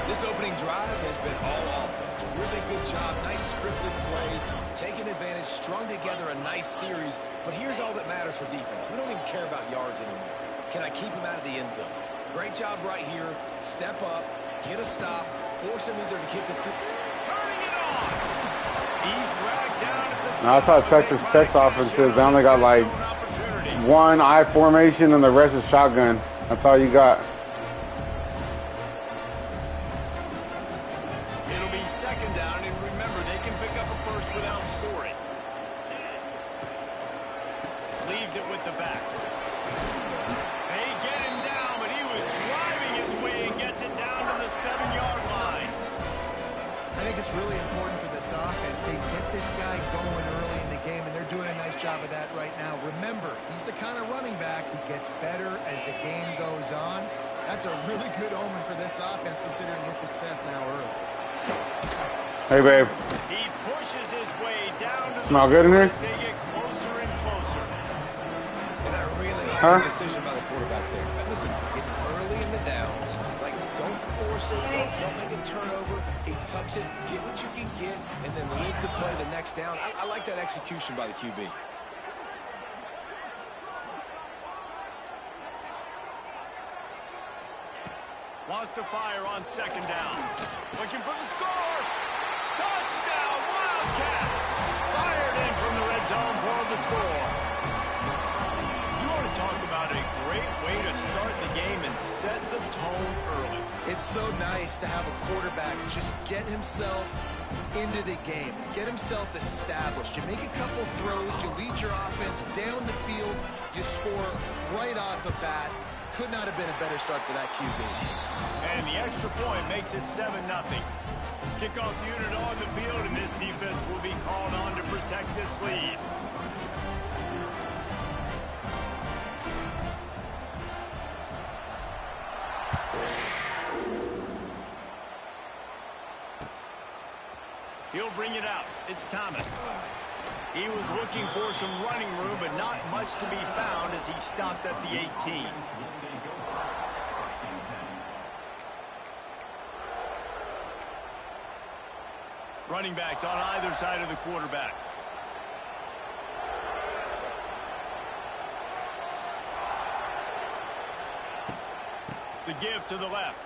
This opening drive has been all offense. Really good job. Nice scripted plays. Taking advantage, strung together a nice series. But here's all that matters for defense. We don't even care about yards anymore. Can I keep him out of the end zone? Great job right here. Step up, get a stop, force him either to kick the field. Turning it on. He's dragged down at the top. That's how Texas Tech's offense is. They only got like one I formation and the rest is shotgun. That's all you got. It'll be 2nd down, and remember, they can pick up a first without scoring. Leaves it with the back. They get him down, but he was driving his way and gets it down to the 7-yard line. I think it's really important for this offense. They get this guy going early in the game, and they're doing a nice job of that right now. Remember, he's the kind of running back who gets better as the game goes on. That's a really good omen for this offense, considering his success now early. Hey, babe. He pushes his way down to Smell good in here? They get closer and closer. And I really like the decision by the quarterback there. But listen, it's early in the downs. Like, don't force it. Don't make a turnover. He tucks it, get what you can get, and then live to play the next down. I like that execution by the QB. Wants to fire on 2nd down. Looking for the score. Touchdown, Wildcats. Fired in from the red zone for the score. You want to talk about a great way to start the game and set the tone early. It's so nice to have a quarterback just get himself into the game, get himself established. You make a couple throws, you lead your offense down the field, you score right off the bat. Could not have been a better start for that QB. And the extra point makes it 7-0. Kickoff unit on the field, and this defense will be called on to protect this lead. He'll bring it out. It's Thomas. He was looking for some running room, but not much to be found as he stopped at the 18. Running backs on either side of the quarterback. The give to the left.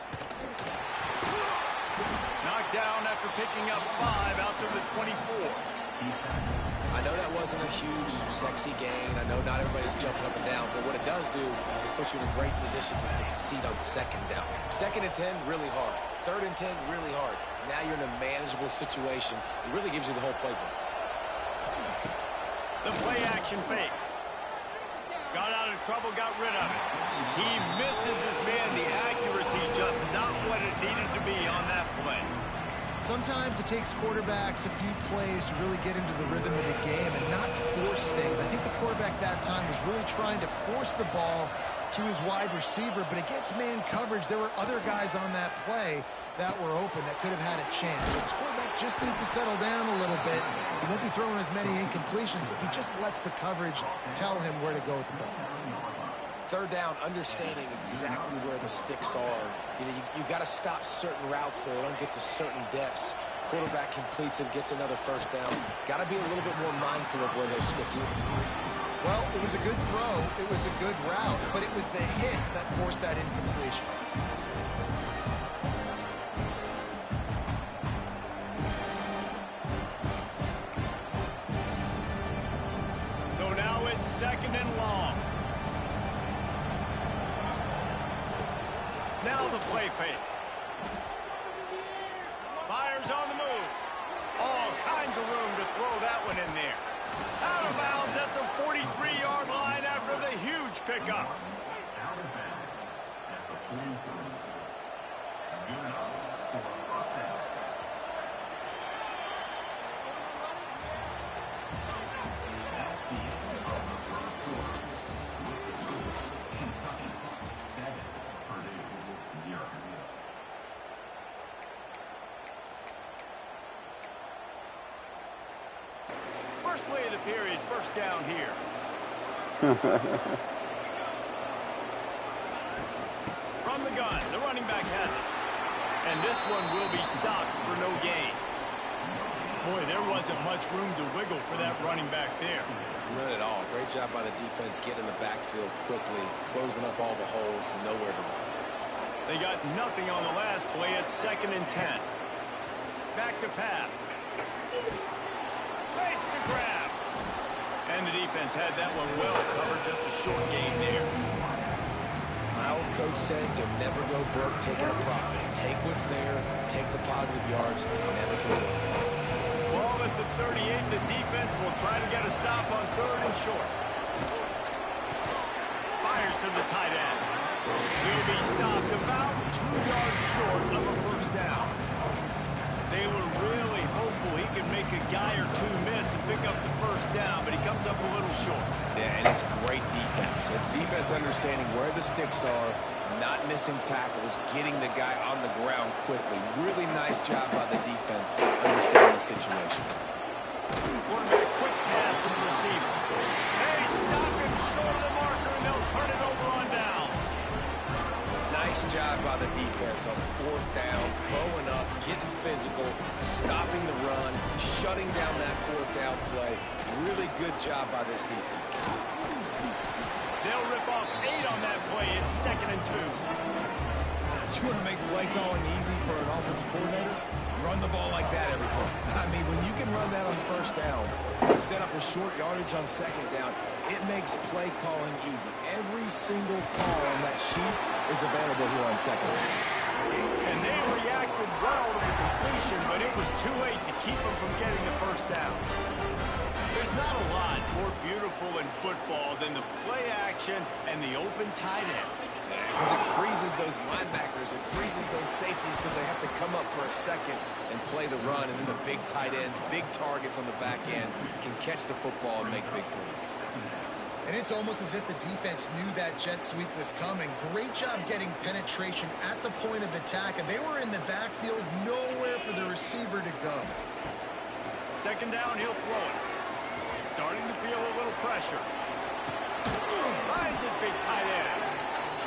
Knocked down after picking up 5 out to the 24. I know that wasn't a huge, sexy gain. I know not everybody's jumping up and down, but what it does do is put you in a great position to succeed on 2nd down. 2nd and 10, really hard. 3rd and 10, really hard. Now you're in a manageable situation. It really gives you the whole playbook. The play action fake. Got out of trouble, got rid of it. He misses his man. The accuracy just not what it needed to be on that play. Sometimes it takes quarterbacks a few plays to really get into the rhythm of the game and not force things. I think the quarterback that time was really trying to force the ball to his wide receiver, but against man coverage, there were other guys on that play that were open that could have had a chance. So this quarterback just needs to settle down a little bit. He won't be throwing as many incompletions if he just lets the coverage tell him where to go with the ball. Third down, understanding exactly where the sticks are. You got to stop certain routes so they don't get to certain depths. Quarterback completes and gets another first down. Got to be a little bit more mindful of where those sticks are. Well, it was a good throw. It was a good route, but it was the hit that forced that incompletion. So now it's 2nd and long. Now the play fake. Fires on the move. All kinds of room to throw that one in there. Out of bounds at the 43-yard line after the huge pickup. First play of the period, first down here. From the gun, the running back has it. And this one will be stopped for no gain. Boy, there wasn't much room to wiggle for that running back there. None at all. Great job by the defense getting in the backfield quickly, closing up all the holes, nowhere to run. They got nothing on the last play at 2nd and 10. Back to pass. Waits to grab. And the defense had that one well covered, just a short gain there. My old coach said you'll never go broke taking a profit. Take what's there, take the positive yards, and never complain. Ball at the 38, the defense will try to get a stop on 3rd and short. Fires to the tight end. He'll be stopped about 2 yards short of a first down. They were really hopeful he could make a guy or two miss and pick up the first down, but he comes up a little short. Yeah, and it's great defense. It's defense understanding where the sticks are, not missing tackles, getting the guy on the ground quickly. Really nice job by the defense understanding the situation. Quarterback quick pass to the receiver. They stop him short of the marker, and they'll turn it over on downs. Nice job by the defense on 4th down, bowing up, getting physical, stopping the run, shutting down that 4th down play. Really good job by this defense. They'll rip off 8 on that play. It's 2nd and 2. You want to make play calling easy for an offensive coordinator? Run the ball like that every play. I mean, when you can run that on 1st down and set up a short yardage on 2nd down, it makes play calling easy. Every single call on that sheet is available here on 2nd down. And they reacted well to the completion, but it was too late to keep them from getting the first down. There's not a lot more beautiful in football than the play action and the open tight end. Because it freezes those linebackers, it freezes those safeties because they have to come up for a second and play the run, and then the big tight ends, big targets on the back end can catch the football and make big plays. And it's almost as if the defense knew that jet sweep was coming. Great job getting penetration at the point of attack, and they were in the backfield, nowhere for the receiver to go. 2nd down, he'll throw it. Starting to feel a little pressure. Finds his big tight end.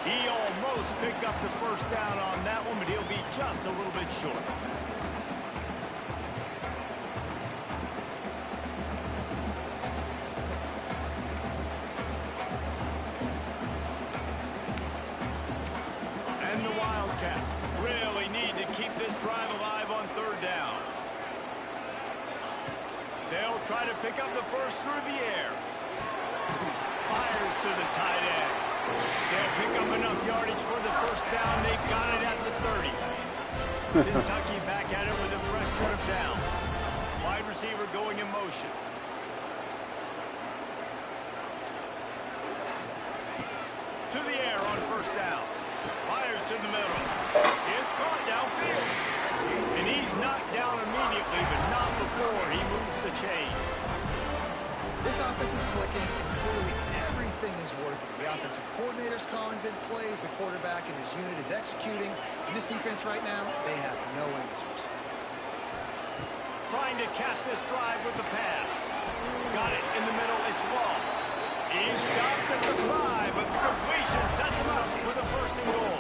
He almost picked up the first down on that one, but he'll be just a little bit short. And the Wildcats really need to keep this drive alive on 3rd down. They'll try to pick up the first through the air. Fires to the tight end. They'll pick up enough yardage for the first down. They've got it at the 30. Kentucky back at it with a fresh set of downs. Wide receiver going in motion. To the air on first down. Fires to the middle. It's caught downfield. And he's knocked down immediately, but not before he moves the chains. This offense is clicking, and clearly everything everything is working. The offensive coordinator's calling good plays. The quarterback and his unit is executing. And this defense right now, they have no answers. Trying to cap this drive with the pass. Got it in the middle. It's ball. He's stopped at the 5, but the completion sets him up with a first and goal.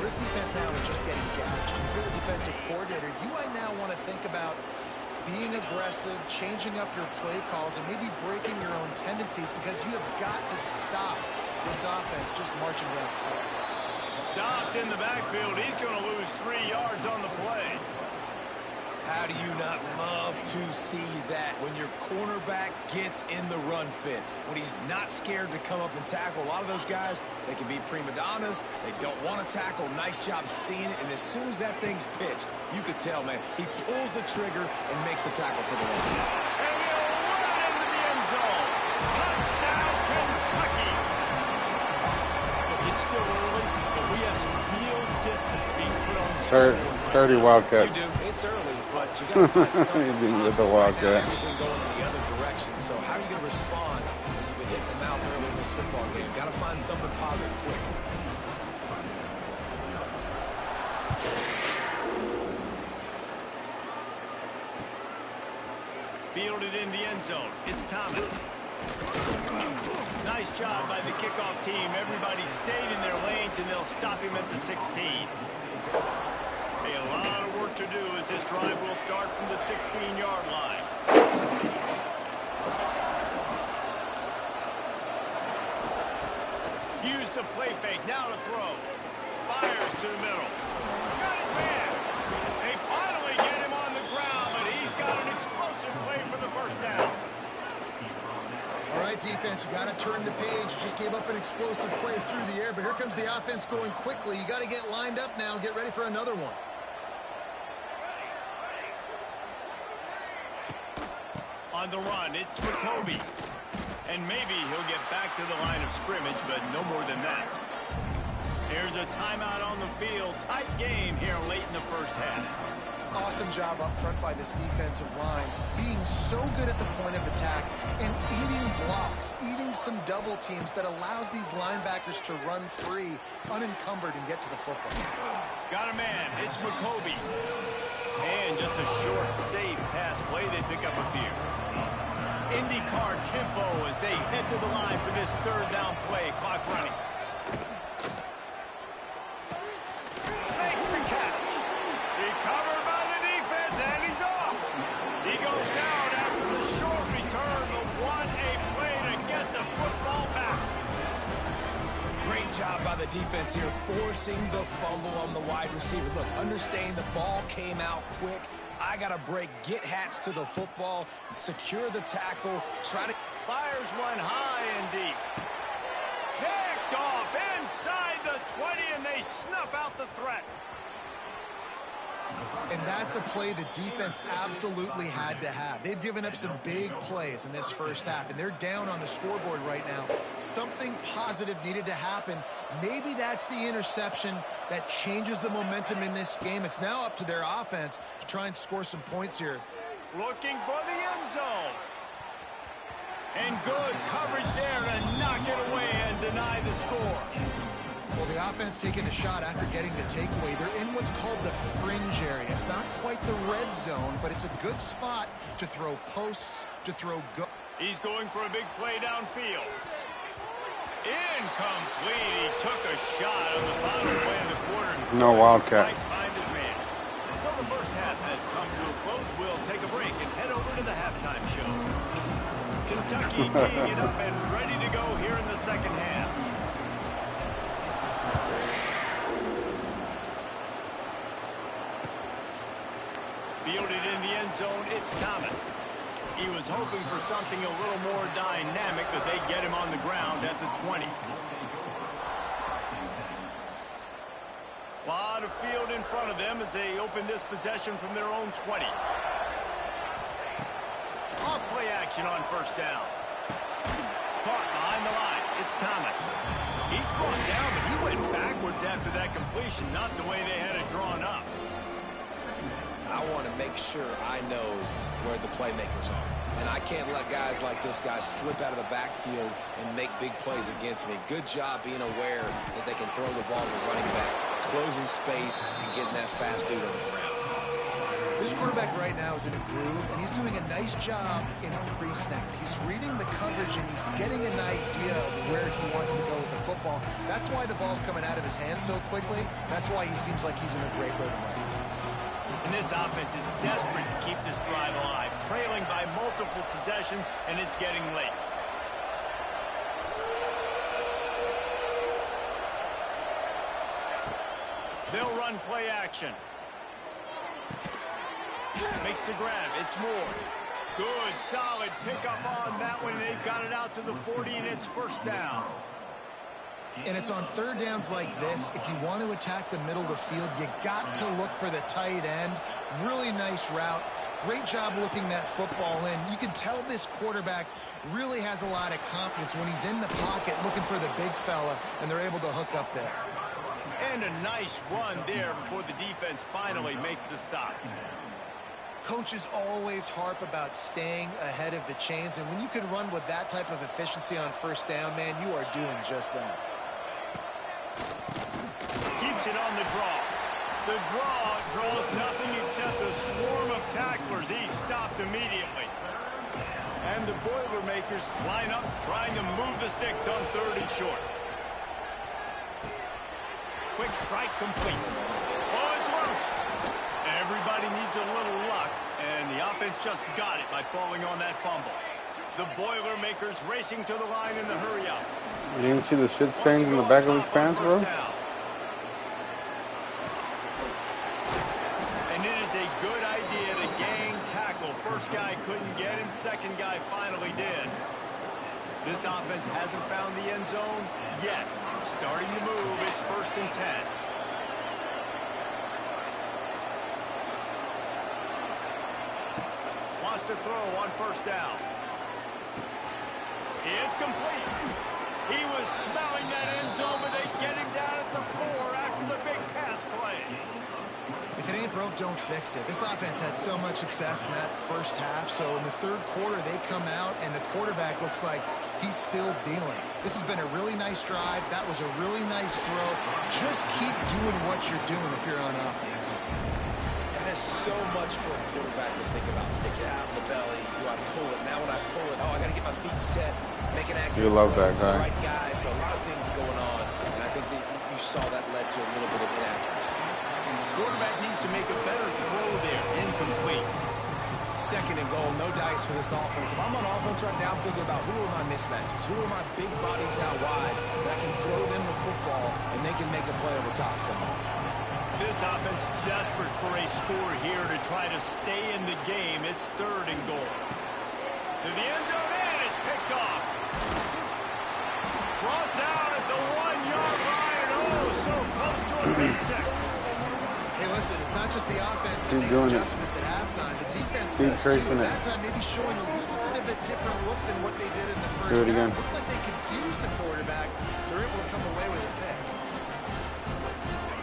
This defense now is just getting gashed. And for the defensive coordinator, you might now want to think about being aggressive, changing up your play calls, and maybe breaking your own tendencies, because you have got to stop this offense just marching down the field. Stopped in the backfield. He's going to lose 3 yards on the play. How do you not love to see that when your cornerback gets in the run fit, when he's not scared to come up and tackle? A lot of those guys, they can be prima donnas. They don't want to tackle. Nice job seeing it. And as soon as that thing's pitched, you could tell, man, he pulls the trigger and makes the tackle for the win. And he'll run into the end zone. Touchdown, Kentucky. Look, it's still early, but we have some real distance being put on the scoreboard. 30 Wildcats. You do. It's early, but you got to find something With the positive Wildcat. right now. Everything going in the other direction. So how are you going to respond when you've been hitting them out early in this football game? Got to find something positive quick. Fielded in the end zone. It's Thomas. Nice job by the kickoff team. Everybody stayed in their lanes, and they'll stop him at the 16. A lot of work to do as this drive will start from the 16-yard line. Use the play fake. Now to throw. Fires to the middle. Got his man. They finally get him on the ground, but he's got an explosive play for the first down. All right, defense, you got to turn the page. Just gave up an explosive play through the air, but here comes the offense going quickly. You got to get lined up now and get ready for another one. On the run, it's McCoby. And maybe he'll get back to the line of scrimmage, but no more than that. Here's a timeout on the field. Tight game here late in the first half. Awesome job up front by this defensive line, being so good at the point of attack and eating blocks, eating some double teams that allows these linebackers to run free, unencumbered, and get to the football. Got a man. It's McCoby. And just a short, safe pass play. They pick up a few. IndyCar tempo as they head to the line for this third down play. Clock running. Makes the catch. Recovered by the defense, and he's off. He goes down after the short return, but what a play to get the football back. Great job by the defense here, forcing the fumble on the wide receiver. Look, understand the ball came out quick. I got to break, get Hats to the football, secure the tackle, try to... Fires one high and deep. Picked off inside the 20, and they snuff out the threat. And that's a play the defense absolutely had to have. They've given up some big plays in this first half, and they're down on the scoreboard right now. Something positive needed to happen. Maybe that's the interception that changes the momentum in this game. It's now up to their offense to try and score some points here. Looking for the end zone. And good coverage there to knock it away and deny the score. Well, the offense taking a shot after getting the takeaway. They're in what's called the fringe area. It's not quite the red zone, but it's a good spot to throw posts, to throw go. He's going for a big play downfield. Incomplete. He took a shot on the final play of the quarter. No Wildcat. Might find his man. So the first half has come to a close. We'll take a break and head over to the halftime show. Kentucky teeing it up and ready to go here in the second half. Fielded in the end zone, it's Thomas. He was hoping for something a little more dynamic, but they get him on the ground at the 20. Lot of field in front of them as they open this possession from their own 20. Off play action on first down. Caught behind the line. It's Thomas. He's brought down, but he went backwards after that completion, not the way they had it drawn up. I want to make sure I know where the playmakers are. And I can't let guys like this guy slip out of the backfield and make big plays against me. Good job being aware that they can throw the ball to the running back, closing space, and getting that fast dude on the ground. This quarterback right now is in a groove, and he's doing a nice job in pre-snap. He's reading the coverage, and he's getting an idea of where he wants to go with the football. That's why the ball's coming out of his hands so quickly. That's why he seems like he's in a great rhythm right now. And this offense is desperate to keep this drive alive, trailing by multiple possessions, and it's getting late. They'll run play action. Makes the grab. It's Moore. Good, solid pickup on that one. They've got it out to the 40, and it's first down. And it's on third downs like this. If you want to attack the middle of the field, you got to look for the tight end. Really nice route. Great job looking that football in. You can tell this quarterback really has a lot of confidence when he's in the pocket looking for the big fella, and they're able to hook up there. And a nice run there before the defense finally makes the stop. Coaches always harp about staying ahead of the chains, and when you can run with that type of efficiency on first down, man, you are doing just that. Keeps it on the draw. The draw draws nothing except a swarm of tacklers. He's stopped immediately. And the Boilermakers line up trying to move the sticks on third and short. Quick strike complete. Oh, it's loose. Everybody needs a little luck, and the offense just got it by falling on that fumble. The Boilermakers racing to the line in the hurry up. You didn't see the shit stains in the back of his pants, bro? And it is a good idea to gang tackle. First guy couldn't get him, second guy finally did. This offense hasn't found the end zone yet. Starting to move, it's 1st and 10. Wants to throw on first down. It's complete. He was smelling that end zone, but they get him down at the 4 after the big pass play. If it ain't broke, don't fix it. This offense had so much success in that first half, so in the third quarter, they come out, and the quarterback looks like he's still dealing. This has been a really nice drive. That was a really nice throw. Just keep doing what you're doing if you're on offense. And there's so much for a quarterback to think about. Stick it out in the belly. Do I pull it? Now when I pull it, oh, I got to get my feet set. Make an accurate You love that throw. guy. Right guy. So a lot of things going on, and I think that you saw that led to a little bit of inaccuracy. Quarterback needs to make a better throw there. Incomplete. 2nd and goal, no dice for this offense. If I'm on offense right now, I'm thinking about who are my mismatches, who are my big bodies out wide that I can throw them the football and they can make a play over top somebody. This offense desperate for a score here to try to stay in the game. It's 3rd and goal. To the end zone, and it's picked off. Brought down at the 1-yard line. Oh, so close to a big 6. Hey, listen, it's not just the offense that He's makes doing adjustments at halftime. The defense He's does too. tracing it. That time maybe showing a little bit of a different look than what they did in the first Do it half. again. Looked like they confused the quarterback. They're able to come away with a pick.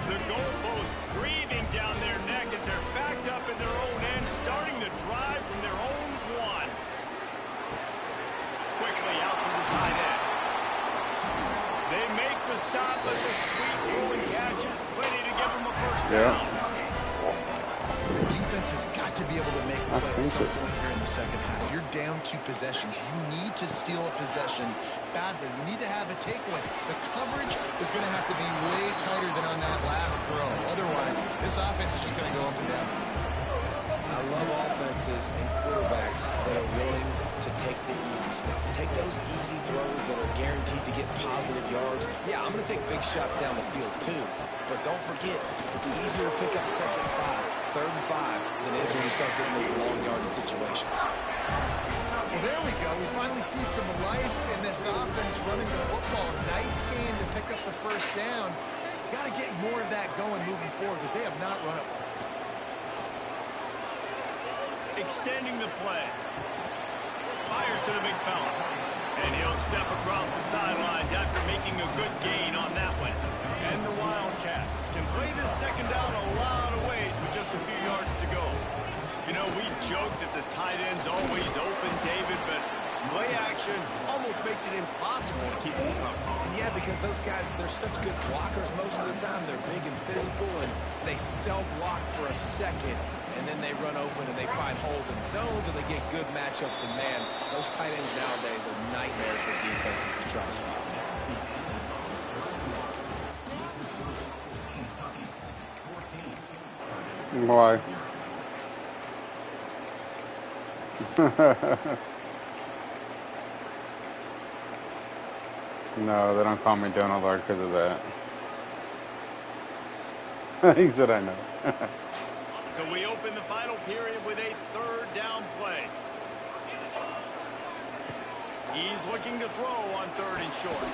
The goalpost breathing down their neck as they're backed up in their own end, starting the drive from their own 1. Quickly out to the tight end. They make the stop, but the sweet rolling catch is plenty to give them a first down. The defense has got to be able to make a play at some point here in the second half. You're down 2 possessions. You need to steal a possession badly. You need to have a takeaway. The coverage is going to have to be way tighter than on that last throw. Otherwise, this offense is just going to go up and down the field. I love offenses and quarterbacks that are willing to take the easy stuff. Take those easy throws that are guaranteed to get positive yards. Yeah, I'm going to take big shots down the field too. But don't forget, it's easier to pick up 2nd and 5, 3rd and 5 than it is when you start getting those long yardage situations. Well, there we go. We finally see some life in this offense running the football. Nice game to pick up the first down. Got to get more of that going moving forward because they have not run it well. Extending the play. Fires to the big fella. And he'll step across the sidelines after making a good gain on that one. And the Wildcats can play this second down a lot of ways with just a few yards to go. joke that the tight end's always open, David, but play action almost makes it impossible to keep them covered. Yeah, because those guys, they're such good blockers most of the time. They're big and physical, and they self-block for a second, and then they run open and they find holes in zones, and they get good matchups. And, man, those tight ends nowadays are nightmares for defenses to try to stop. Why? No, they don't call me Donald Lord because of that. He said I know. So we open the final period with a third down play. He's looking to throw on third and short.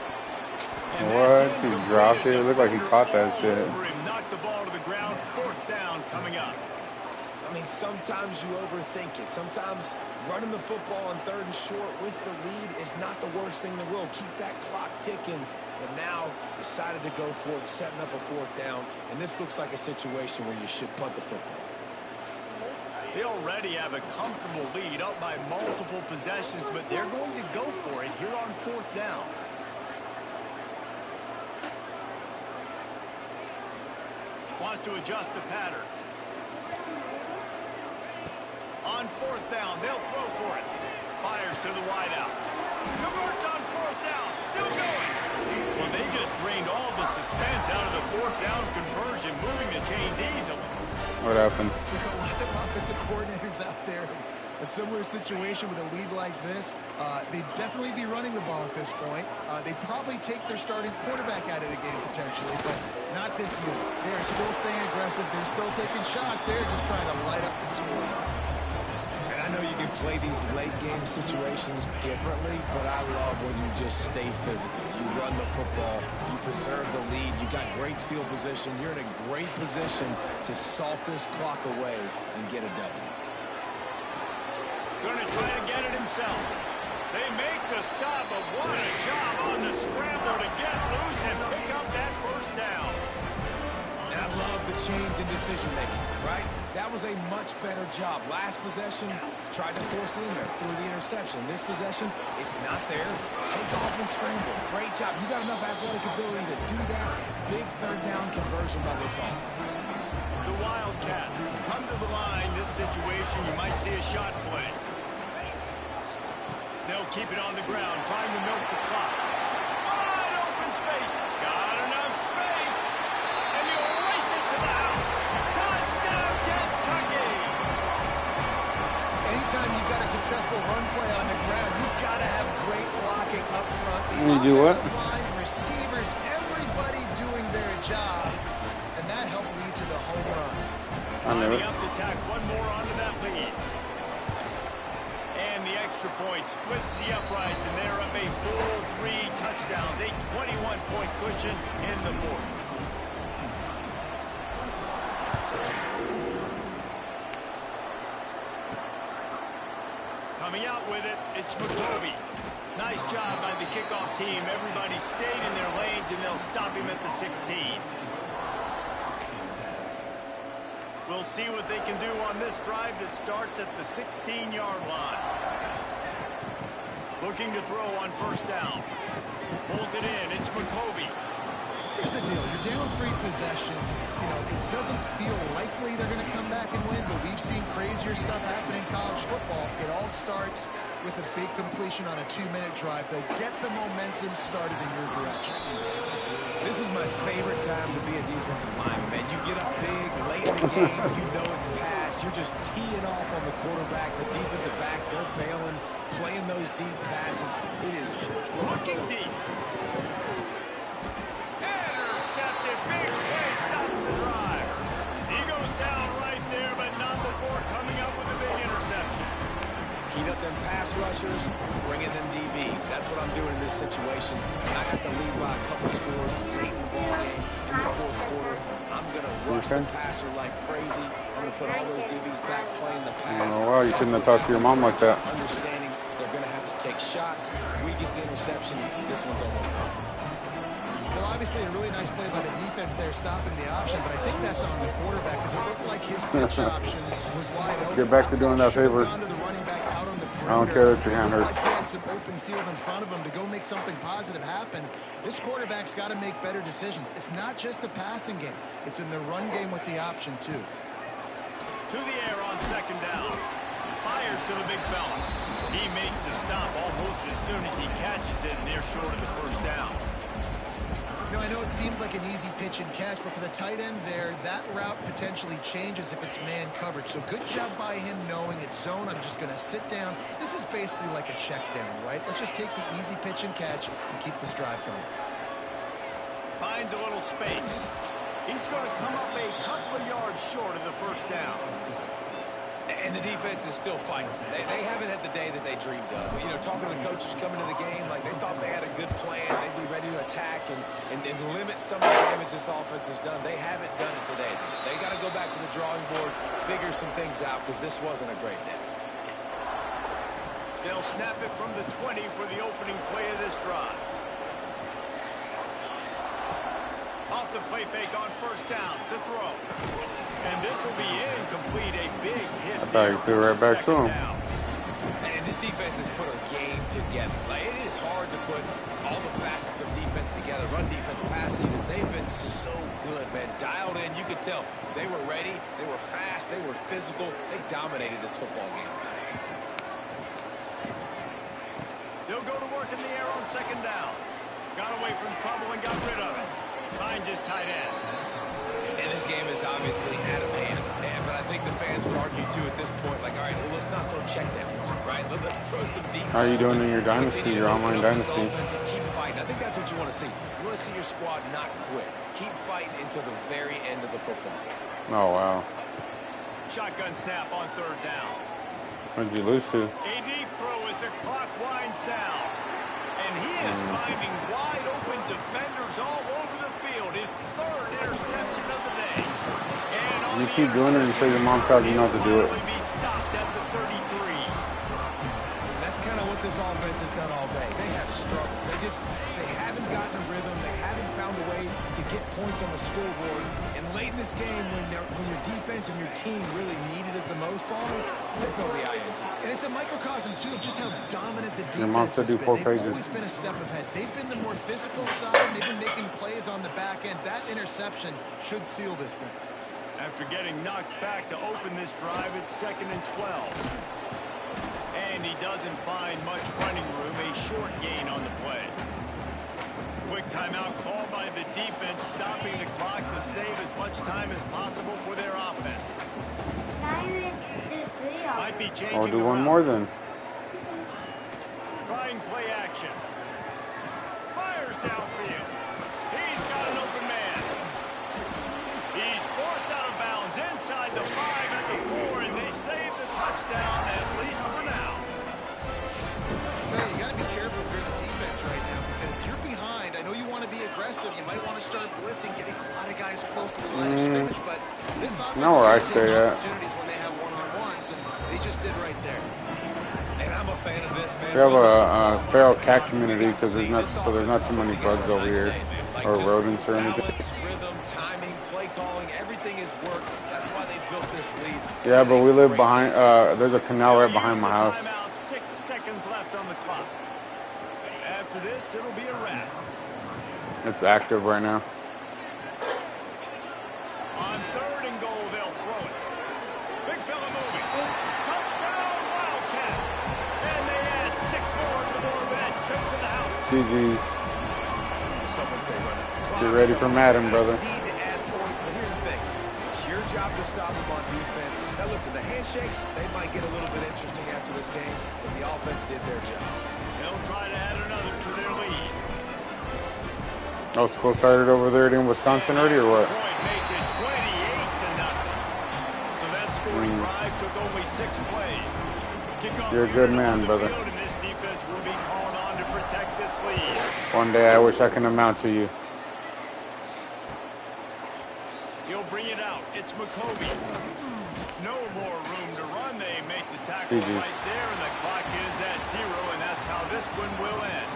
And what? He dropped it? It looked like he caught that shit. Knocked the ball to the ground. Fourth down coming up. I mean, sometimes you overthink it. Sometimes running the football on third and short with the lead is not the worst thing in the world. Keep that clock ticking. But now decided to go for it, setting up a fourth down. And this looks like a situation where you should punt the football. They already have a comfortable lead up by multiple possessions, but they're going to go for it here on fourth down. Wants to adjust the pattern. On fourth down, they'll throw for it. Fires to the wideout. Converts on fourth down. Still going. Well, they just drained all the suspense out of the fourth down conversion, moving the chains easily. What happened? With a lot of offensive coordinators out there, a similar situation with a lead like this, they'd definitely be running the ball at this point. They'd probably take their starting quarterback out of the game potentially, but not this year. They're still staying aggressive. They're still taking shots. They're just trying to light up the score. I know you can play these late-game situations differently, but I love when you just stay physical. You run the football, you preserve the lead, you got great field position. You're in a great position to salt this clock away and get a W. Going to try to get it himself. They make the stop, but what a job on the scramble to get loose and pick up that first down. And I love the change in decision-making, right? That was a much better job. Last possession, tried to force it in there, threw the interception. This possession, it's not there. Take off and scramble. Great job. You got enough athletic ability to do that. Big third down conversion by this offense. The Wildcats come to the line. This situation, you might see a shot play. They'll keep it on the ground, trying to milk the clock. Wide open space. Got enough space. And he'll race it to the house. Touchdown, Kentucky. Anytime you've got a successful run play on the ground, you've got to have great blocking up front. You do what? Line, receivers, everybody doing their job, and that helped lead to the home run. Lining up to tack one more onto that lead. And the extra point splits the uprights, and they're up a full 3 touchdowns, a 21-point cushion in the fourth. Coming out with it, it's McCovey. Nice job by the kickoff team. Everybody stayed in their lanes, and they'll stop him at the 16. We'll see what they can do on this drive that starts at the 16-yard line. Looking to throw on first down. Pulls it in. It's McCovey. Here's the deal. You're down 3 possessions. You know, it doesn't feel likely they're going to come back and win, but we've seen crazier stuff happen in college football. It all starts with a big completion on a 2-minute drive. They'll get the momentum started in your direction. This is my favorite time to be a defensive lineman, man. You get up big, late in the game, you know it's pass. You're just teeing off on the quarterback. The defensive backs, they're bailing, playing those deep passes. It is looking deep. Intercepted. Big play. Stops the drive. He goes down right there, but not before coming up with a big interception. Heat up them pass rushers, bring in them DBs. That's what I'm doing in this situation. When I got the lead by a couple scores late in the ball game in the fourth quarter, I'm going to rush the passer like crazy. I'm going to put all those DBs back playing the pass. Oh, wow, you shouldn't have talked to your mom like that. Understanding they're going to have to take shots. We get the interception. This one's almost over. Well, obviously a really nice play by the defense there stopping the option, but I think that's on the quarterback because it looked like his pitch option was wide open. Get back to doing that favor. I don't care that your hand hurts. Like he had some open field in front of him to go make something positive happen. This quarterback's got to make better decisions. It's not just the passing game. It's in the run game with the option, too. To the air on second down. Fires to the big fella. He makes the stop almost as soon as he catches it, and they're short of the first down. You know, I know it seems like an easy pitch and catch, but for the tight end there, that route potentially changes if it's man coverage. So good job by him knowing it's zone. I'm just going to sit down. This is basically like a check down, right? Let's just take the easy pitch and catch and keep this drive going. Finds a little space. He's going to come up a couple of yards short of the first down. And the defense is still fighting. They haven't had the day that they dreamed of. You know, talking to the coaches coming to the game, like they thought they had a good plan. They'd be ready to attack and limit some of the damage this offense has done. They haven't done it today. They got to go back to the drawing board, figure some things out, because this wasn't a great day. They'll snap it from the 20 for the opening play of this drive. Off the play fake on first down to throw. And this will be incomplete. A big hit. I thought you threw right back to him. And this defense has put a game together. Like, it is hard to put all the facets of defense together. Run defense, pass defense. They've been so good, man. Dialed in. You could tell they were ready. They were fast. They were physical. They dominated this football game tonight. They'll go to work in the air on second down. Got away from trouble and got rid of it. Finds his tight end. And this game is obviously out of hand. But I think the fans would argue, too, at this point, like, all right, well, let's not throw checkdowns, right? Let's throw some deep. How are you doing in your dynasty, your online dynasty? Keep fighting. I think that's what you want to see. You want to see your squad not quit. Keep fighting until the very end of the football game. Oh, wow. Shotgun snap on third down. What did you lose to? A deep throw as the clock winds down. And he is finding wide open defenders all over the field. His third interception of the day. And You keep doing it until your mom tells you not to do it. Be stopped at the 33. That's kind of what this offense has done all day. They have struggled. They haven't gotten a rhythm. They haven't found a way to get points on the scoreboard. And late in this game, when your defense and your team really needed it the most, they throw the INT. And it's a microcosm, too, of just how dominant the Your mom defense said has do been. 4 They've pages. always been a step ahead. They've been the more physical side. They've been making plays on the back end. That interception should seal this thing. After getting knocked back to open this drive, it's 2nd and 12. And he doesn't find much running room. A short gain on the play. Quick timeout called by the defense, stopping the clock to save as much time as possible for their offense. Might be changing. I'll do one more then. Trying play action. Fires downfield. He's got an open man. He's forced out of bounds inside the 5 at the 4, and they save the touchdown, at least for now. I tell you, you got to be careful if you're the defense right now because you're behind. I know you want to be aggressive. You might want to start blitzing, getting a lot of guys close to the line of scrimmage, but this offense Know where I is stay taking at. opportunities when they have one-on-ones, and they just did right there. And I'm a fan of this, man. We have a feral cat community because there's not too many bugs over here or rodents or anything. Balance, rhythm, timing, play calling, everything is working. That's why they built this lead. Yeah, but we live behind. There's a canal right behind my house. Timeout, 6 seconds left on the clock. After this, it'll be a wrap. It's active right now. On 3rd and goal, they'll throw it. Big fella moving. Touchdown, Wildcats. And they add 6 more to the board with that trip to the house. GG's. Someone say run it. Get ready for Madden, brother. Need to add points, but here's the thing. It's your job to stop them on defense. Now listen, the handshakes, they might get a little bit interesting after this game, but the offense did their job. They'll try to add another to their lead. Oh, school started over there in Wisconsin already, or what? Point makes it 28-0. So that scoring drive took only 6 plays. Kickoff You're a good man, on the brother. field, and this defense will be called on to protect this lead. One day I wish I can amount to you. He'll bring it out. It's McCovey. No more room to run. They make the tackle GG. right there, and the clock is at 0, and that's how this one will end.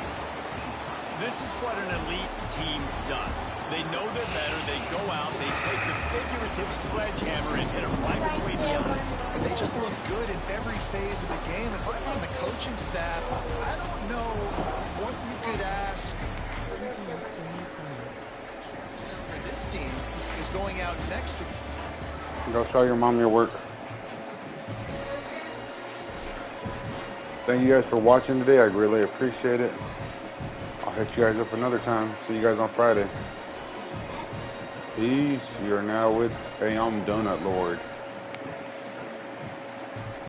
This is what an elite team does. They know they're better. They go out. They take the figurative sledgehammer and hit them right between the eyes. And they just look good in every phase of the game. If I'm on the coaching staff, I don't know what you could ask. This team is going out next week. Go show your mom your work. Thank you guys for watching today. I really appreciate it. I'll hit you guys up another time. See you guys on Friday. Peace. You're now with Donut Lord.